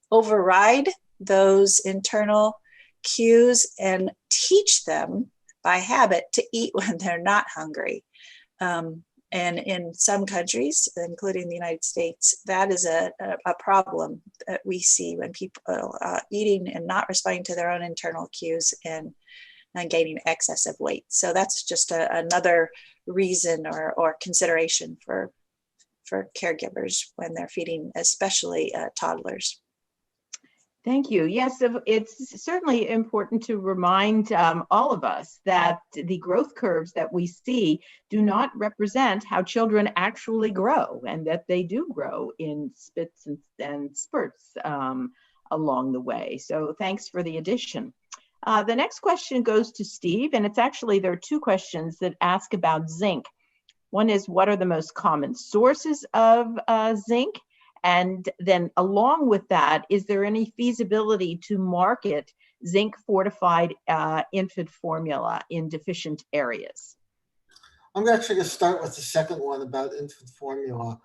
[SPEAKER 10] override those internal cues and teach them by habit to eat when they're not hungry. And in some countries, including the United States, that is a problem that we see when people are eating and not responding to their own internal cues and gaining excessive weight. So that's just another reason or consideration for caregivers when they're feeding, especially toddlers.
[SPEAKER 2] Thank you. Yes, it's certainly important to remind all of us that the growth curves that we see do not represent how children actually grow, and that they do grow in spits and spurts along the way. So thanks for the addition. The next question goes to Steve, and there are two questions that ask about zinc. One is, what are the most common sources of zinc? And then along with that, is there any feasibility to market zinc fortified infant formula in deficient areas?
[SPEAKER 7] I'm actually going to start with the second one about infant formula.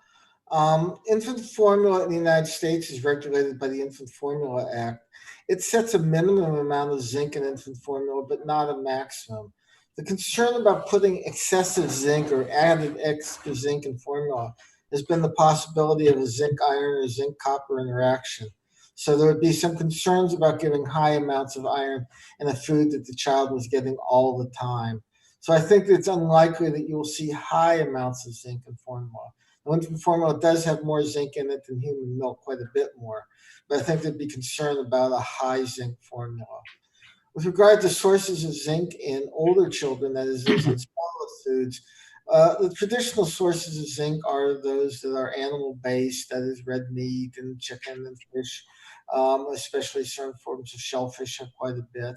[SPEAKER 7] Infant formula in the United States is regulated by the Infant Formula Act. It sets a minimum amount of zinc in infant formula, but not a maximum. The concern about putting excessive zinc or added extra zinc in formula has been the possibility of a zinc iron or zinc copper interaction. So there would be some concerns about giving high amounts of iron in a food that the child was getting all the time. So I think it's unlikely that you will see high amounts of zinc in formula. Infant formula does have more zinc in it than human milk, quite a bit more. But I think there'd be concern about a high zinc formula. With regard to sources of zinc in older children, that is, those in smaller foods, the traditional sources of zinc are those that are animal-based, that is red meat and chicken and fish, especially certain forms of shellfish have quite a bit.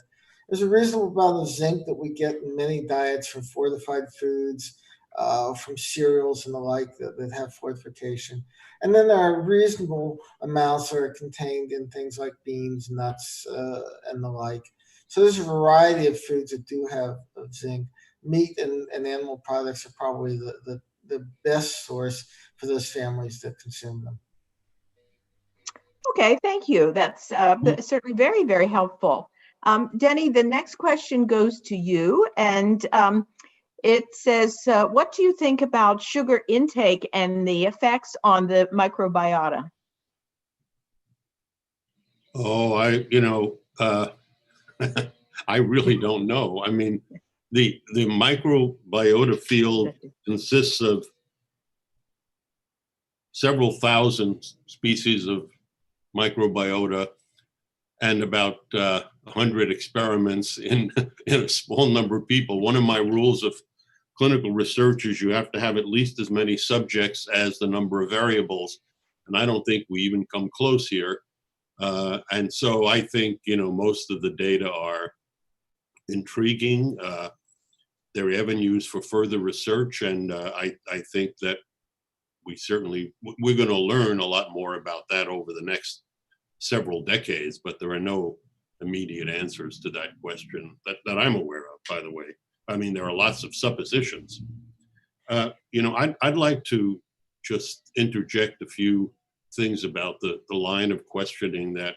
[SPEAKER 7] There's a reasonable amount of zinc that we get in many diets from fortified foods, from cereals and the like that have fortification. And then there are reasonable amounts that are contained in things like beans, nuts, and the like. So there's a variety of foods that do have zinc. Meat and animal products are probably the best source for those families that consume them.
[SPEAKER 2] Okay, thank you. That's certainly very, very helpful. Denny, the next question goes to you, and it says, what do you think about sugar intake and the effects on the microbiota?
[SPEAKER 8] Oh, I really don't know. I mean, the microbiota field consists of several thousand species of microbiota and about 100 experiments in a small number of people. One of my rules of clinical research is you have to have at least as many subjects as the number of variables. And I don't think we even come close here. And so I think, most of the data are intriguing. They're avenues for further research. And I think that we're going to learn a lot more about that over the next several decades, but there are no immediate answers to that question that I'm aware of, by the way. I mean, there are lots of suppositions. I'd like to just interject a few things about the line of questioning that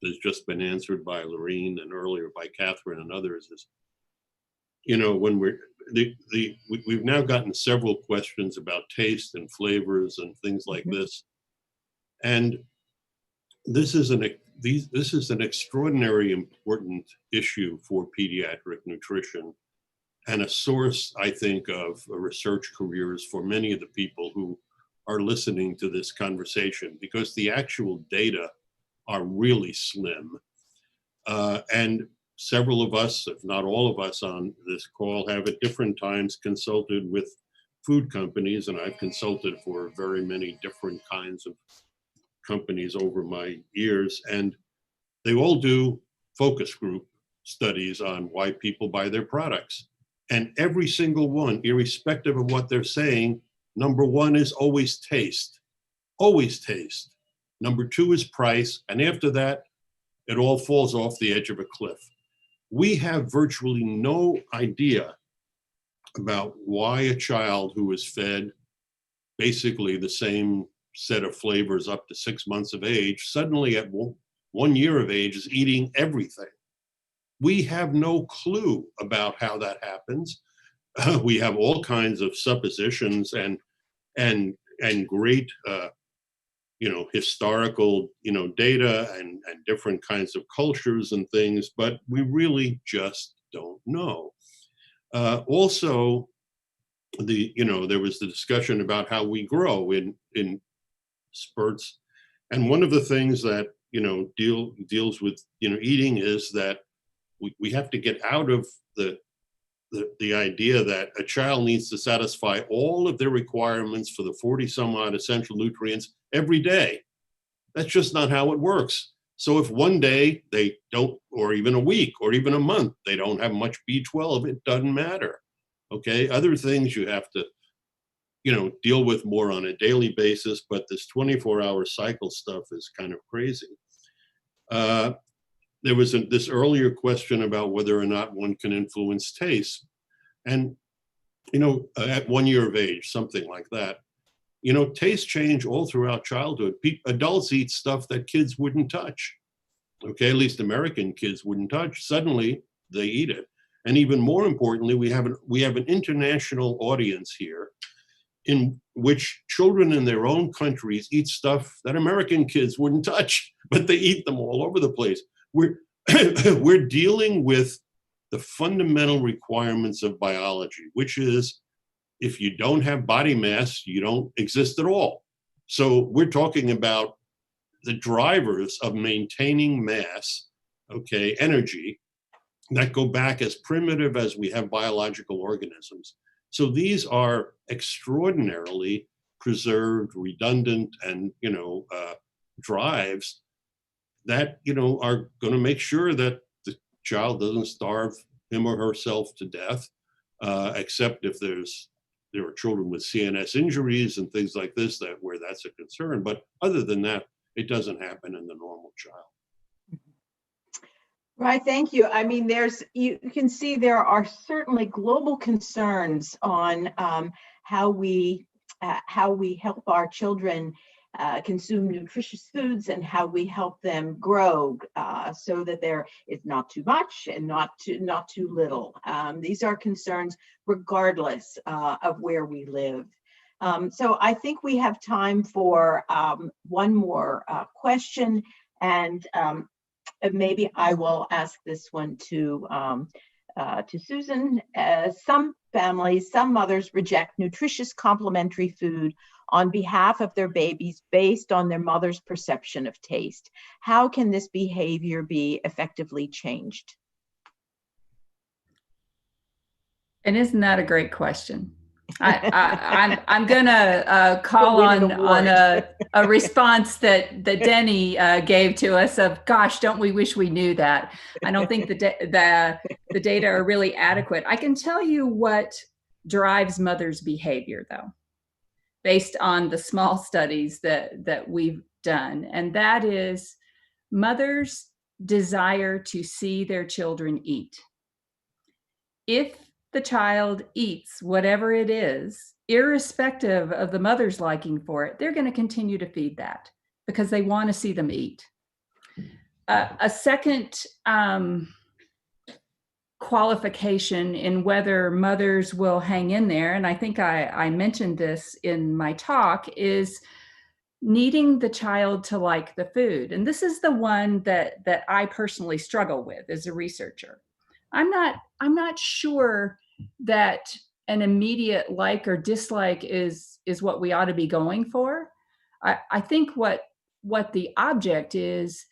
[SPEAKER 8] has just been answered by Lorene and earlier by Catherine and others. Is, when we've now gotten several questions about taste and flavors and things like this. And this is an extraordinary important issue for pediatric nutrition, and a source, I think, of research careers for many of the people who are listening to this conversation, because the actual data are really slim. And several of us, if not all of us on this call, have at different times consulted with food companies, and I've consulted for very many different kinds of companies over my years, and they all do focus group studies on why people buy their products. And every single one, irrespective of what they're saying, number one is always taste. Always taste. Number two is price. And after that, it all falls off the edge of a cliff. We have virtually no idea about why a child who is fed basically the same set of flavors up to 6 months of age, suddenly at 1 year of age is eating everything. We have no clue about how that happens. We have all kinds of suppositions and great historical data and different kinds of cultures and things, but we really just don't know. Also, there was the discussion about how we grow in spurts, and one of the things that deals with eating is that we have to get out of the idea that a child needs to satisfy all of their requirements for the 40 some odd essential nutrients every day. That's just not how it works. So if one day they don't, or even a week, or even a month, they don't have much B12, it doesn't matter. Okay, other things you have to deal with more on a daily basis, but this 24-hour cycle stuff is kind of crazy. There was this earlier question about whether or not one can influence taste. And, at 1 year of age, something like that, tastes change all throughout childhood. Adults eat stuff that kids wouldn't touch. Okay, at least American kids wouldn't touch. Suddenly they eat it. And even more importantly, we have an international audience here in which children in their own countries eat stuff that American kids wouldn't touch, but they eat them all over the place. We're dealing with the fundamental requirements of biology, which is if you don't have body mass, you don't exist at all. So we're talking about the drivers of maintaining mass, okay, energy, that go back as primitive as we have biological organisms. So these are extraordinarily preserved, redundant, and drives that are going to make sure that the child doesn't starve him or herself to death, except if there are children with CNS injuries and things like this where that's a concern. But other than that, it doesn't happen in the normal child.
[SPEAKER 2] Right, thank you. I mean, you can see there are certainly global concerns on how we help our children consume nutritious foods and how we help them grow so that there is not too much and not too little. These are concerns regardless of where we live. So I think we have time for one more question, and maybe I will ask this one to Susan. Some families, some mothers reject nutritious complementary food on behalf of their babies based on their mother's perception of taste. How can this behavior be effectively changed?
[SPEAKER 5] And isn't that a great question? I'm gonna call on a response that Denny gave to us of, gosh, don't we wish we knew that? I don't think the data are really adequate. I can tell you what drives mothers' behavior, though, based on the small studies that we've done, and that is mothers' desire to see their children eat. If the child eats whatever it is, irrespective of the mother's liking for it, they're going to continue to feed that because they want to see them eat. A second qualification in whether mothers will hang in there, and I think I mentioned this in my talk, is needing the child to like the food. And this is the one that I personally struggle with as a researcher. I'm not sure that an immediate like or dislike is what we ought to be going for. I think what the object is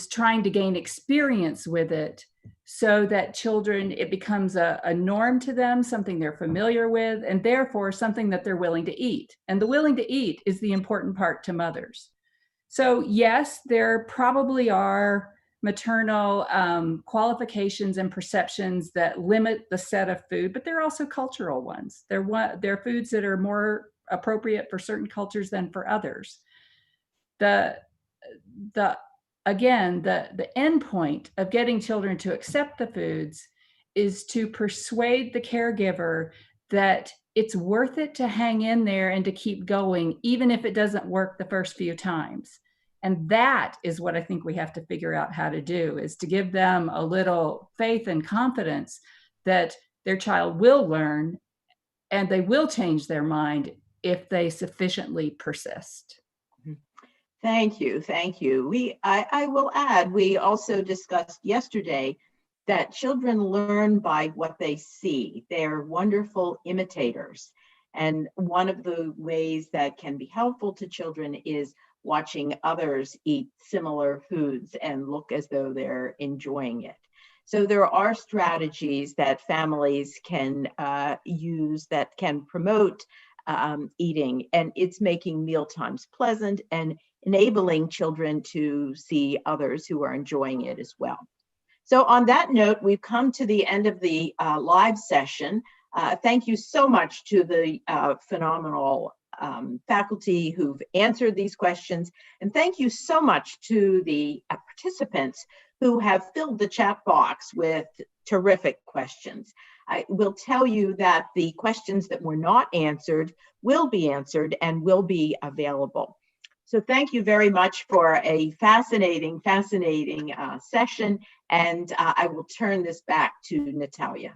[SPEAKER 5] trying to gain experience with it so that children, it becomes a norm to them, something they're familiar with, and therefore something that they're willing to eat. And the willing to eat is the important part to mothers. So yes, there probably are maternal qualifications and perceptions that limit the set of food, but there are also cultural ones. There are foods that are more appropriate for certain cultures than for others. The end point of getting children to accept the foods is to persuade the caregiver that it's worth it to hang in there and to keep going, even if it doesn't work the first few times. And that is what I think we have to figure out how to do, is to give them a little faith and confidence that their child will learn and they will change their mind if they sufficiently persist.
[SPEAKER 2] Thank you. Thank you. I will add, we also discussed yesterday that children learn by what they see. They're wonderful imitators. And one of the ways that can be helpful to children is watching others eat similar foods and look as though they're enjoying it. So there are strategies that families can use that can promote eating, and it's making mealtimes pleasant and enabling children to see others who are enjoying it as well. So on that note, we've come to the end of the live session. Thank you so much to the phenomenal faculty who've answered these questions. And thank you so much to the participants who have filled the chat box with terrific questions. I will tell you that the questions that were not answered will be answered and will be available. So thank you very much for a fascinating session. And I will turn this back to Natalia.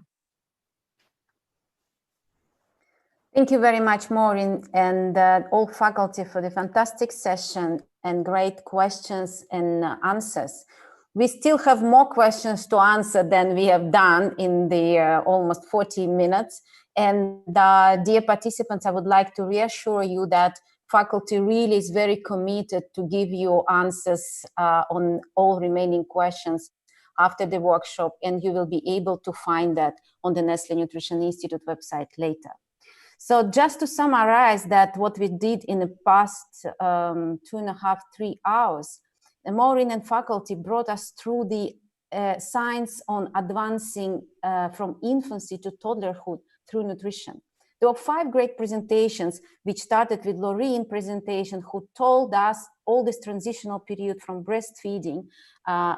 [SPEAKER 1] Thank you very much, Maureen, and all faculty for the fantastic session and great questions and answers. We still have more questions to answer than we have done in the almost 40 minutes. And dear participants, I would like to reassure you that faculty really is very committed to give you answers on all remaining questions after the workshop, and you will be able to find that on the Nestle Nutrition Institute website later. So just to summarize that what we did in the past 2.5, 3 hours, Maureen and faculty brought us through the science on advancing from infancy to toddlerhood through nutrition. There were 5 great presentations, which started with Lorraine's presentation, who told us all this transitional period from breastfeeding,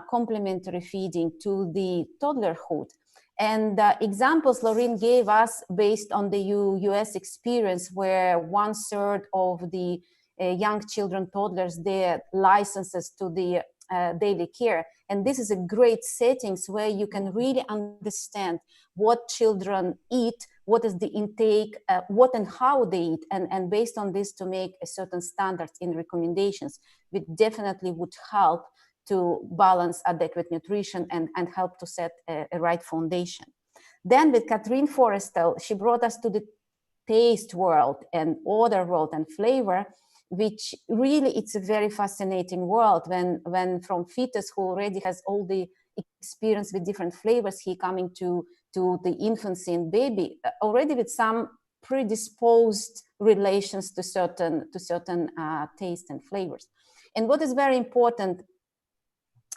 [SPEAKER 1] complementary feeding, to the toddlerhood. And examples Lorraine gave us based on the US experience, where 1/3 of the young children, toddlers, their licenses to the daily care. And this is a great settings where you can really understand what children eat, what is the intake, what and how they eat, and based on this to make a certain standards in recommendations, which definitely would help to balance adequate nutrition and help to set a right foundation. Then with Catherine Forrestal, she brought us to the taste world and odor world and flavor, which really it's a very fascinating world when from fetus who already has all the experience with different flavors, he coming to the infancy and baby already with some predisposed relations to certain taste and flavors. And what is very important,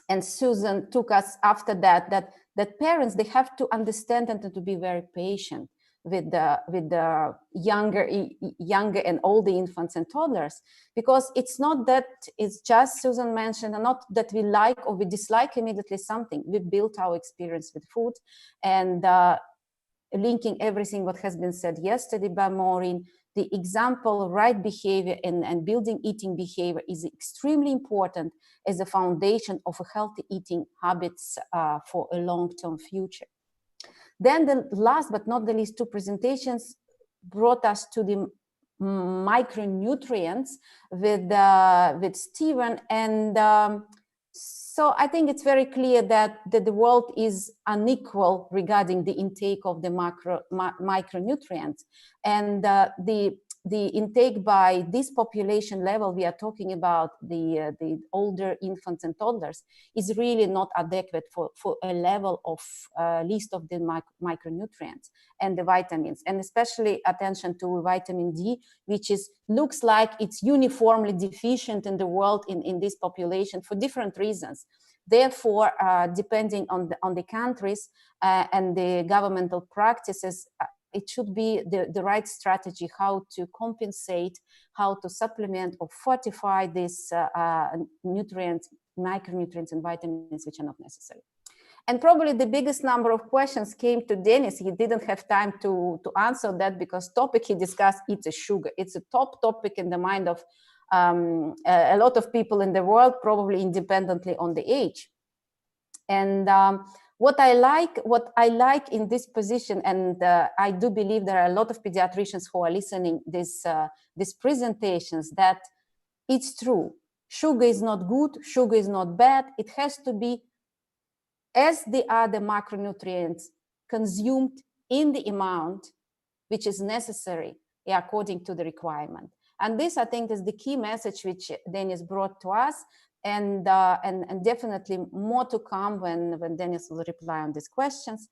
[SPEAKER 1] and Susan took us after that parents, they have to understand and to be very patient with the younger and all the infants and toddlers, because it's not that it's just, Susan mentioned, and not that we like or we dislike immediately something. We built our experience with food, and linking everything what has been said yesterday by Maureen, the example of right behavior and building eating behavior is extremely important as a foundation of a healthy eating habits for a long-term future. Then the last but not the least 2 presentations brought us to the micronutrients with Stephen, and so I think it's very clear that the world is unequal regarding the intake of the micronutrients, and the intake by this population level we are talking about, the older infants and toddlers, is really not adequate for a level of list of the micronutrients and the vitamins, and especially attention to vitamin D, which looks like it's uniformly deficient in the world in this population for different reasons. Therefore, depending on the countries and the governmental practices, it should be the right strategy how to compensate, how to supplement or fortify these nutrients, micronutrients and vitamins which are not necessary. And probably the biggest number of questions came to Dennis. He didn't have time to answer that because topic he discussed, it's a sugar. It's a top topic in the mind of a lot of people in the world, probably independently on the age. And what I like in this position, and I do believe there are a lot of pediatricians who are listening these presentations, that it's true. Sugar is not good, sugar is not bad. It has to be, as the other macronutrients, consumed in the amount which is necessary according to the requirement. And this, I think, is the key message which Dennis brought to us, and definitely more to come when Dennis will reply on these questions.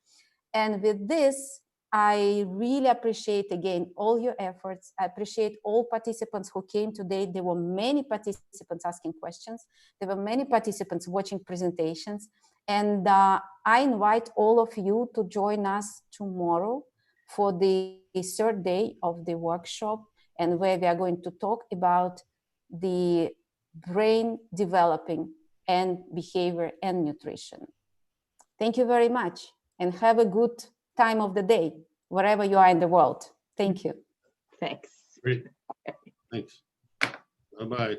[SPEAKER 1] And with this, I really appreciate, again, all your efforts. I appreciate all participants who came today. There were many participants asking questions. There were many participants watching presentations. And I invite all of you to join us tomorrow for the third day of the workshop, and where we are going to talk about the brain developing and behavior and nutrition. Thank you very much, and have a good time of the day, wherever you are in the world. Thank you.
[SPEAKER 2] Thanks.
[SPEAKER 8] Great. Thanks. Bye-bye.